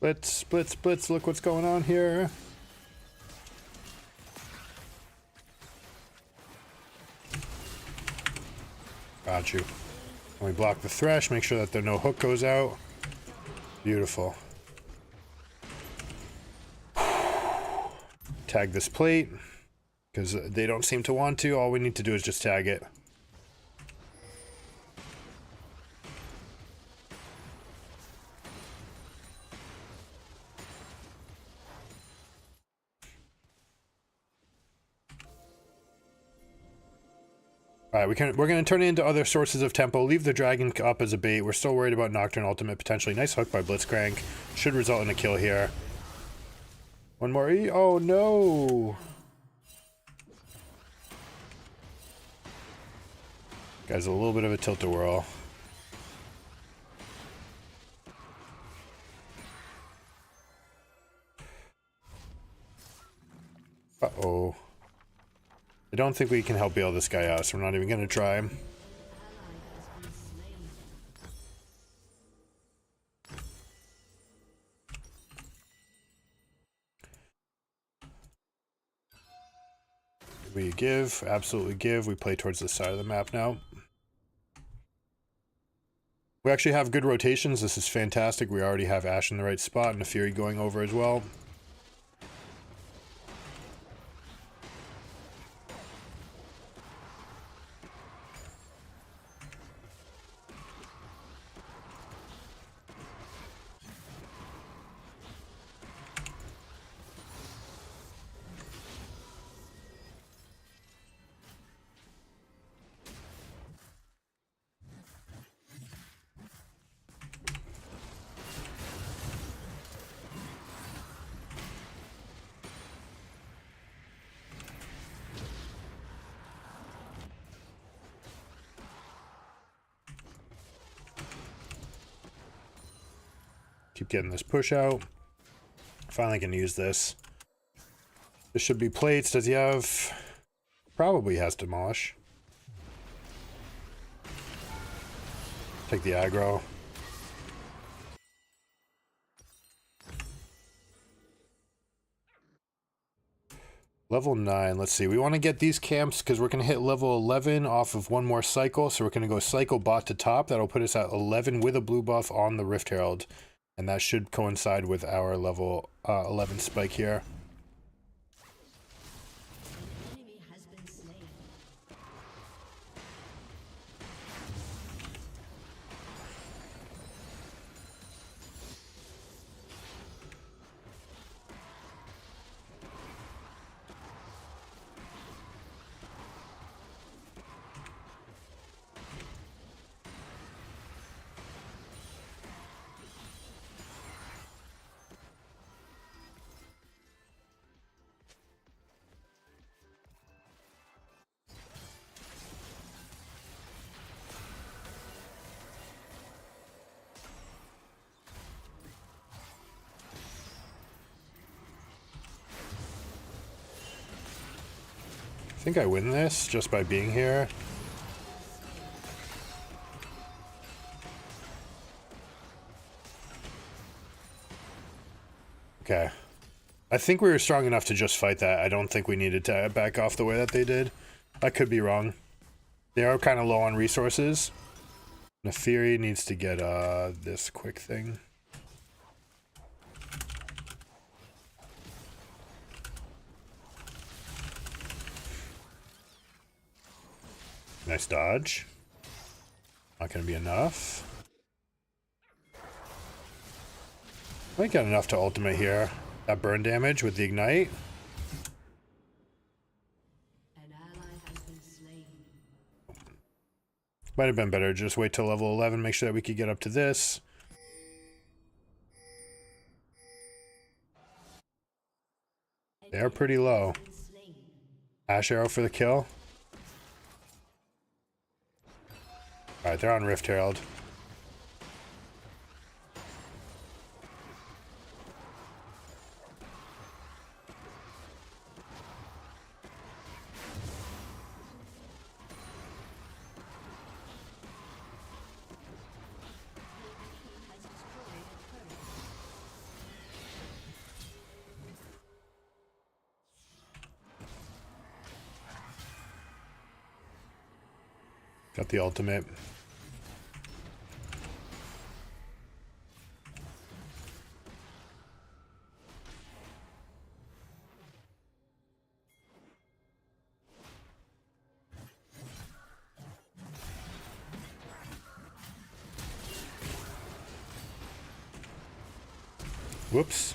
Blitz, blitz, blitz. Look what's going on here. Got you. When we block the thresh, make sure that there no hook goes out. Beautiful. Tag this plate, because they don't seem to want to. All we need to do is just tag it. All right, we're going to turn it into other sources of tempo. Leave the dragon up as a bait. We're still worried about Nocturne ultimate potentially. Nice hook by Blitzcrank. Should result in a kill here. One more E. Oh no! Guy's a little bit of a tilt-a-whirl. Uh-oh. I don't think we can help bail this guy out, so we're not even going to try. We give, absolutely give. We play towards the side of the map now. We actually have good rotations. This is fantastic. We already have Ashe in the right spot and a Fury going over as well. Keep getting this push out. Finally can use this. This should be plates. Does he have... Probably has Demolish. Take the aggro. Level 9, let's see. We want to get these camps because we're going to hit level 11 off of one more cycle. So we're going to go cycle bot to top. That'll put us at 11 with a blue buff on the Rift Herald. And that should coincide with our level 11 spike here. Enemy has been slain. I think I win this just by being here. Okay. I think we were strong enough to just fight that. I don't think we needed to back off the way that they did. I could be wrong. They are kind of low on resources. Neferi needs to get this quick thing. Nice dodge. Not gonna be enough. Might get enough to ultimate here. That burn damage with the ignite. An ally has been slain. Might have been better to just wait till level 11, make sure that we could get up to this. They're pretty low. Ashe arrow for the kill. Alright, they're on Rift Herald. Got the ultimate. Whoops.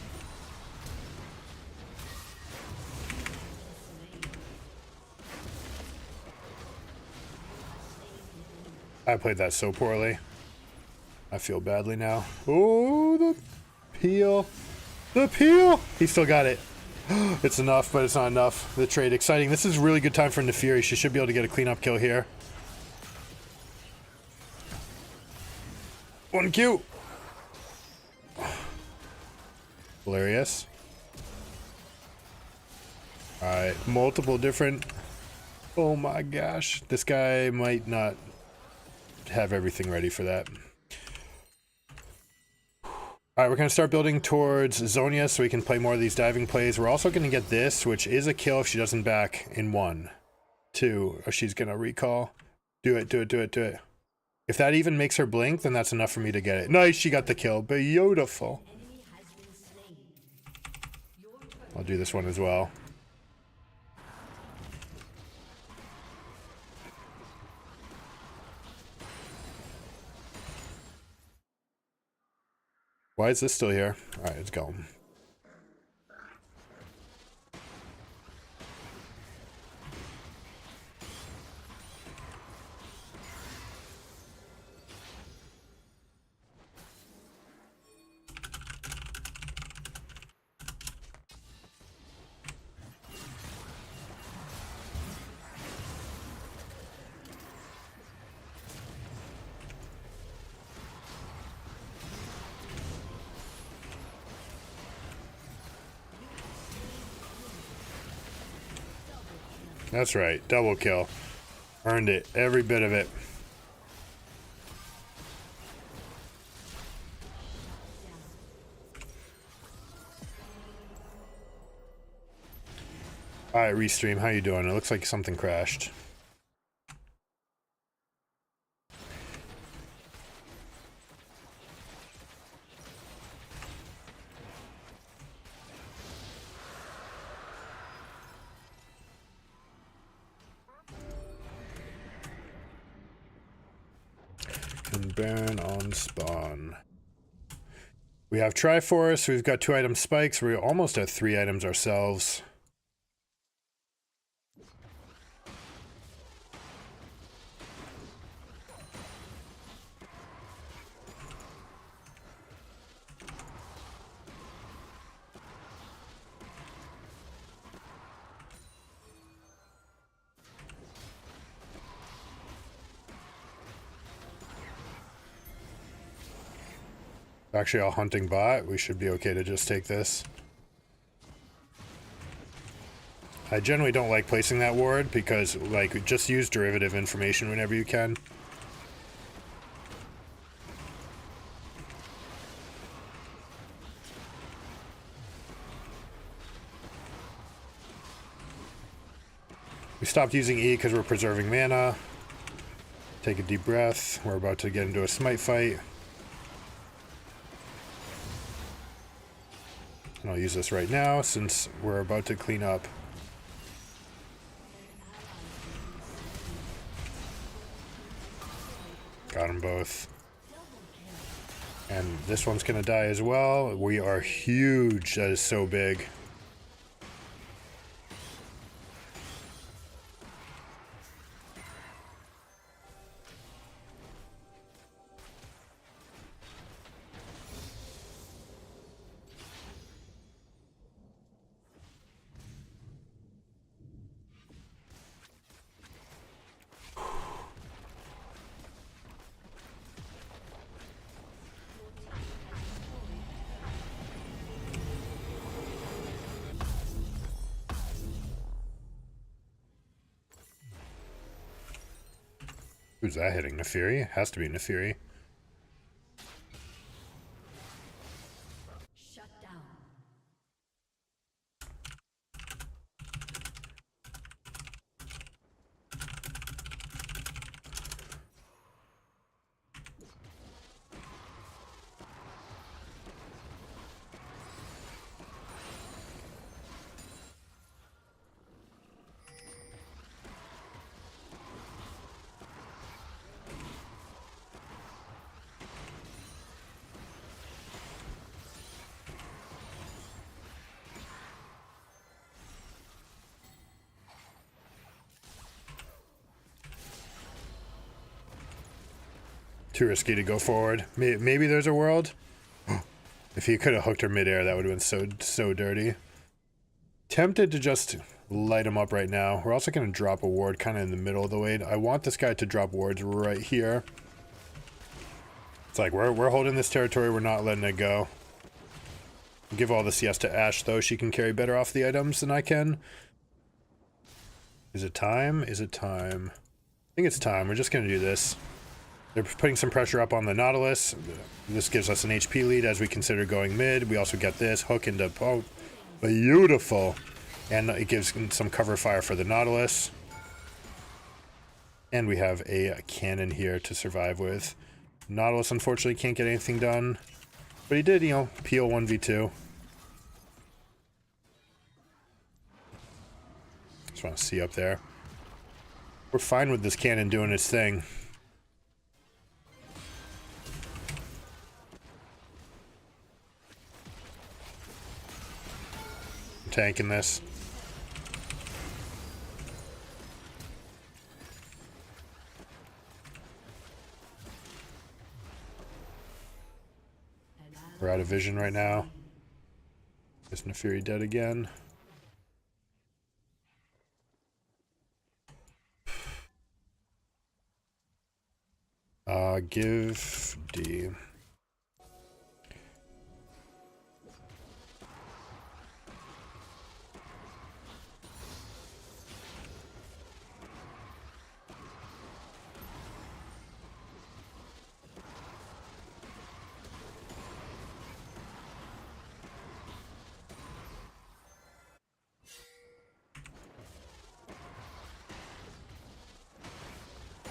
I played that so poorly. I feel badly now. Oh, the peel. The peel! He still got it. It's enough, but it's not enough. The trade, exciting. This is a really good time for Nefiri. She should be able to get a cleanup kill here. 1Q! Hilarious. Alright, multiple different... Oh my gosh. This guy might not have everything ready for that. Alright, we're going to start building towards Zonia so we can play more of these diving plays. We're also going to get this, which is a kill if she doesn't back in 1, 2, or she's going to recall. Do it, do it, do it, do it. If that even makes her blink, then that's enough for me to get it. Nice, she got the kill. Beautiful. I'll do this one as well. Why is this still here? Alright, let's go. That's right, double kill. Earned it, every bit of it. Alright, Restream, how you doing? It looks like something crashed. Baron on spawn. We have Triforce, we've got 2 item spikes, we're almost at 3 items ourselves. Actually, all hunting bot. We should be okay to just take this. I generally don't like placing that ward because, like, just use derivative information whenever you can. We stopped using E because we're preserving mana. Take a deep breath. We're about to get into a smite fight. And I'll use this right now since we're about to clean up. Got them both. And this one's gonna die as well. We are huge. That is so big. Who's that hitting? Nefiri? It has to be Nefiri. Shut down. Too risky to go forward. Maybe there's a world. If he could have hooked her midair, that would have been so dirty. Tempted to just light him up right now. We're also going to drop a ward kind of in the middle of the wave. I want this guy to drop wards right here. It's like we're holding this territory. We're not letting it go. Give all the CS to Ashe, though. She can carry better off the items than I can. Is it time? Is it time? I think it's time. We're just going to do this. They're putting some pressure up on the Nautilus. This gives us an HP lead as we consider going mid. We also get this hook into... Oh, beautiful. And it gives some cover fire for the Nautilus. And we have a cannon here to survive with. Nautilus, unfortunately, can't get anything done. But he did, you know, peel 1v2. Just want to see up there. We're fine with this cannon doing its thing. I'm tanking this. We're out of vision right now. Is Nefiri dead again? Give D.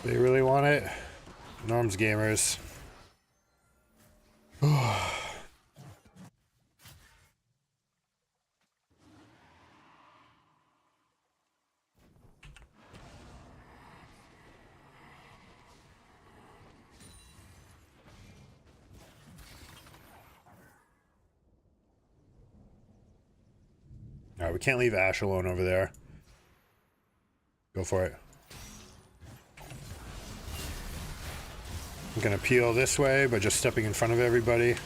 They really want it? Norms gamers. Alright, we can't leave Ashe alone over there. Go for it. I'm gonna peel this way by just stepping in front of everybody. And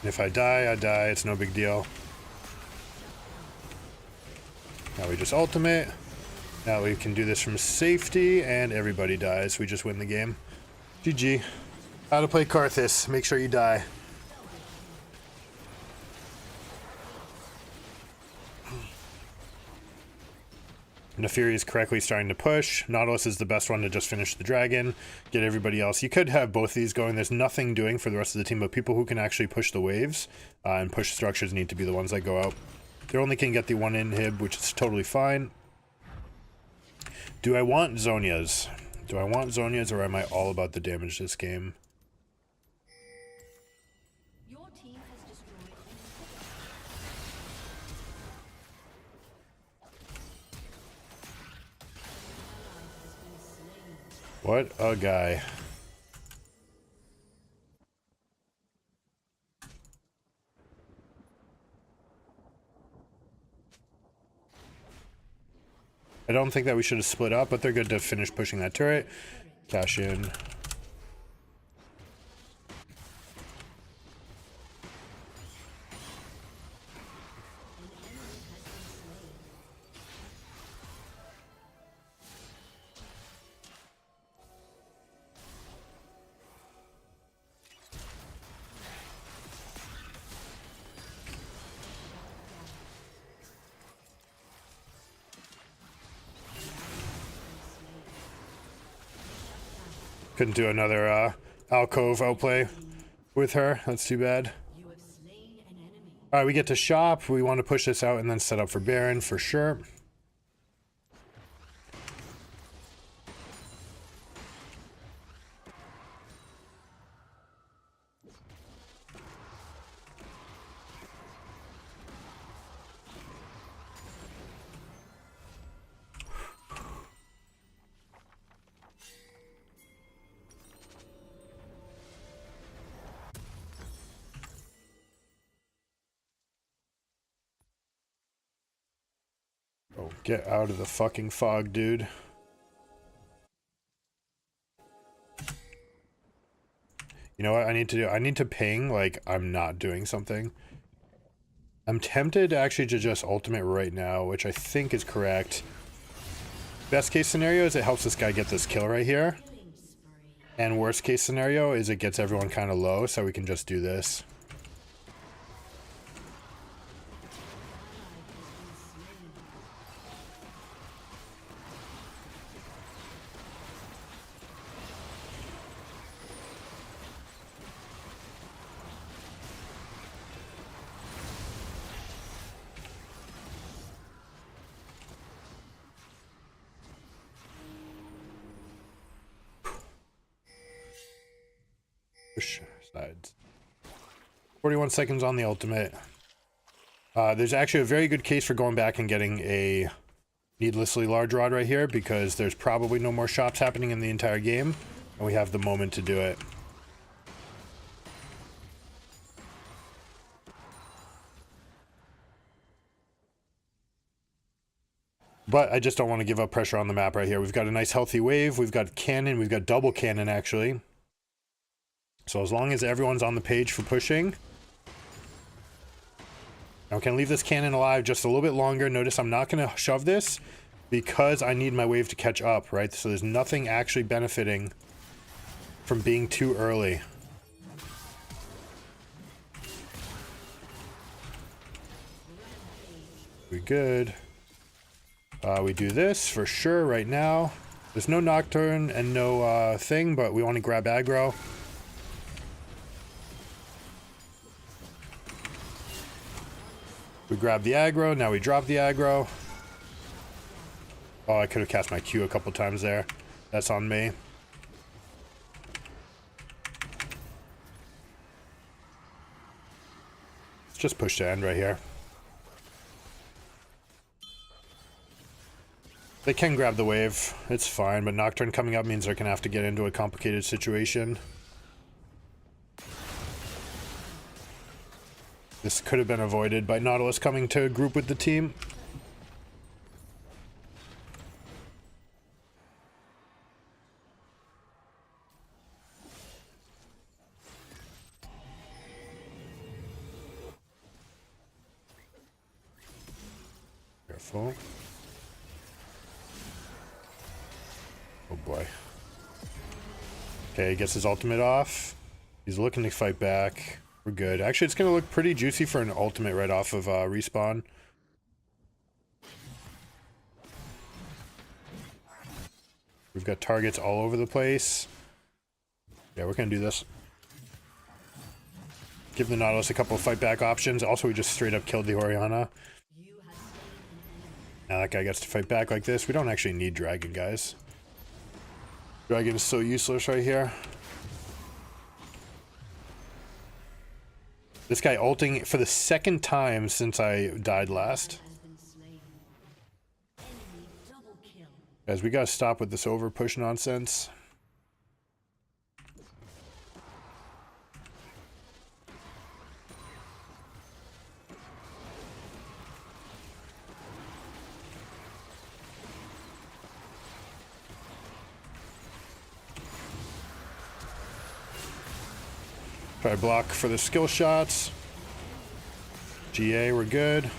if I die, I die. It's no big deal. Now we just ultimate. Now we can do this from safety, and everybody dies. We just win the game. GG. How to play Karthus. Make sure you die. Nefiri is correctly starting to push. Nautilus is the best one to just finish the dragon. Get everybody else. You could have both these going. There's nothing doing for the rest of the team, but people who can actually push the waves and push structures need to be the ones that go out. They only can get the one inhib, which is totally fine. Do I want Zhonya's? Do I want Zhonya's, or am I all about the damage this game? Your team has destroyed What a guy. I don't think that we should have split up, but they're good to finish pushing that turret. Cash in. Couldn't do another alcove outplay with her. That's too bad. You have slain an enemy. Alright, we get to shop. We want to push this out and then set up for Baron for sure. Oh, get out of the fucking fog, dude. You know what I need to do? I need to ping like I'm not doing something. I'm tempted actually to just ultimate right now, which I think is correct. Best case scenario is it helps this guy get this kill right here. And worst case scenario is it gets everyone kind of low, so we can just do this. Push sides. 41 seconds on the ultimate. There's actually a very good case for going back and getting a needlessly large rod right here, because there's probably no more shops happening in the entire game, and we have the moment to do it. But I just don't want to give up pressure on the map right here. We've got a nice healthy wave. We've got cannon. We've got double cannon, actually. So as long as everyone's on the page for pushing. Now we can leave this cannon alive just a little bit longer. Notice I'm not going to shove this because I need my wave to catch up, right? So there's nothing actually benefiting from being too early. We good. We do this for sure right now. There's no Nocturne and no thing, but we want to grab aggro. We grab the aggro, now we drop the aggro. Oh, I could have cast my Q a couple times there. That's on me. Let's just push to end right here. They can grab the wave, it's fine, but Nocturne coming up means they're going to have to get into a complicated situation. This could have been avoided by Nautilus coming to group with the team. Careful. Oh boy. Okay, he gets his ultimate off. He's looking to fight back. We're good. Actually, it's going to look pretty juicy for an ultimate right off of respawn. We've got targets all over the place. Yeah, we're going to do this. Give the Nautilus a couple of fight back options. Also, we just straight up killed the Orianna. Now that guy gets to fight back like this. We don't actually need Dragon, guys. Dragon is so useless right here. This guy ulting for the second time since I died last. Guys, we gotta stop with this over push nonsense. Try block for the skill shots. GA, we're good.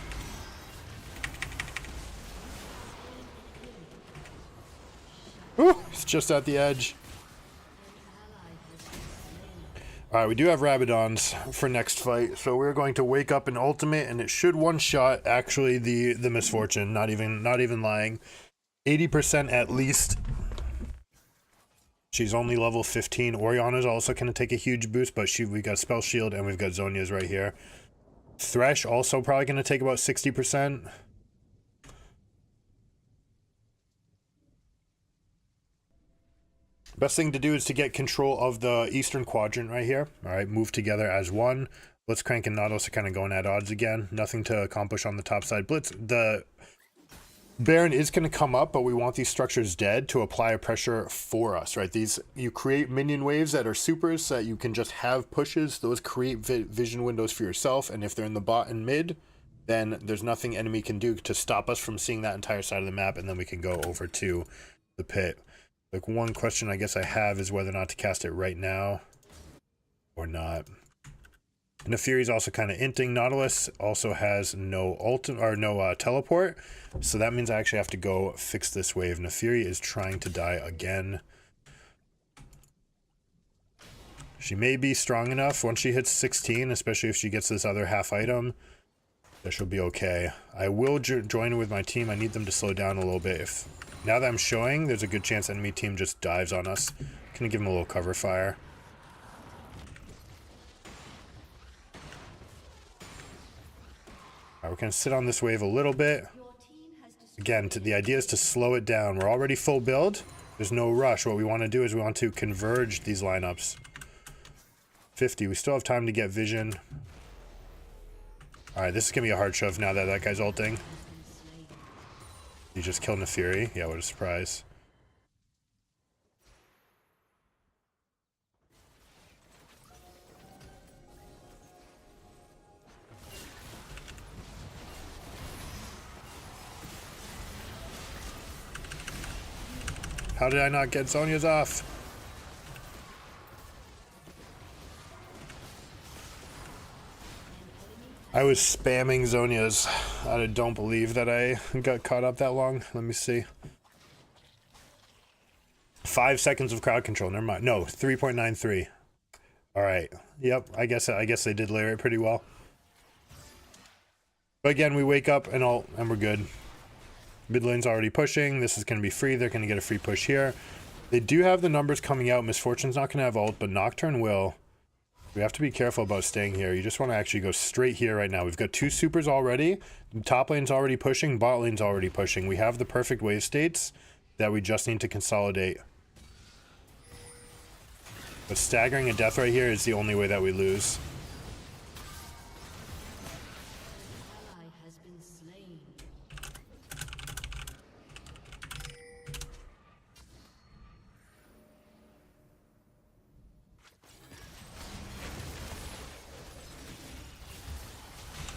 Ooh, it's just at the edge. Alright, we do have Rabadons for next fight, so we're going to wake up an ultimate, and it should one-shot actually the misfortune, not even lying. 80% at least. She's only level 15. Orianna's also going to take a huge boost, but we got Spell Shield and we've got Zhonya's right here. Thresh also probably going to take about 60%. Best thing to do is to get control of the eastern quadrant right here. All right, move together as one. Blitz Crank and Nautilus are kind of going at odds again. Nothing to accomplish on the top side. Blitz, the Baron is going to come up, but we want these structures dead to apply a pressure for us, right? These, you create minion waves that are supers so that you can just have pushes. Those create vision windows for yourself, and if they're in the bot and mid, then there's nothing enemy can do to stop us from seeing that entire side of the map, and then we can go over to the pit. Like, one question I guess I have is whether or not to cast it right now. Or not. And the Fury's also kind of inting. Nautilus also has no no teleport, so that means I actually have to go fix this wave. And the Fury is trying to die again. She may be strong enough once she hits 16, especially if she gets this other half item, that she'll be okay. I will join with my team. I need them to slow down a little bit. If now that I'm showing, there's a good chance enemy team just dives on us. Gonna give them a little cover fire. Alright, we're gonna sit on this wave a little bit. Again, the idea is to slow it down. We're already full build. There's no rush. What we want to do is we want to converge these lineups. 50. We still have time to get vision. Alright, this is going to be a hard shove now that that guy's ulting. He just killed Fury. Yeah, what a surprise. How did I not get Zhonya's off? I was spamming Zhonya's. I don't believe that I got caught up that long. Let me see. 5 seconds of crowd control. Never mind. No, 3.93. All right. Yep. I guess they did layer it pretty well. But again, we wake up and we're good. Mid lane's already pushing. This is going to be free. They're going to get a free push here. They do have the numbers coming out. Misfortune's not going to have ult, but Nocturne will. We have to be careful about staying here. You just want to actually go straight here right now. We've got 2 supers already. Top lane's already pushing. Bot lane's already pushing. We have the perfect wave states that we just need to consolidate. But staggering a death right here is the only way that we lose.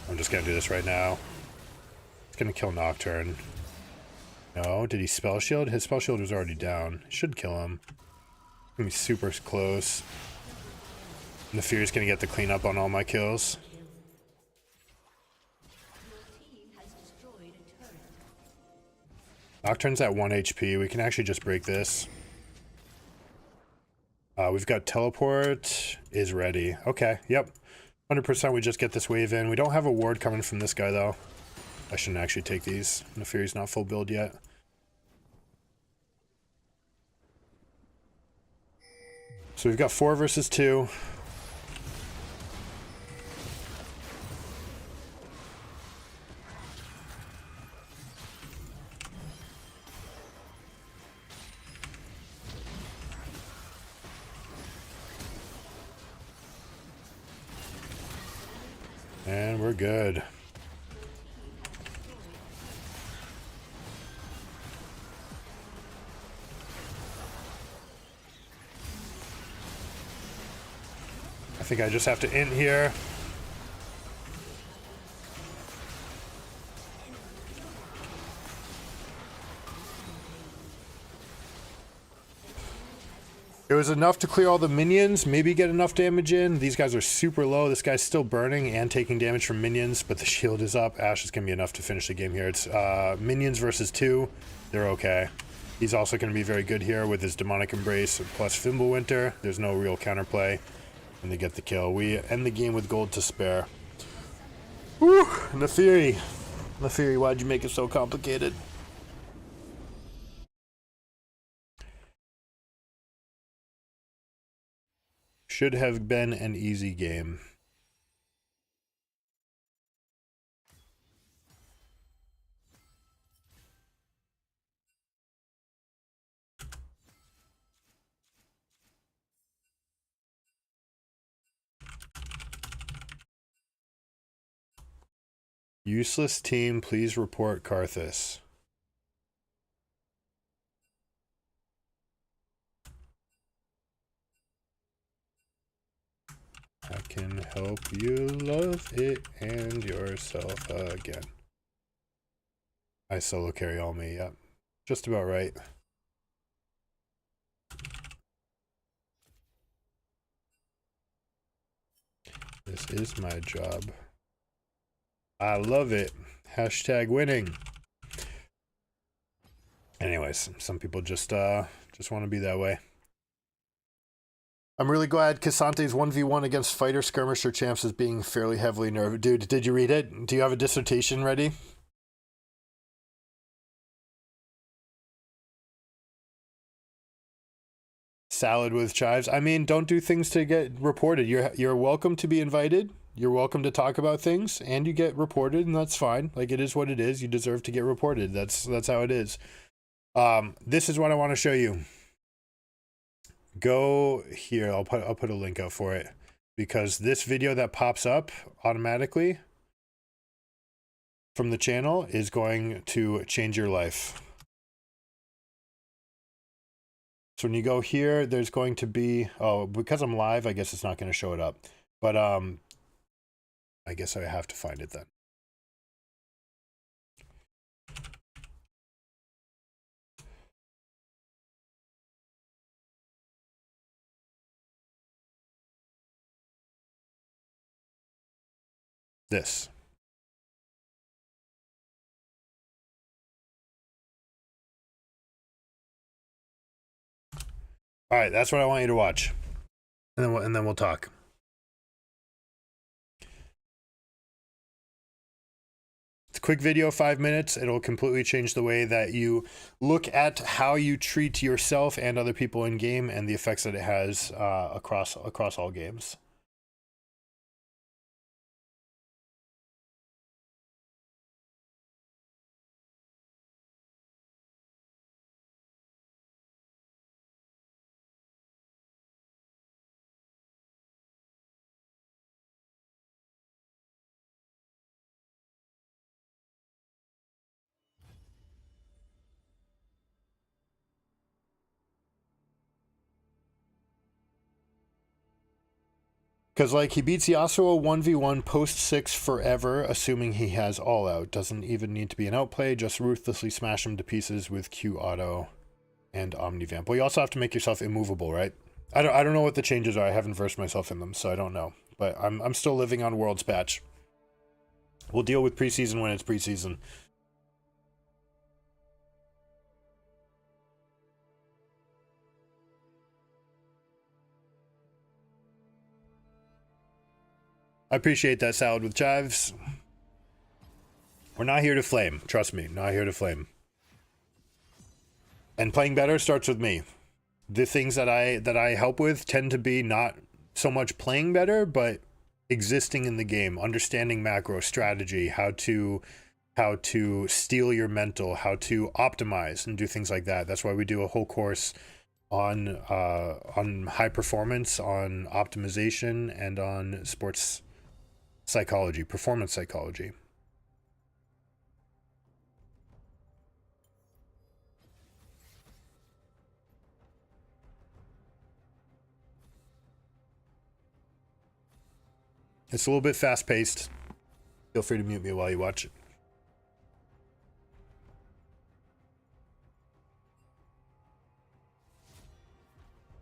I'm just gonna do this right now. It's gonna kill Nocturne. No, did he spell shield? His spell shield was already down. Should kill him. Gonna be super close. And the Fury's gonna get the cleanup on all my kills. Nocturne's at 1 HP. We can actually just break this. We've got teleport is ready. Okay, yep. 100% we just get this wave in. We don't have a ward coming from this guy though. I shouldn't actually take these. The Fury's not full build yet. So we've got 4 versus 2. And we're good. I think I just have to int here. It was enough to clear all the minions, maybe get enough damage in. These guys are super low. This guy's still burning and taking damage from minions, but the shield is up. Ashe is going to be enough to finish the game here. It's minions versus 2. They're okay. He's also going to be very good here with his Demonic Embrace plus Fimbulwinter. There's no real counterplay, and they get the kill. We end the game with gold to spare. Whew! Nathiri, why'd you make it so complicated? Should have been an easy game. Useless team, please report Karthus. I can help you love it and yourself again. I solo carry all me, yep. Just about right. This is my job. I love it. Hashtag winning. Anyways, some people just want to be that way. I'm really glad Casante's 1v1 against fighter skirmisher champs is being fairly heavily nerfed. Dude, did you read it? Do you have a dissertation ready? Salad with chives. I mean, don't do things to get reported. You're welcome to be invited. You're welcome to talk about things, and you get reported, and that's fine. Like, it is what it is. You deserve to get reported. That's how it is. This is what I want to show you. Go here. I'll put a link out for it, because this video that pops up automatically from the channel is going to change your life. So when you go here, there's going to be, oh, because I'm live, I guess it's not going to show it up. But I guess I have to find it then. This. All right, that's what I want you to watch, and then we'll talk. It's a quick video, 5 minutes. It'll completely change the way that you look at how you treat yourself and other people in game, and the effects that it has across all games. Because, like, he beats Yasuo 1v1 post 6 forever, assuming he has all out. Doesn't even need to be an outplay, just ruthlessly smash him to pieces with Q auto and Omnivamp. Well, you also have to make yourself immovable, right? I don't know what the changes are. I haven't versed myself in them, so I don't know. But I'm still living on Worlds patch. We'll deal with preseason when it's preseason. I appreciate that, Salad with Chives. We're not here to flame. Trust me, not here to flame. And playing better starts with me. The things that I help with tend to be not so much playing better, but existing in the game, understanding macro strategy, how to steal your mental, how to optimize and do things like that. That's why we do a whole course on high performance, on optimization, and on sports psychology, performance psychology. It's a little bit fast-paced. Feel free to mute me while you watch it.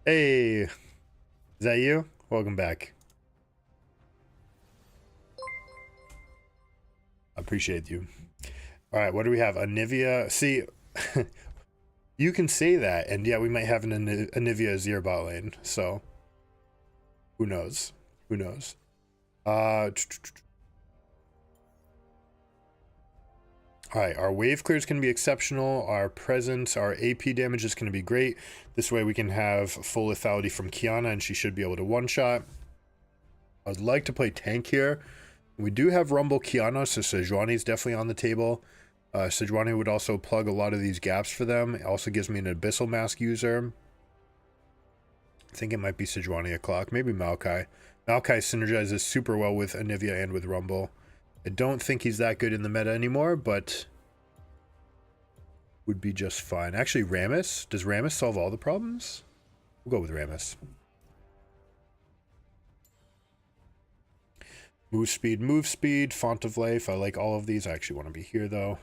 Hey, is that you? Welcome back. I appreciate you. All right, what do we have? Anivia. See, you can say that, and yeah, we might have an Anivia Azir bot lane. So, who knows? Who knows? All right, our wave clear is going to be exceptional. Our presence, our AP damage is going to be great. This way we can have full lethality from Kiana, and she should be able to one-shot. I would like to play tank here. We do have Rumble Kiana, so Sejuani is definitely on the table. Sejuani would also plug a lot of these gaps for them. It also gives me an Abyssal Mask user. I think it might be Sejuani o'clock, maybe Maokai. Maokai synergizes super well with Anivia and with Rumble. I don't think he's that good in the meta anymore, but would be just fine. Actually, Rammus. Does Rammus solve all the problems? We'll go with Rammus. Move speed, Font of Life. I like all of these. I actually want to be here, though.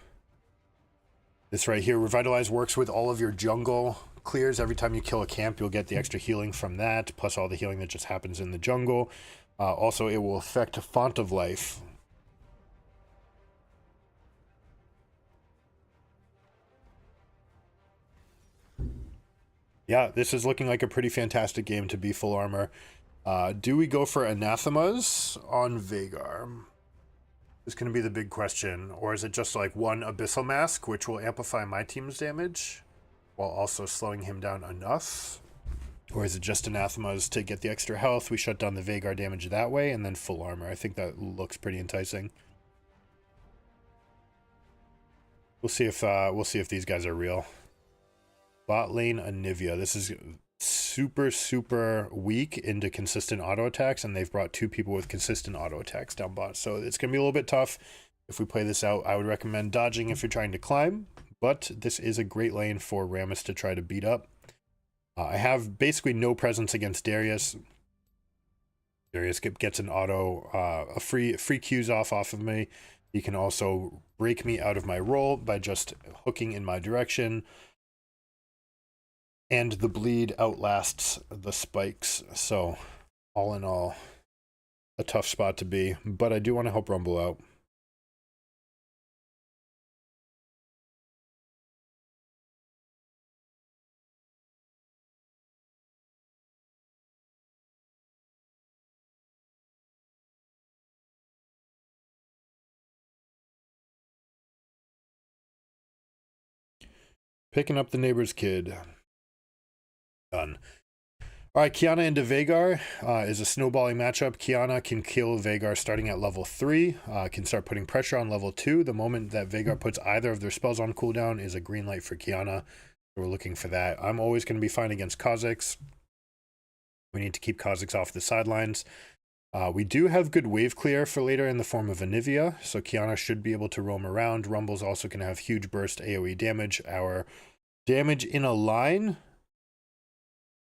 This right here, Revitalize works with all of your jungle clears. Every time you kill a camp, you'll get the extra healing from that, plus all the healing that just happens in the jungle. Also, it will affect Font of Life. Yeah, this is looking like a pretty fantastic game to be full armor. Do we go for Anathemas on Vhagar? Is going to be the big question. Or is it just like one Abyssal Mask, which will amplify my team's damage, while also slowing him down enough? Or is it just Anathemas to get the extra health? We shut down the Vhagar damage that way, and then full armor. I think that looks pretty enticing. We'll see if these guys are real. Bot lane Anivia. This is super weak into consistent auto attacks, and they've brought 2 people with consistent auto attacks down bot. So it's gonna be a little bit tough if we play this out. I would recommend dodging if you're trying to climb, but this is a great lane for Rammus to try to beat up. I have basically no presence against Darius. Darius gets an auto, a free Qs off of me. He can also break me out of my role by just hooking in my direction. And the bleed outlasts the spikes. So all in all, a tough spot to be. But I do want to help Rumble out. Picking up the neighbor's kid. Done. All right, Kiana into Vhagar is a snowballing matchup. Kiana can kill Vhagar starting at level 3, can start putting pressure on level 2. The moment that Vhagar puts either of their spells on cooldown is a green light for Kiana. We're looking for that. I'm always going to be fine against Kha'Zix. We need to keep Kha'Zix off the sidelines. We do have good wave clear for later in the form of Anivia, so Kiana should be able to roam around. Rumble's also going to have huge burst AoE damage. Our damage in a line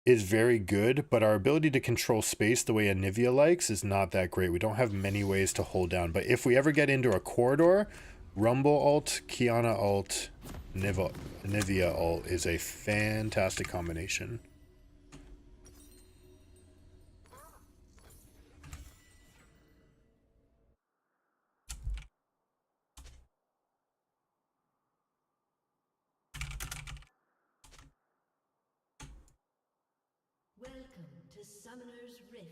is very good, but our ability to control space the way Anivia likes is not that great. We don't have many ways to hold down, but if we ever get into a corridor, Rumble ult, Kiana ult, Anivia ult is a fantastic combination. Welcome to Summoner's Rift.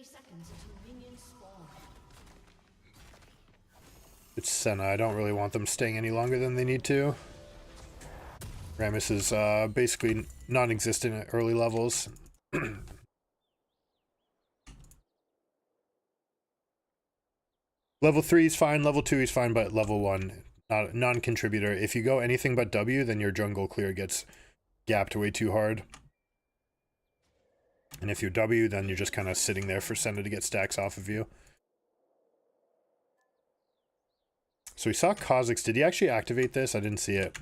Seconds until minions spawn. It's Senna. I don't really want them staying any longer than they need to. Rammus is basically non-existent at early levels. Level 3 is fine, level 2 is fine, but level 1, non-contributor. If you go anything but W, then your jungle clear gets gapped way too hard. And if you W, then you're just kind of sitting there for Senna to get stacks off of you. So we saw Kha'Zix. Did he actually activate this? I didn't see it.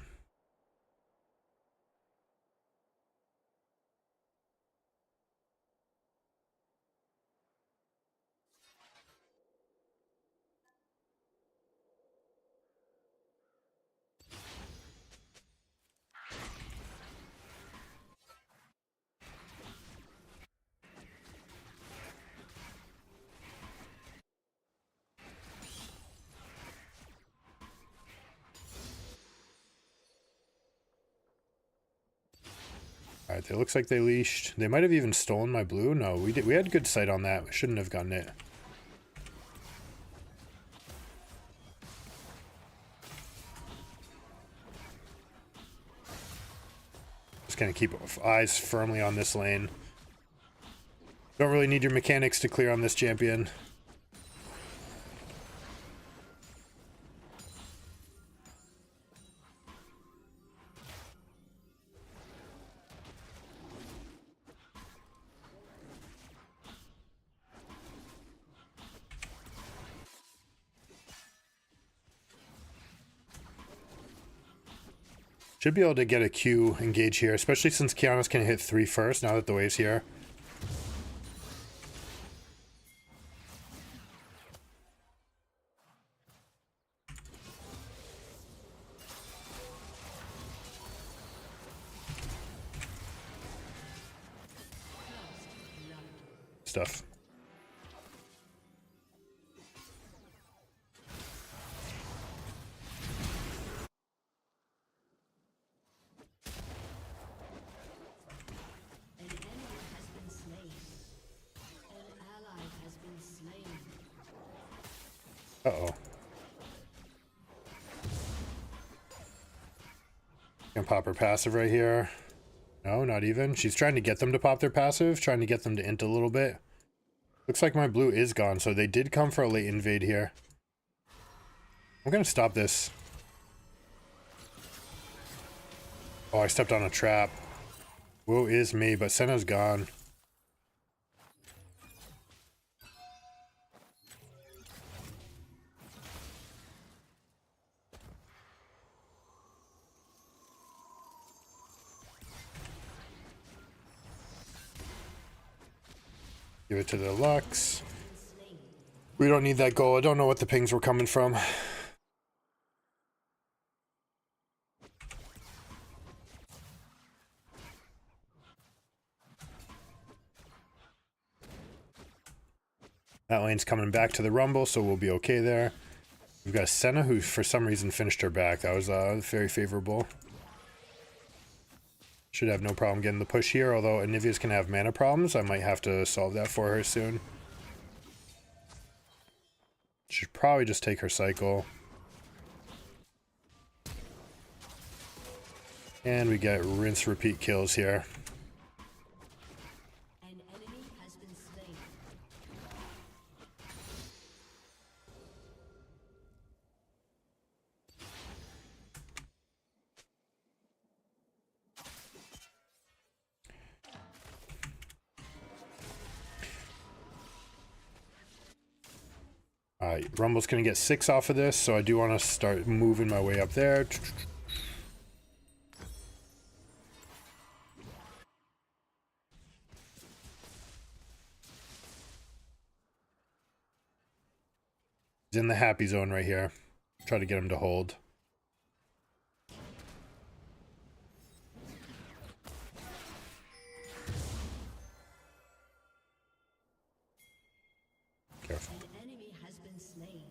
All right, it looks like they leashed. They might have even stolen my blue. No, we did. We had good sight on that. We shouldn't have gotten it. Just gonna keep eyes firmly on this lane. Don't really need your mechanics to clear on this champion. Should be able to get a Q engage here, especially since Kiana's can hit 3 first now that the wave's here. stuff. An enemy has been slain. An ally has been slain. Uh-oh. Gonna pop her passive right here. No, not even. She's trying to get them to pop their passive, trying to get them to int a little bit. Looks like my blue is gone, so they did come for a late invade here. I'm gonna stop this. Oh, I stepped on a trap. Woe is me, but Senna's gone. Give it to the Lux. We don't need that goal. I don't know what the pings were coming from. That lane's coming back to the Rumble, so we'll be okay there. We've got Senna, who for some reason finished her back. That was very favorable. Should have no problem getting the push here, although Anivia's can have mana problems. I might have to solve that for her soon. Should probably just take her cycle. And we get rinse repeat kills here. An enemy has been slain. Alright, Rumble's gonna get 6 off of this, so I do want to start moving my way up there. He's in the happy zone right here. Try to get him to hold. Careful. An enemy has been slain.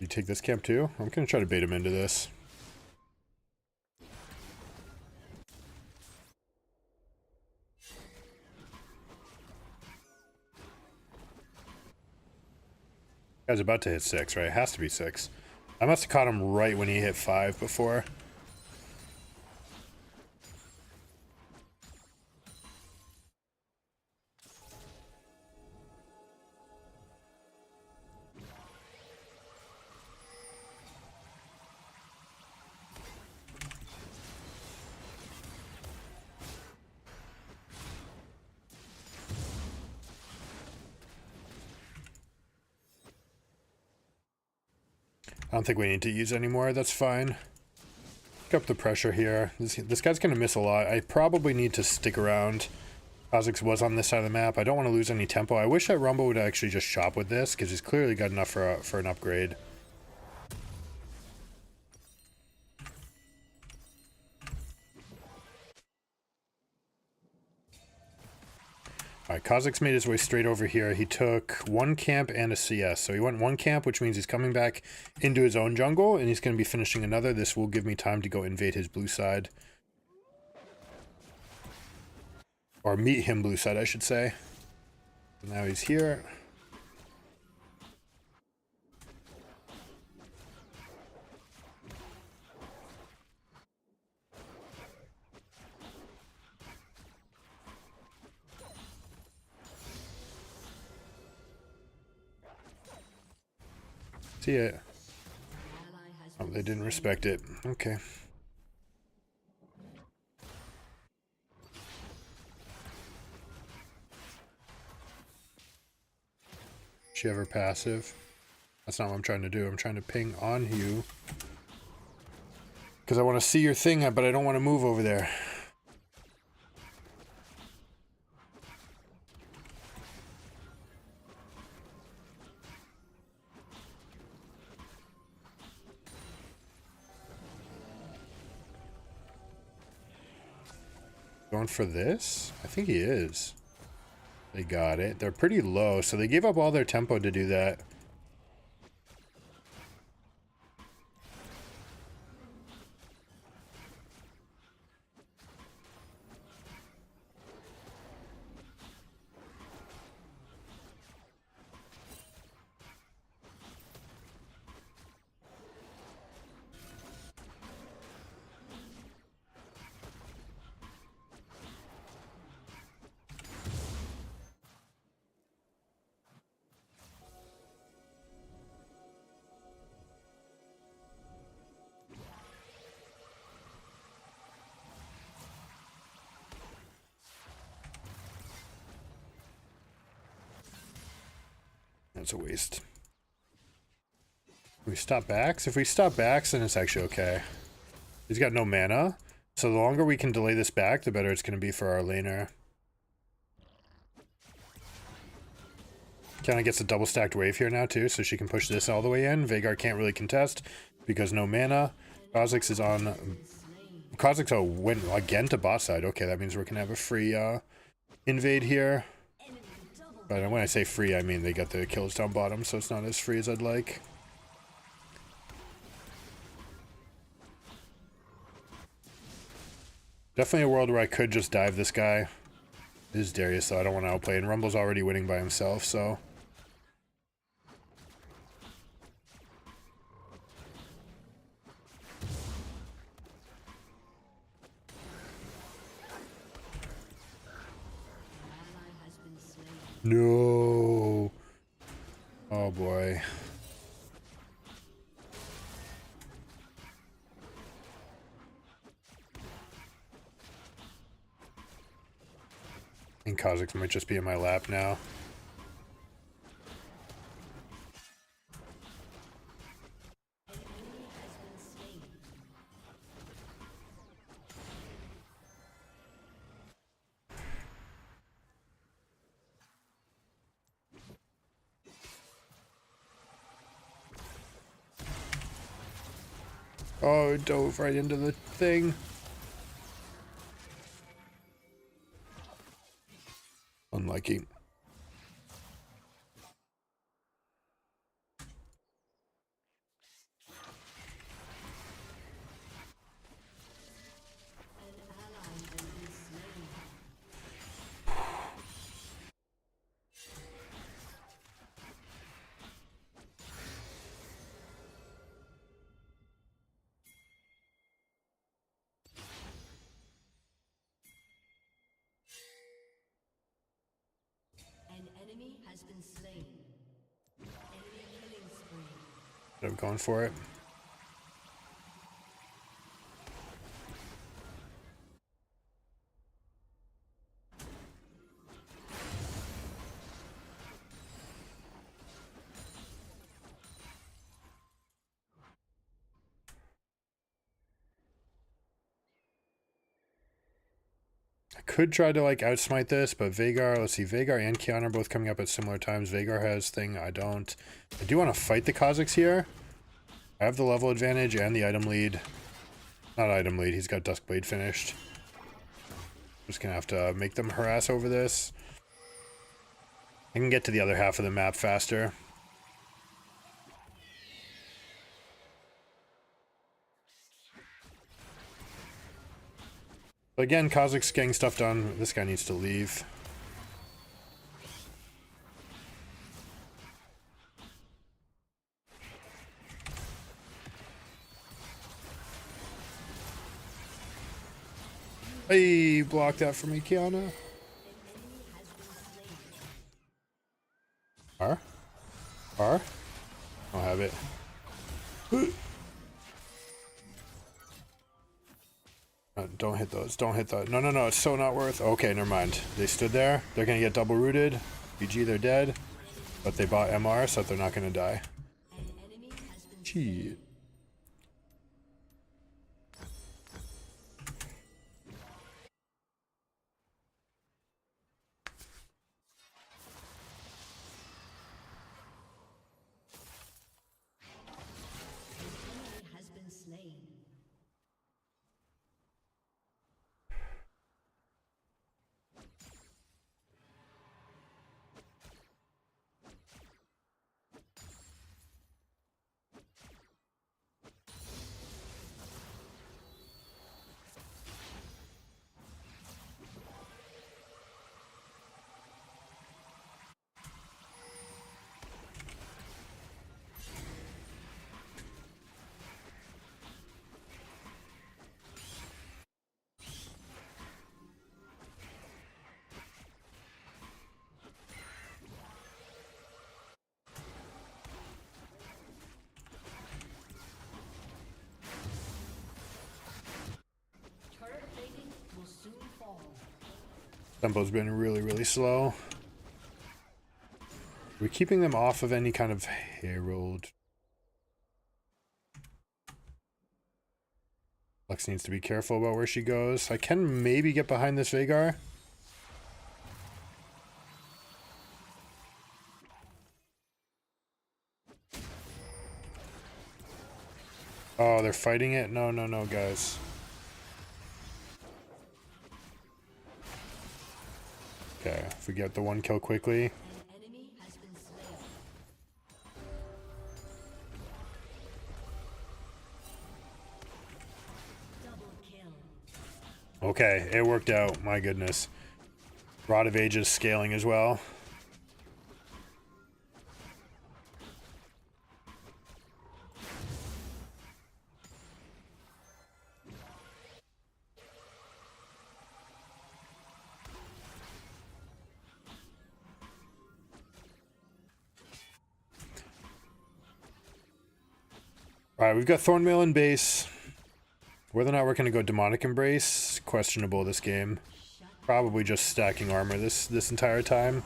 You take this camp too? I'm gonna try to bait him into this. Guy's about to hit 6, right? It has to be 6. I must have caught him right when he hit 5 before. I don't think we need to use anymore. That's fine. Pick up the pressure here. This guy's going to miss a lot. I probably need to stick around. Kha'Zix was on this side of the map. I don't want to lose any tempo. I wish that Rumble would actually just shop with this, because he's clearly got enough for an upgrade. Alright, Kha'Zix made his way straight over here. He took 1 camp and a CS. So he went 1 camp, which means he's coming back into his own jungle, and he's going to be finishing another. This will give me time to go invade his blue side. Or meet him blue side, I should say. So now he's here. See it. Oh, they didn't respect it. Okay. She have her passive. That's not what I'm trying to do. I'm trying to ping on you. Because I want to see your thing, but I don't want to move over there. Going for this? I think he is. They got it. They're pretty low, so they gave up all their tempo to do that. That's a waste. We stop backs? If we stop backs, then it's actually okay. He's got no mana. So the longer we can delay this back, the better it's going to be for our laner. Kind of gets a double stacked wave here now too, so she can push this all the way in. Veigar can't really contest because no mana. Kha'Zix is on... Kha'Zix went again to bot side. Okay, that means we're going to have a free invade here. But when I say free, I mean they got the kills down bottom, so it's not as free as I'd like. Definitely a world where I could just dive this guy. This is Darius, though. I don't want to outplay. And Rumble's already winning by himself, so... No. Oh boy. I think Kha'Zix might just be in my lap now. Oh, it dove right into the thing. Unlucky. An enemy has been slain. Enemy killing spree. I'm going for it. I could try to like outsmite this, but Veigar, let's see, Veigar and Kiana are both coming up at similar times. Veigar has thing, I don't. I do want to fight the Kha'Zix here. I have the level advantage and the item lead. Not item lead, he's got Duskblade finished. Just gonna have to make them harass over this. I can get to the other half of the map faster. But again, Kha'Zix getting stuff done. This guy needs to leave. Hey, block that for me, Kiana. R? R? I'll have it. Don't hit those. Don't hit that. No, no, no. It's so not worth. Okay, never mind. They stood there. They're going to get double rooted. BG, they're dead. But they bought MR, so they're not going to die. Gee. Tempo's been really, really slow. We're keeping them off of any kind of Herald. Lux needs to be careful about where she goes. I can maybe get behind this Veigar. Oh, they're fighting it? No, no, no, guys. Okay, if we get the one kill quickly. An enemy has been slain. Double kill. Okay, it worked out. My goodness. Rod of Ages scaling as well. Alright, we've got Thornmail in base. Whether or not we're going to go Demonic Embrace, questionable this game. Probably just stacking armor this entire time.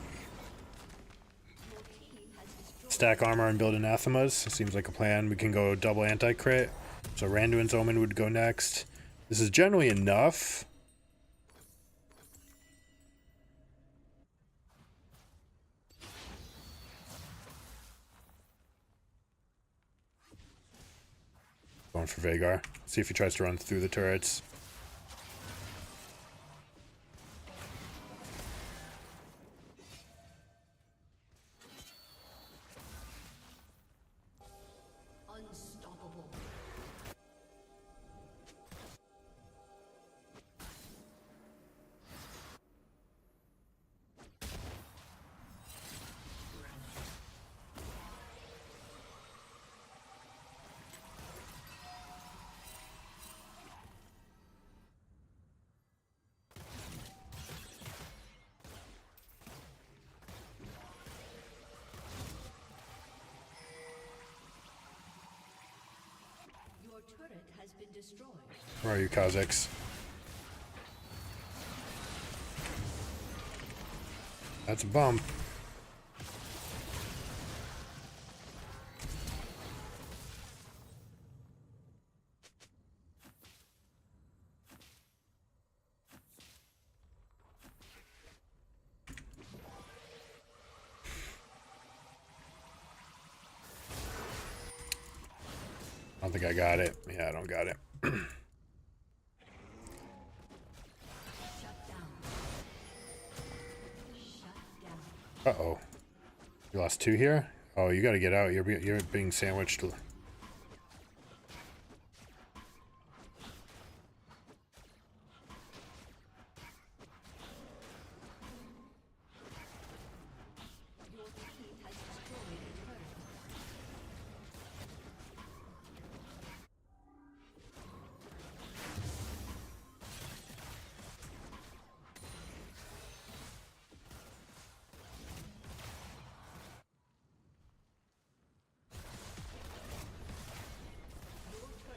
Stack armor and build Anathemas. Seems like a plan. We can go double anti-crit. So Randuin's Omen would go next. This is generally enough. Going for Veigar. See if he tries to run through the turrets. Unstoppable. Your turret has been destroyed. Where are you, Kha'Zix? That's a bump. I don't think I got it. Yeah, I don't got it. Shut down. Shut down. Uh-oh. You lost two here? Oh, you gotta get out. You're being sandwiched. Your team has destroyed a turret. Your turret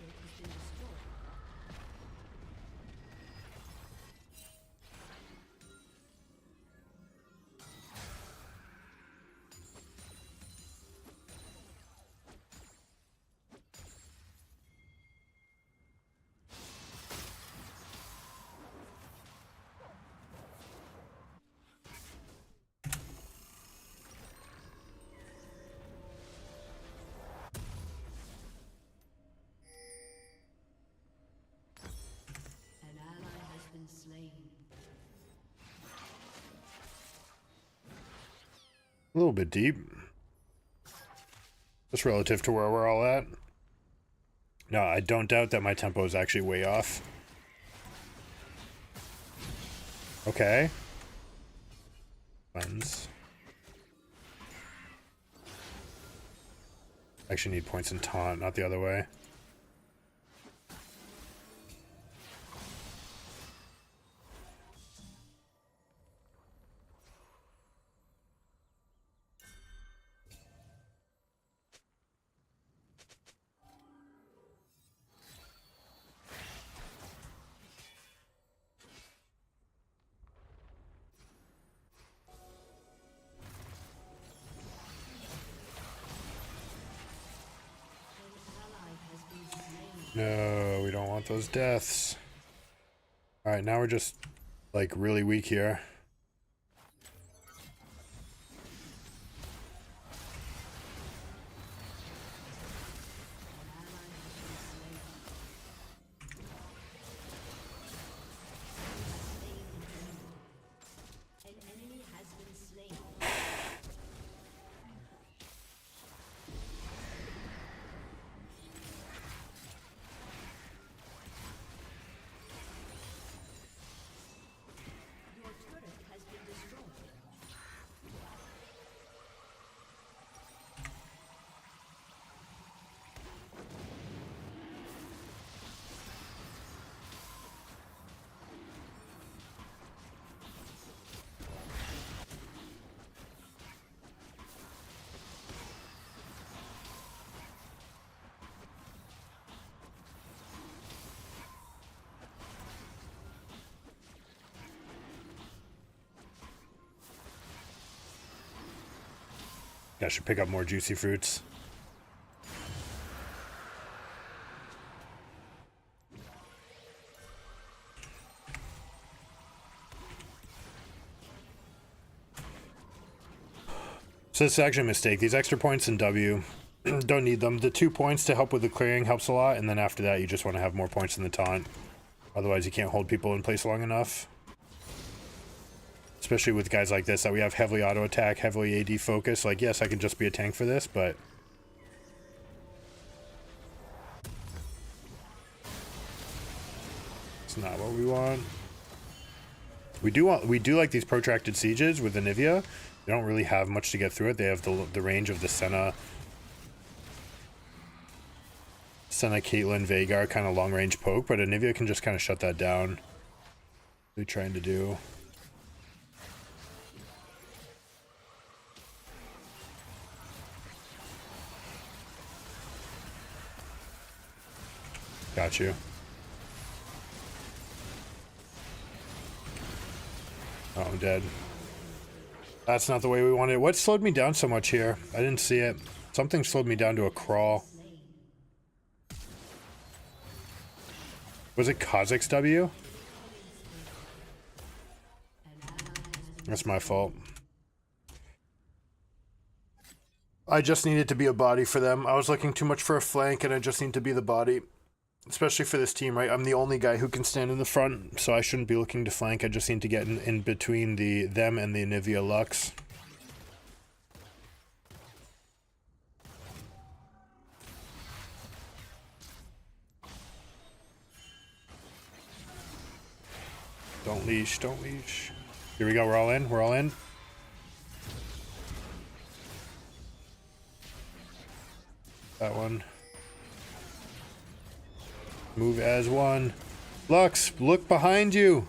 has been destroyed. An ally has been slain. A little bit deep. Just relative to where we're all at. No, I don't doubt that my tempo is actually way off. Okay. Cleanse. Actually need points in taunt, not the other way. No, we don't want those deaths. Alright, now we're just, like, really weak here. I should pick up more juicy fruits. So this is actually a mistake. These extra points in W, don't need them. The 2 points to help with the clearing helps a lot, and then after that you just want to have more points in the taunt. Otherwise you can't hold people in place long enough. Especially with guys like this that we have heavily auto attack, heavily AD focus. Like, yes, I can just be a tank for this, but it's not what we want. We do like these protracted sieges with the Nivea. They don't really have much to get through it. They have the range of the Senna, Caitlyn, Veigar kind of long range poke, but Anivia can just kind of shut that down. What are they trying to do? Got you. Oh, I'm dead. That's not the way we wanted it. What slowed me down so much here? I didn't see it. Something slowed me down to a crawl. Was it Kha'Zix W? That's my fault. I just needed to be a body for them. I was looking too much for a flank, and I just need to be the body. Especially for this team, right? I'm the only guy who can stand in the front, so I shouldn't be looking to flank. I just need to get in between them and the Anivia Lux. Don't leash, don't leash. Here we go, we're all in, we're all in. That one. Move as one. Lux, look behind you.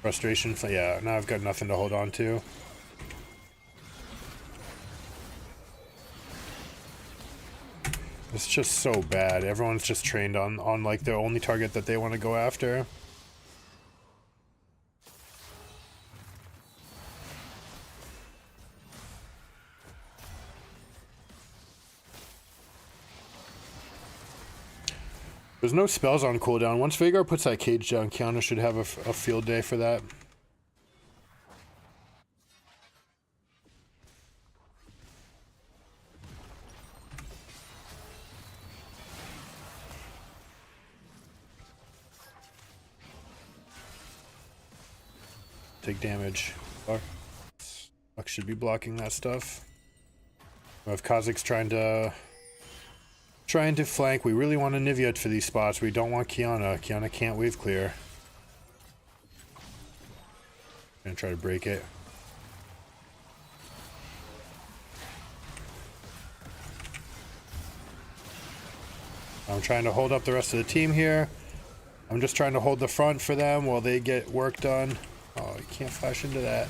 Frustration, yeah, now I've got nothing to hold on to. It's just so bad. Everyone's just trained on like the only target that they want to go after. There's no spells on cooldown. Once Veigar puts that cage down, Kiana should have a field day for that. Take damage. Lux should be blocking that stuff. We have Kha'Zix trying to flank. We really want a Nivea for these spots. We don't want Kiana. Kiana can't wave clear. Gonna try to break it. I'm trying to hold up the rest of the team here. I'm just trying to hold the front for them while they get work done. Oh, you can't flash into that.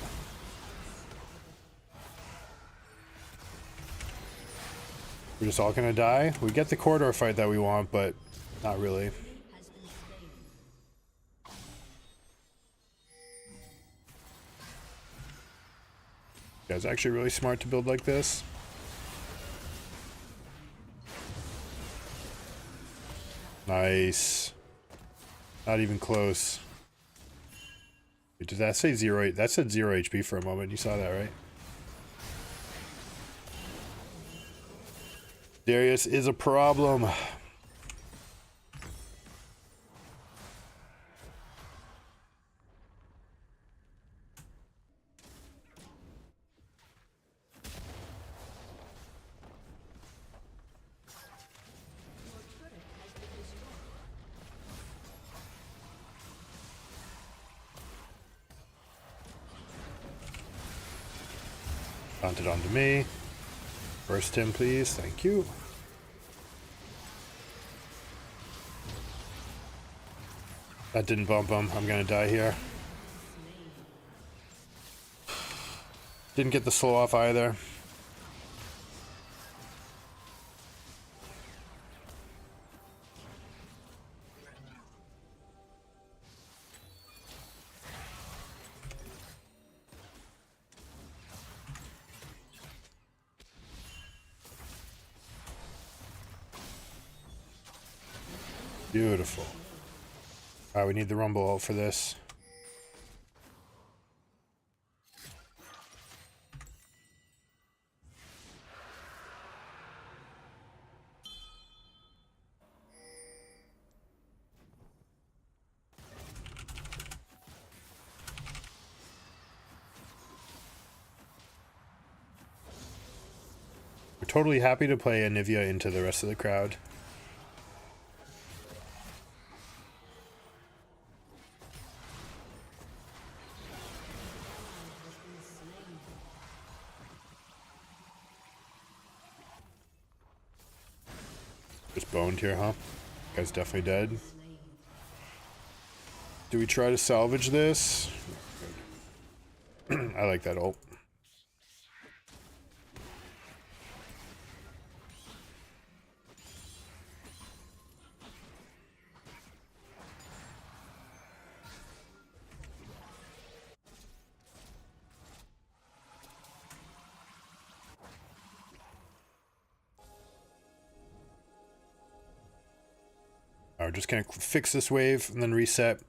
We're just all gonna die. We get the corridor fight that we want, but not really. Guys, actually really smart to build like this. Nice. Not even close. Wait, did that say 0? That said 0 HP for a moment. You saw that, right? Darius is a problem. Bounce it onto me. Burst him, please. Thank you. That didn't bump him. I'm gonna die here. Didn't get the slow off either. Beautiful. Alright, we need the rumble ult for this. We're totally happy to play Anivia into the rest of the crowd. Just boned here, huh? Guy's definitely dead. Do we try to salvage this? I like that ult. We're just gonna fix this wave and then reset.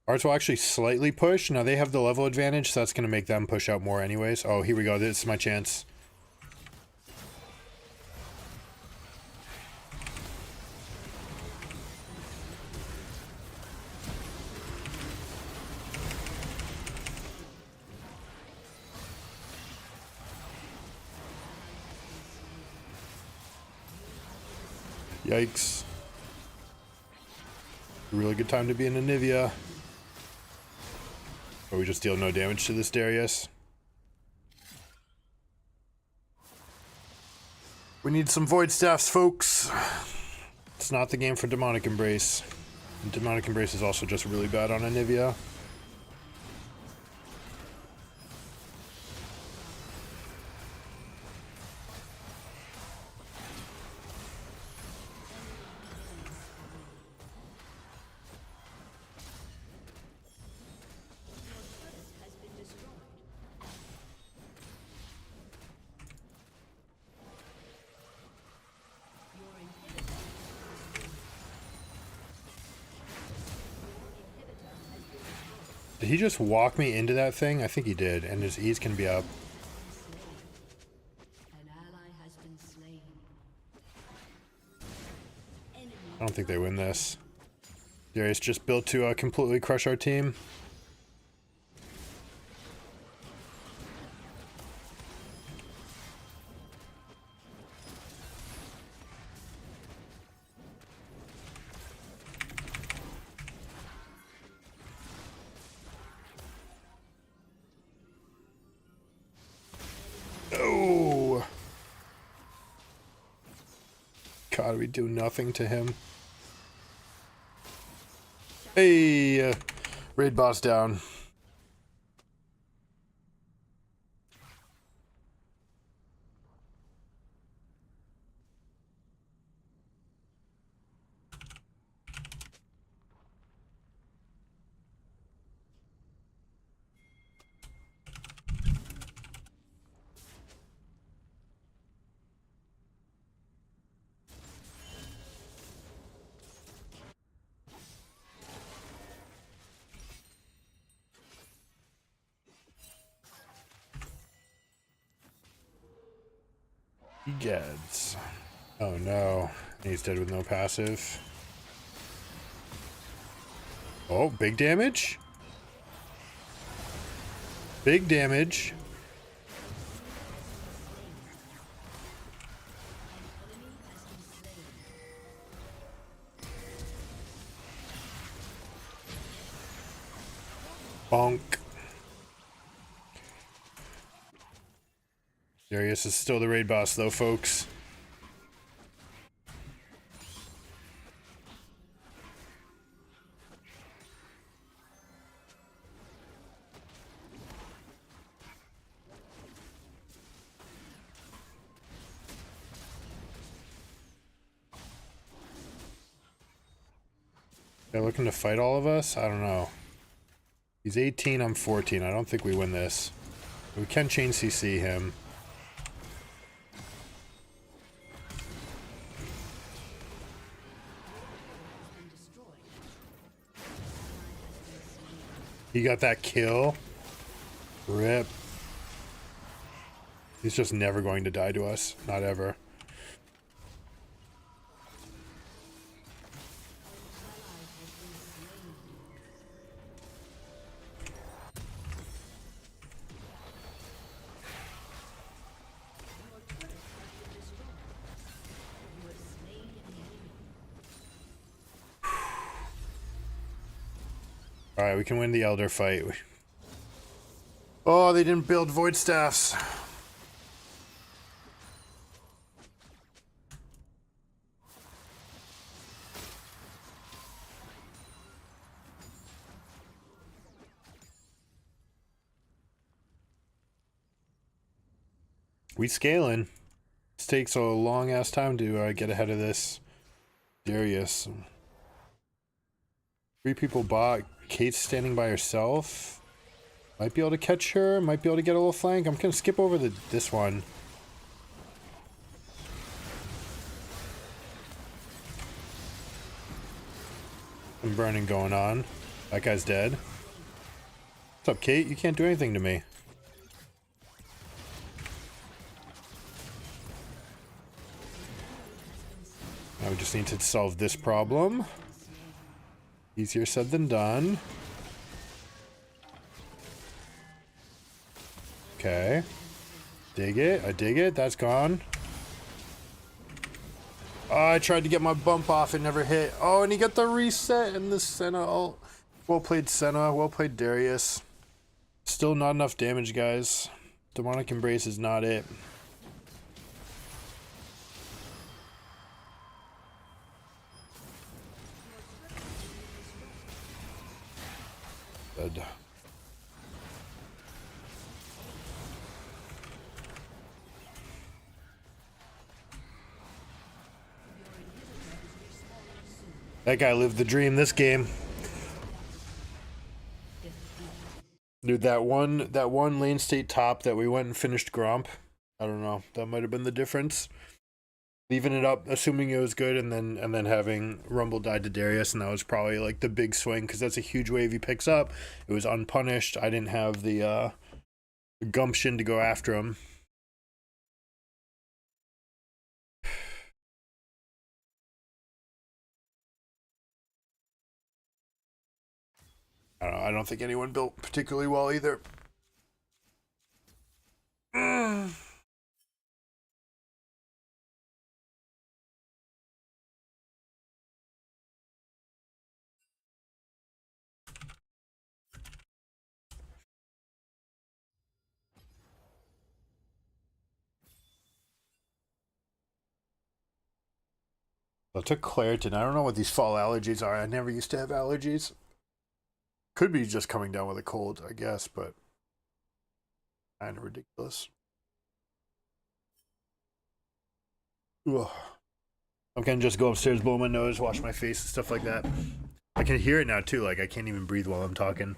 Ours will actually slightly push. Now they have the level advantage, so that's gonna make them push out more anyways. Oh, here we go. This is my chance. Yikes. Really good time to be in Anivia. But we just deal no damage to this Darius. We need some Void Staffs, folks. It's not the game for Demonic Embrace. And Demonic Embrace is also just really bad on Anivia. Did he just walk me into that thing? I think he did, and his E's can be up. An ally has been slain. I don't think they win this. Darius just built to completely crush our team. Oh! God, we do nothing to him. Hey! Raid boss down. Gads. Oh no. He's dead with no passive. Oh, big damage? Big damage. Bonk. Darius is still the raid boss though, folks. They're looking to fight all of us? I don't know. He's 18, I'm 14. I don't think we win this. We can chain CC him. He got that kill. Rip. He's just never going to die to us. Not ever. Alright, we can win the Elder fight. Oh, they didn't build Void Staffs. We scaling. This takes a long ass time to get ahead of this. Darius. 3 people bought. Kate's standing by herself. Might be able to catch her. Might be able to get a little flank. I'm gonna skip over this one. Some burning going on. That guy's dead. What's up, Kate? You can't do anything to me. Now we just need to solve this problem. Easier said than done. Okay. Dig it. I dig it. That's gone. Oh, I tried to get my bump off. It never hit. Oh, and he got the reset and the Senna. Oh, well played, Senna. Well played, Darius. Still not enough damage, guys. Demonic Embrace is not it. Dead. That guy lived the dream this game. Dude, that one lane state top that we went and finished Gromp. I don't know. That might have been the difference. Leaving it up, assuming it was good, and then having Rumble died to Darius, and that was probably like the big swing, because that's a huge wave he picks up. It was unpunished. I didn't have the gumption to go after him. I don't know. I don't think anyone built particularly well either. I took Claritin. I don't know what these fall allergies are. I never used to have allergies. Could be just coming down with a cold, I guess, but kind of ridiculous. Ugh. I'm gonna just go upstairs, blow my nose, wash my face, and stuff like that. I can hear it now too. Like I can't even breathe while I'm talking.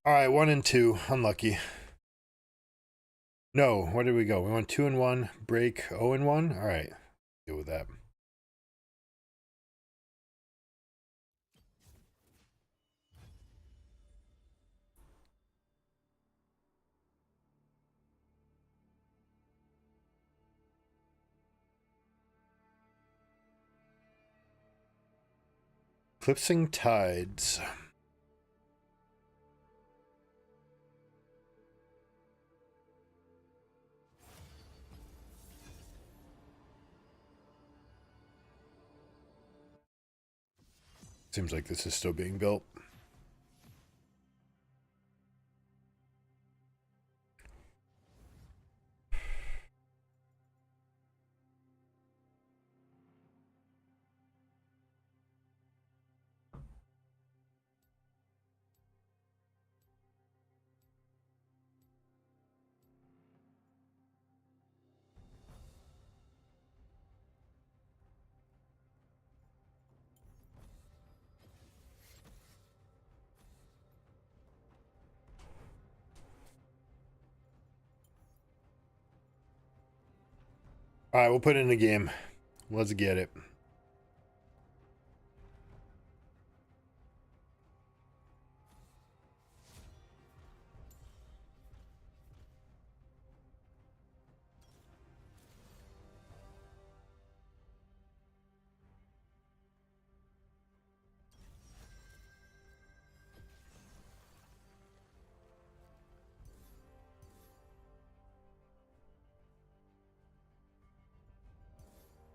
All right, 1 and 2. Unlucky. No, where did we go? We went 2 and 1, break 0 and 1. All right, deal with that. Eclipsing Tides. Seems like this is still being built. All right, we'll put it in the game. Let's get it.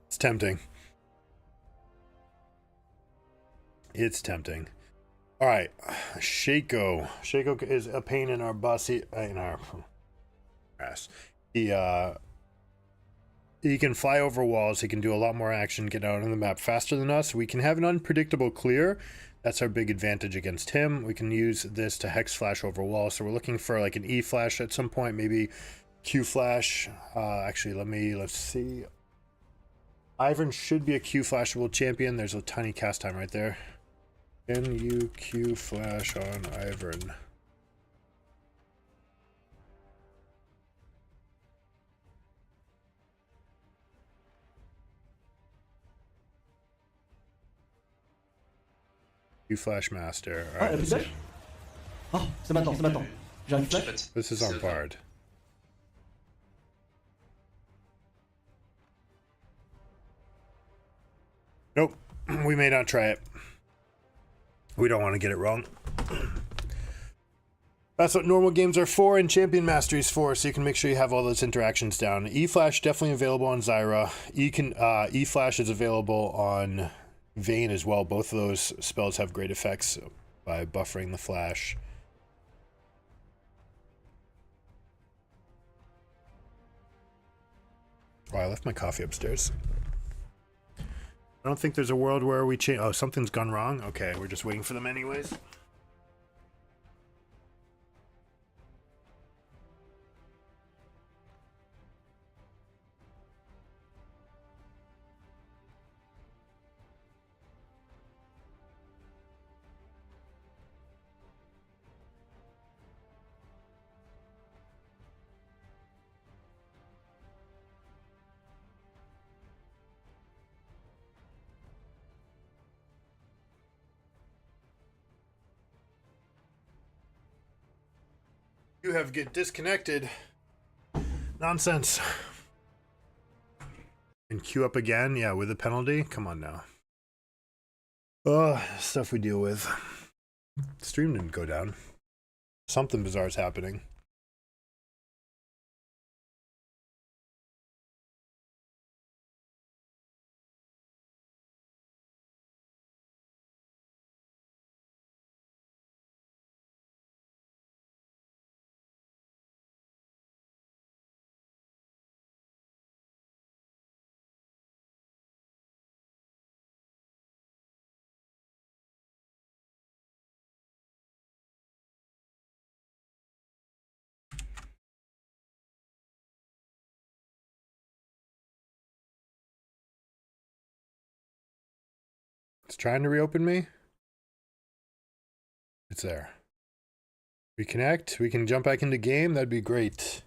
It's tempting. It's tempting. All right, Shaco. Shaco is a pain in our bussy, in our ass. He can fly over walls. He can do a lot more action, get out on the map faster than us. We can have an unpredictable clear. That's our big advantage against him. We can use this to hex flash over walls. So we're looking for like an E flash at some point, maybe Q flash. Actually, let's see. Ivern should be a Q flashable champion. There's a tiny cast time right there. Can you Q flash on Ivern? Q flash master. All right, let's see. Oh, c'est maintenant, c'est maintenant. J'ai un flash. This is on Bard. Nope, we may not try it. We don't want to get it wrong. That's what normal games are for and Champion Mastery is for, so you can make sure you have all those interactions down. E-Flash definitely available on Zyra. E-Flash is available on Vayne as well. Both of those spells have great effects by buffering the flash. Oh, I left my coffee upstairs. I don't think there's a world where we change. Oh, something's gone wrong? Okay, we're just waiting for them anyways. You have get disconnected. Nonsense. And queue up again? Yeah, with a penalty? Come on now. Oh, stuff we deal with. Stream didn't go down. Something bizarre is happening. It's trying to reopen me. It's there. reconnect. We can jump back into game. That'd be great.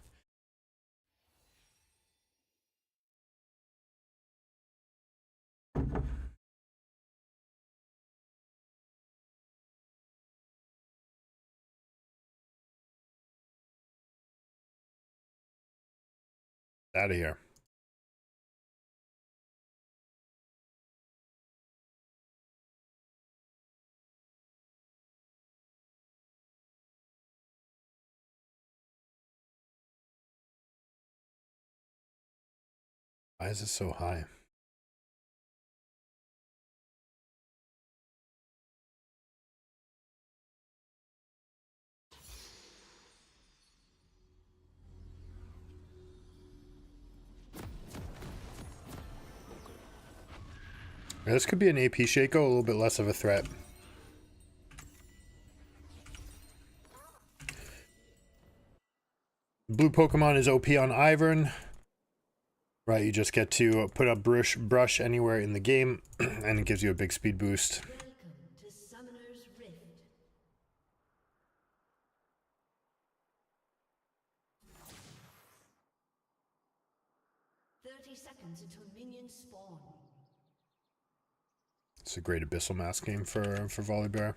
Out of here. Why is it so high? This could be an AP Shaco, a little bit less of a threat. Blue Pokemon is OP on Ivern. Right, you just get to put up brush anywhere in the game, and it gives you a big speed boost. Welcome to Summoner's Rift. 30 seconds until minions spawn. It's a great Abyssal Mask game for Volibear.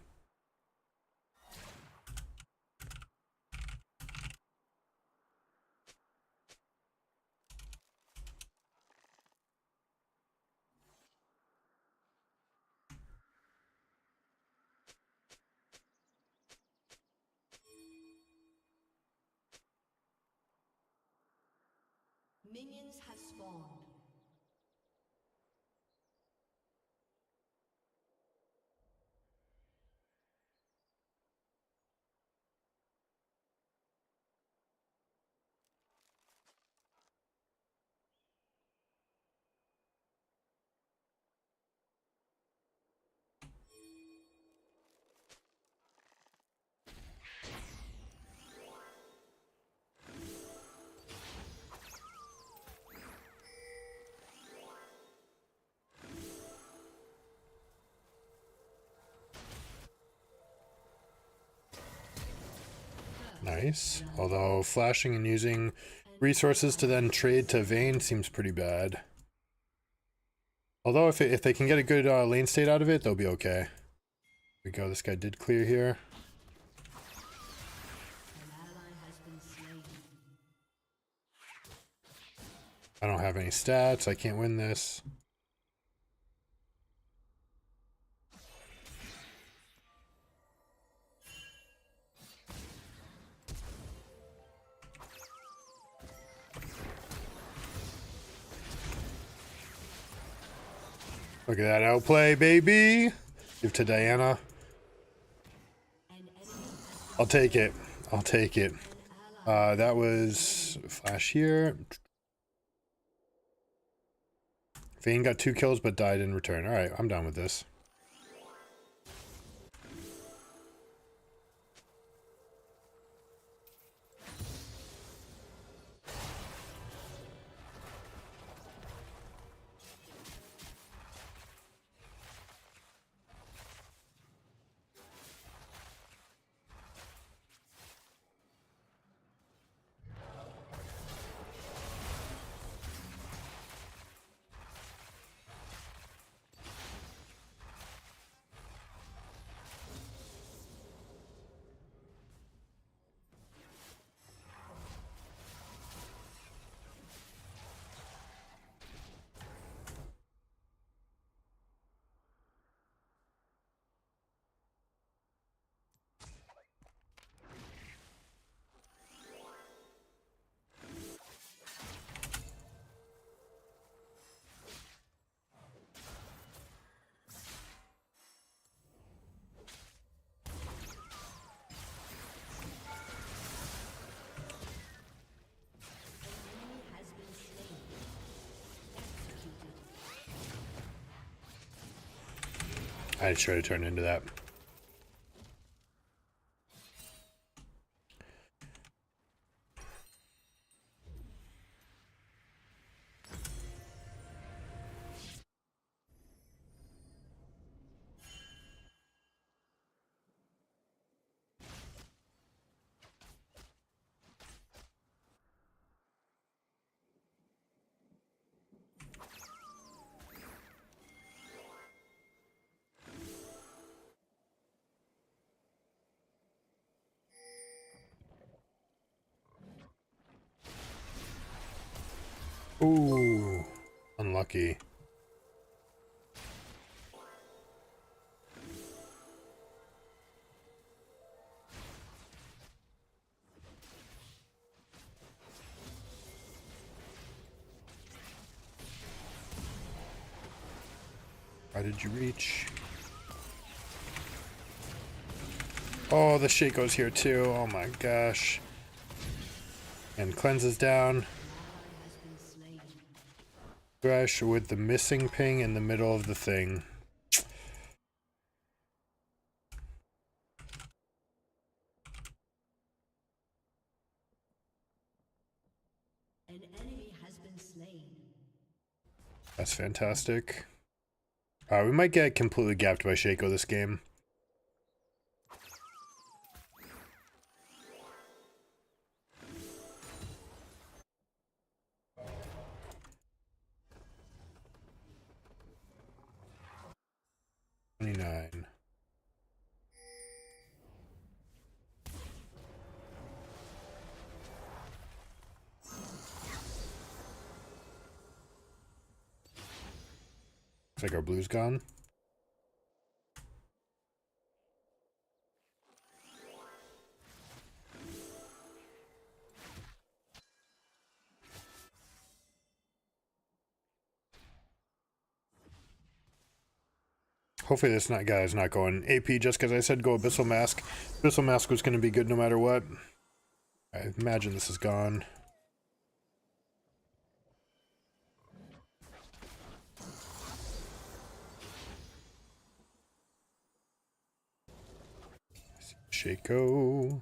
Minions have spawned. Nice. Although flashing and using resources to then trade to Vayne seems pretty bad. Although if they can get a good lane state out of it, they'll be okay. Here we go. This guy did clear here. An ally has been slain. I don't have any stats. I can't win this. Look at that outplay, baby. Give to Diana. I'll take it. I'll take it. That was flash here. Vayne got 2 kills but died in return. All right, I'm done with this. I try to turn into that. Ooh, unlucky. Why did you reach? Oh, the Shaco's here too. Oh my gosh. And cleanses down. Thresh with the missing ping in the middle of the thing. An enemy has been slain. That's fantastic. We might get completely gapped by Shaco this game. $29. Looks like our blue's gone. Hopefully this guy's not going AP just because I said go Abyssal Mask. Abyssal Mask was going to be good no matter what. I imagine this is gone. Shaco.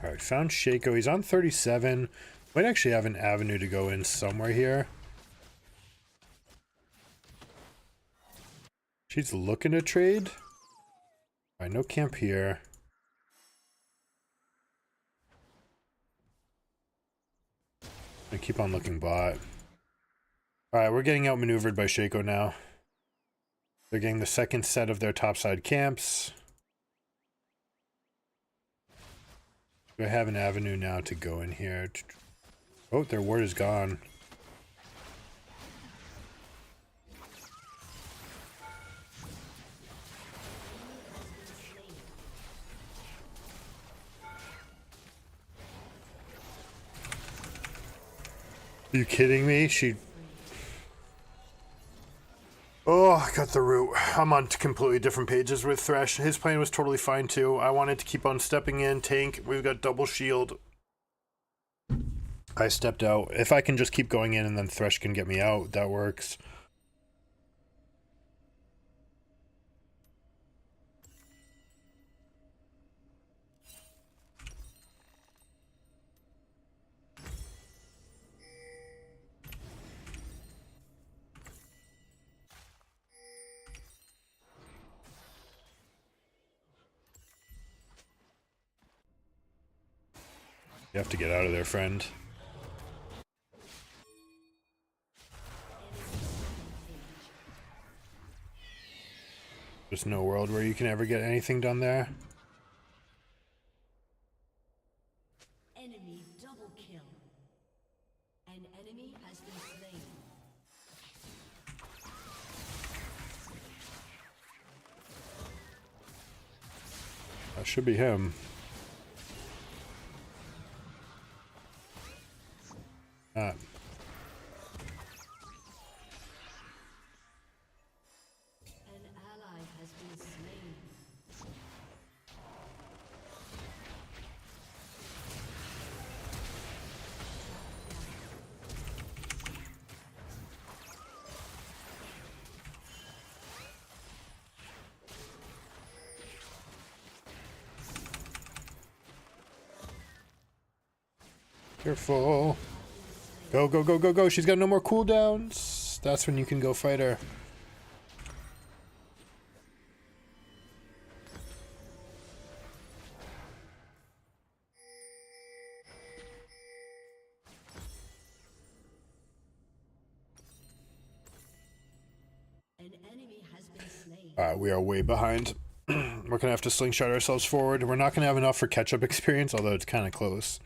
Alright, found Shaco. He's on 37. Might actually have an avenue to go in somewhere here. She's looking to trade. Alright, no camp here. I keep on looking bot. Alright, we're getting outmaneuvered by Shaco now. They're getting the second set of their topside camps. Do I have an avenue now to go in here? Oh, their ward is gone. Are you kidding me? Oh, I got the root. I'm on completely different pages with Thresh. His plan was totally fine too. I wanted to keep on stepping in, tank. We've got double shield. I stepped out. If I can just keep going in and then Thresh can get me out, that works. You have to get out of there, friend. There's no world where you can ever get anything done there. Enemy double kill. An enemy has been slain. That should be him. Not. An ally has been slain. Careful. Go, go, go, go, go. She's got no more cooldowns. That's when you can go fight her. An enemy has been slain. We are way behind. We're gonna have to slingshot ourselves forward. We're not gonna have enough for catch-up experience, although it's kind of close.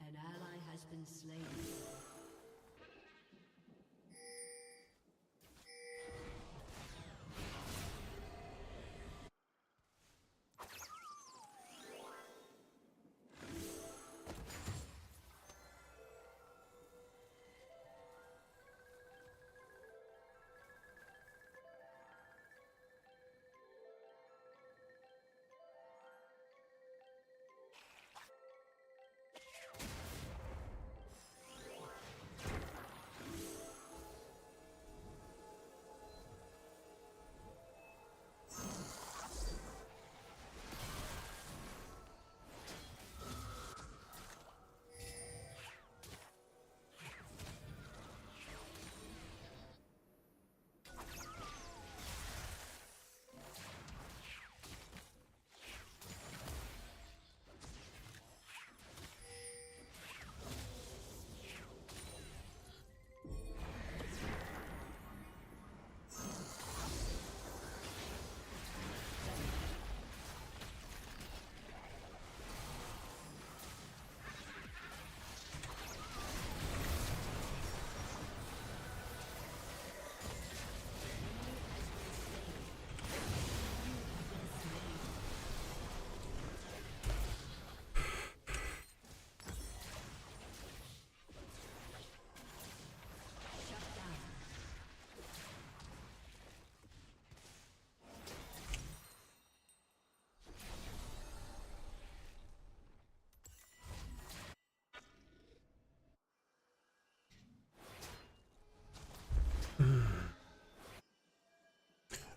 An ally has been slain.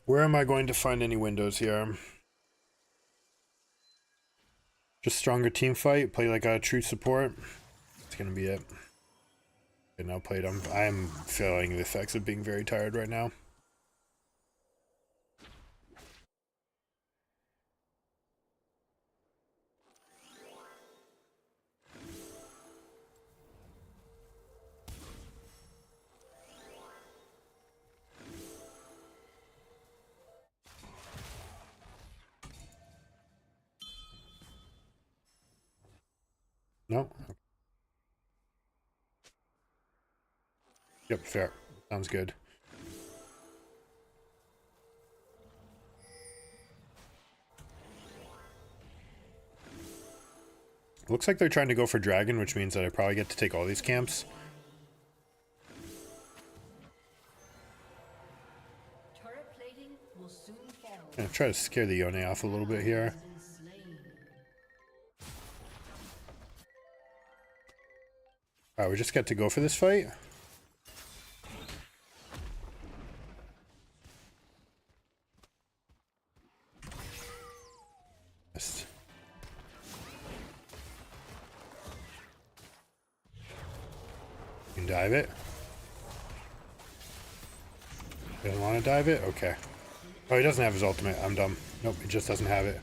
Where am I going to find any windows here? Just stronger team fight, play like a true support. It's gonna be it. And now played. I'm feeling the effects of being very tired right now. No? Yep, fair. Sounds good. Looks like they're trying to go for dragon, which means that I probably get to take all these camps. Turret plating will soon fall. I'm gonna try to scare the Yone off a little bit here. Has been slain. Alright, we just got to go for this fight. Missed. You can dive it. Doesn't want to dive it? Okay. Oh, he doesn't have his ultimate. I'm dumb. Nope, he just doesn't have it.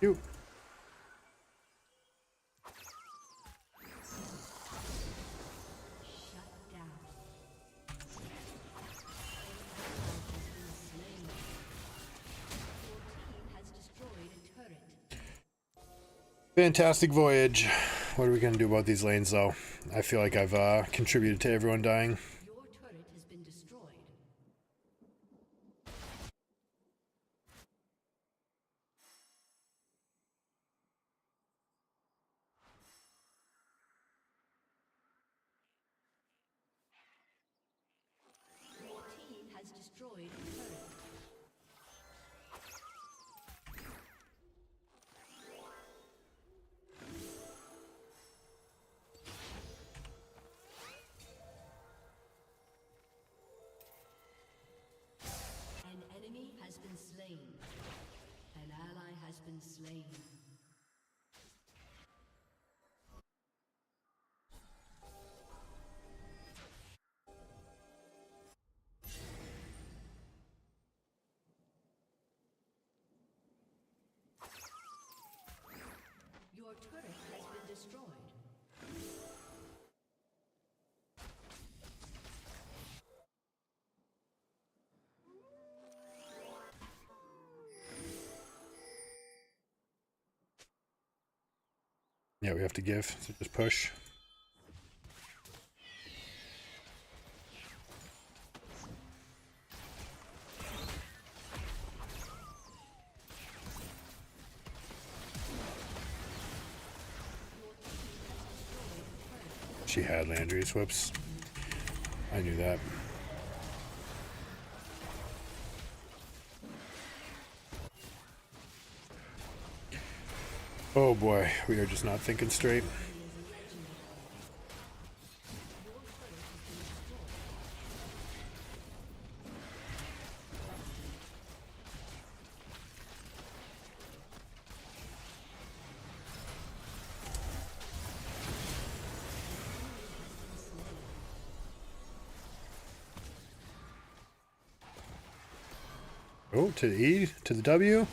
You. Shut down. Your team has destroyed a turret. Fantastic voyage. What are we gonna do about these lanes, though? I feel like I've contributed to everyone dying. Your turret has been destroyed. Your team has destroyed a turret. An enemy has been slain. An ally has been slain. Your turret has been destroyed. Yeah, we have to give. So just push. She had Landry's. Whoops. I knew that. Oh boy, we are just not thinking straight. Oh, to the E, to the W.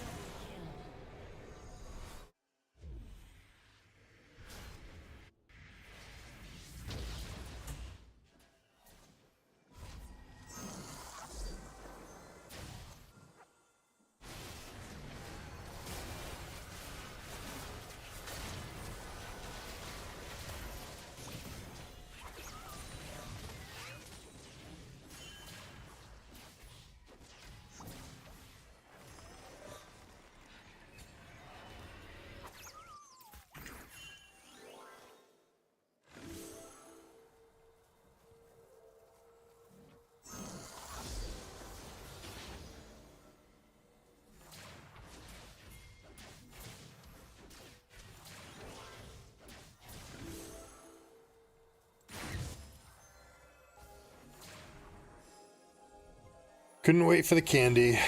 Couldn't wait for the candy.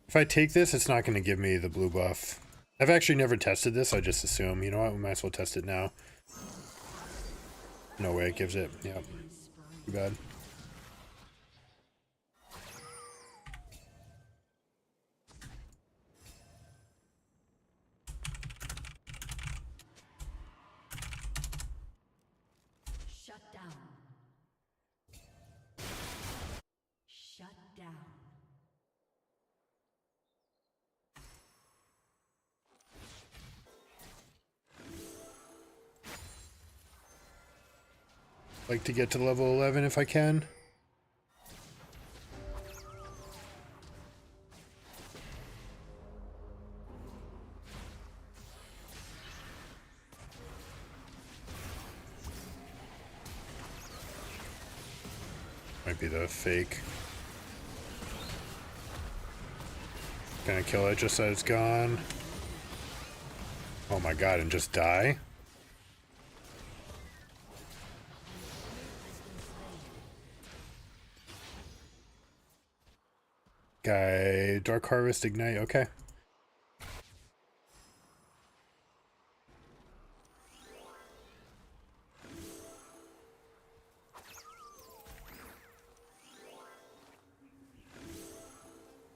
If I take this, it's not going to give me the blue buff. I've actually never tested this. I just assume. You know what? We might as well test it now. No way it gives it. Yep. Too bad. Shut down. Shut down. Like to get to level 11 if I can. Might be the fake. Gonna kill it just so it's gone. Oh my god, and just die? Guy, Dark Harvest, Ignite, okay.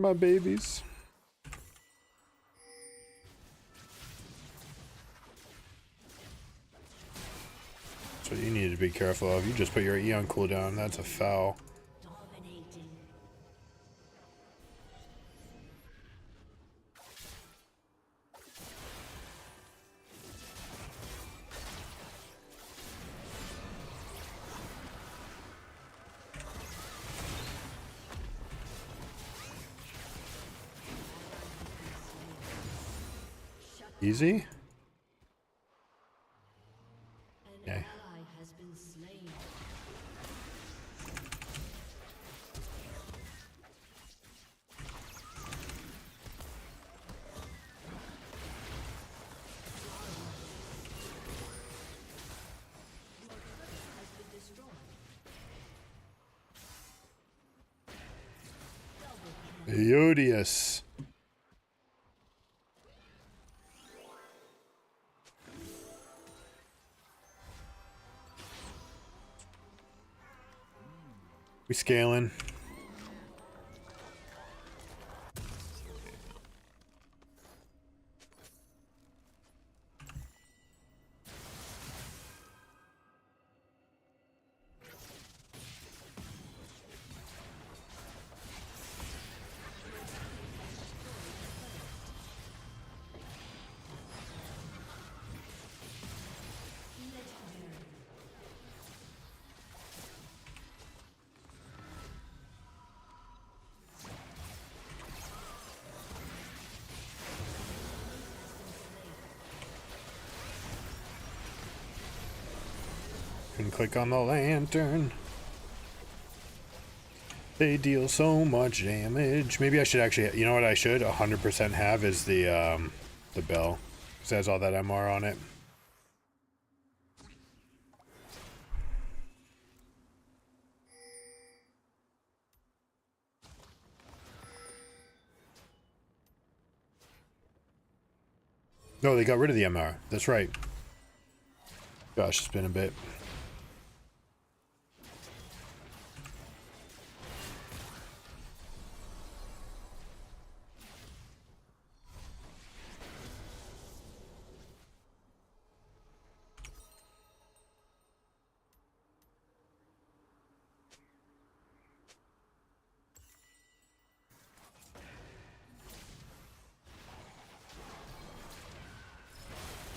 My babies. That's what you need to be careful of. You just put your E on cooldown. That's a foul. Dominating. Easy? An Okay. ally has been slain. Odious. We scaling. Can click on the lantern. They deal so much damage. Maybe I should actually, you know what I should 100% have is the bell. Because it has all that MR on it. No, they got rid of the MR. That's right. Gosh, it's been a bit.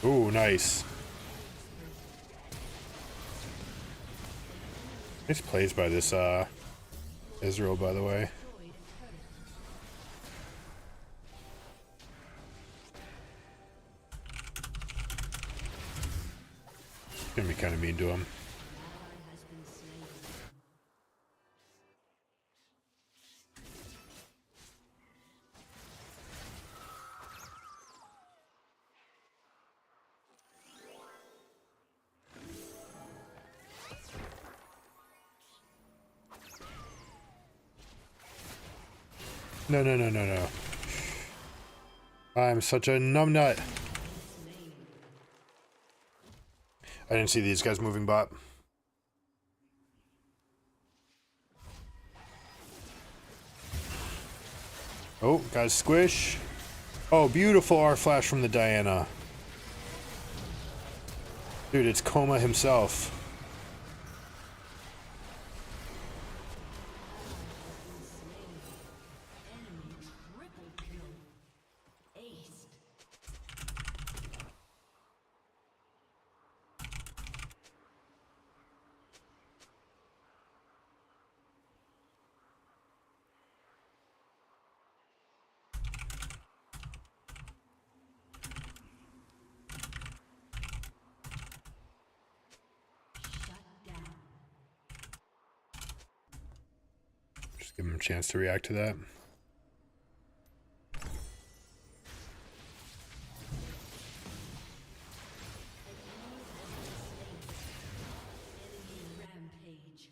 Ooh, nice. Nice plays by this Israel, by the way. Gonna be kind of mean to him. No, no, no, no, no. I'm such a numbnut. I didn't see these guys moving bot. Oh, guys, squish. Oh, beautiful R flash from the Diana. Dude, it's Coma himself. Just give him a chance to react to that. Rampage.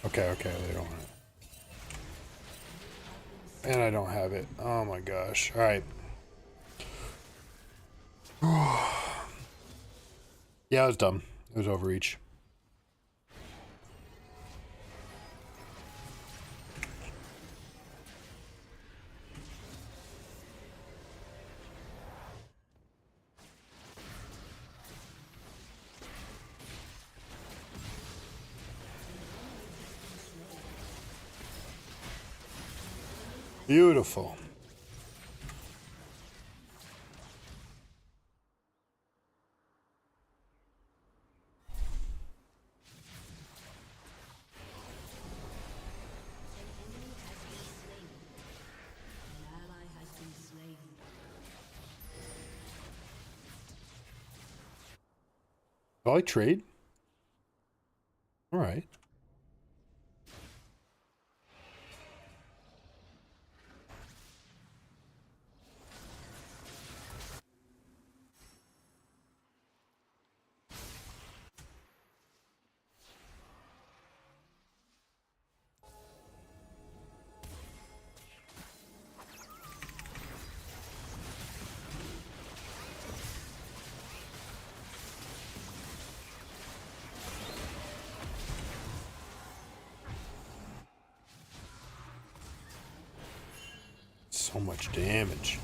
Okay, okay, they don't want it. And I don't have it. Oh my gosh. Alright. Yeah, it was dumb. It was overreach. Beautiful. Will I trade? All right. So much damage.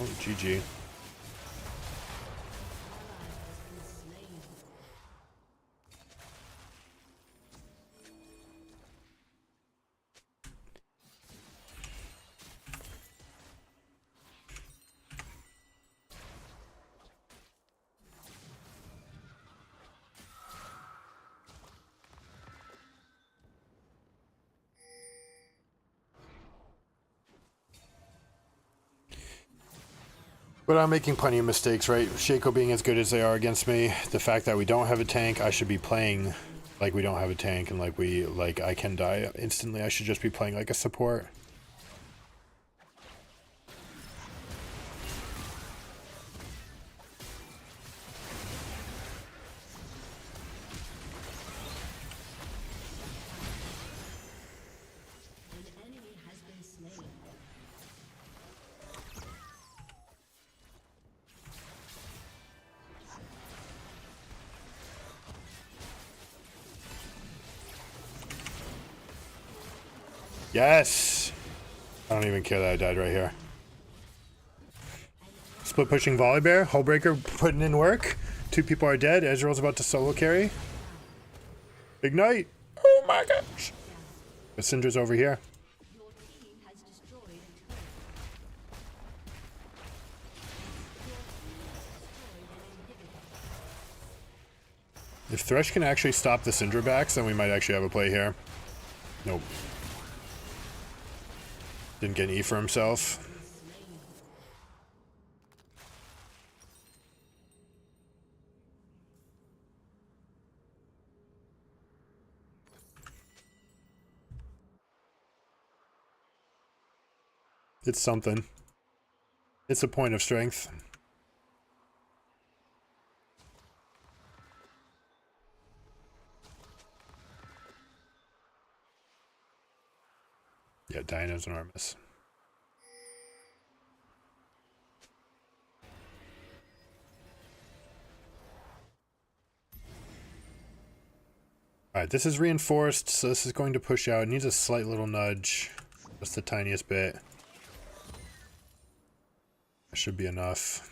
Oh, GG. But I'm making plenty of mistakes, right? Shaco being as good as they are against me, the fact that we don't have a tank, I should be playing like we don't have a tank and like I can die instantly. I should just be playing like a support. Yes! I don't even care that I died right here. Split pushing volley bear, Hullbreaker putting in work. 2 people are dead. Ezreal's about to solo carry. Ignite! Oh my gosh! The Syndra's over here. If Thresh can actually stop the Syndra backs, then we might actually have a play here. Nope. Didn't get an E for himself. It's something. It's a point of strength. Yeah, Dino's enormous. Alright, this is reinforced, so this is going to push out. It needs a slight little nudge. Just the tiniest bit. That should be enough.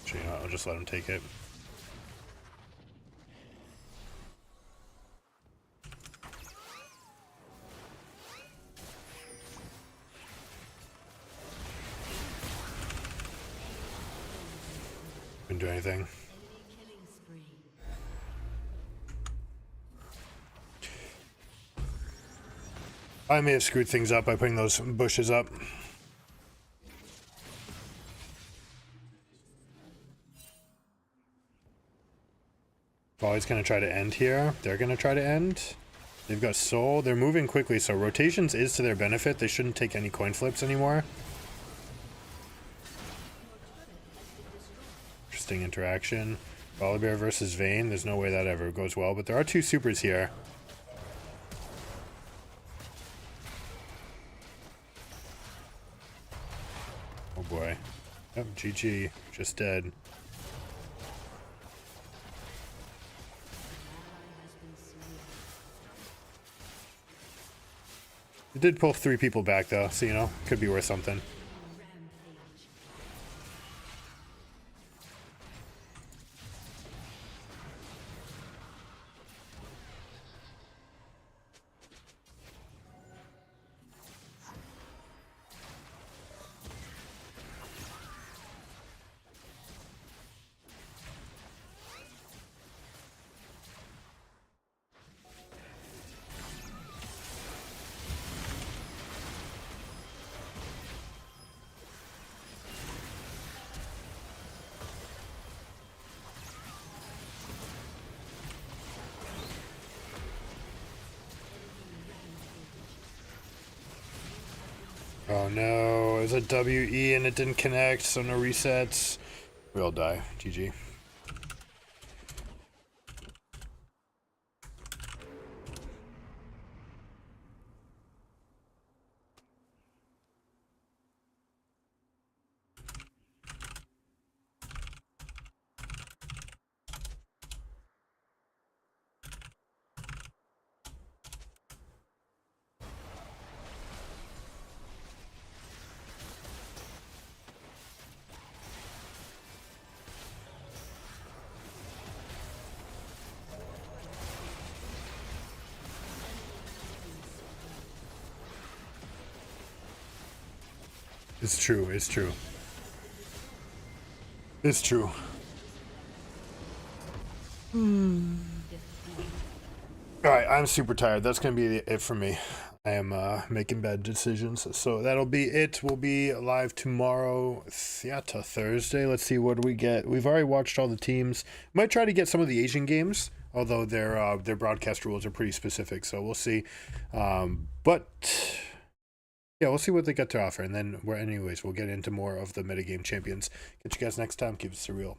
Actually, you know what, I'll just let him take it. Didn't do anything. I may have screwed things up by putting those bushes up. Volley's going to try to end here. They're going to try to end. They've got soul. They're moving quickly, so rotations is to their benefit. They shouldn't take any coin flips anymore. Interesting interaction. Volibear versus Vayne. There's no way that ever goes well, but there are two supers here. Oh boy. Yep, GG. Just dead. It did pull 3 people back though, so you know, could be worth something. Oh no, it was a WE and it didn't connect, so no resets. We all die. GG. It's true, it's true. It's true. Alright, I'm super tired. That's going to be it for me. I am making bad decisions. So that'll be it. We'll be live tomorrow, to Thursday. Let's see what we get. We've already watched all the teams. Might try to get some of the Asian games, although their broadcast rules are pretty specific, so we'll see. But yeah, we'll see what they got to offer, and then anyways, we'll get into more of the metagame champions. Catch you guys next time. Keep it surreal.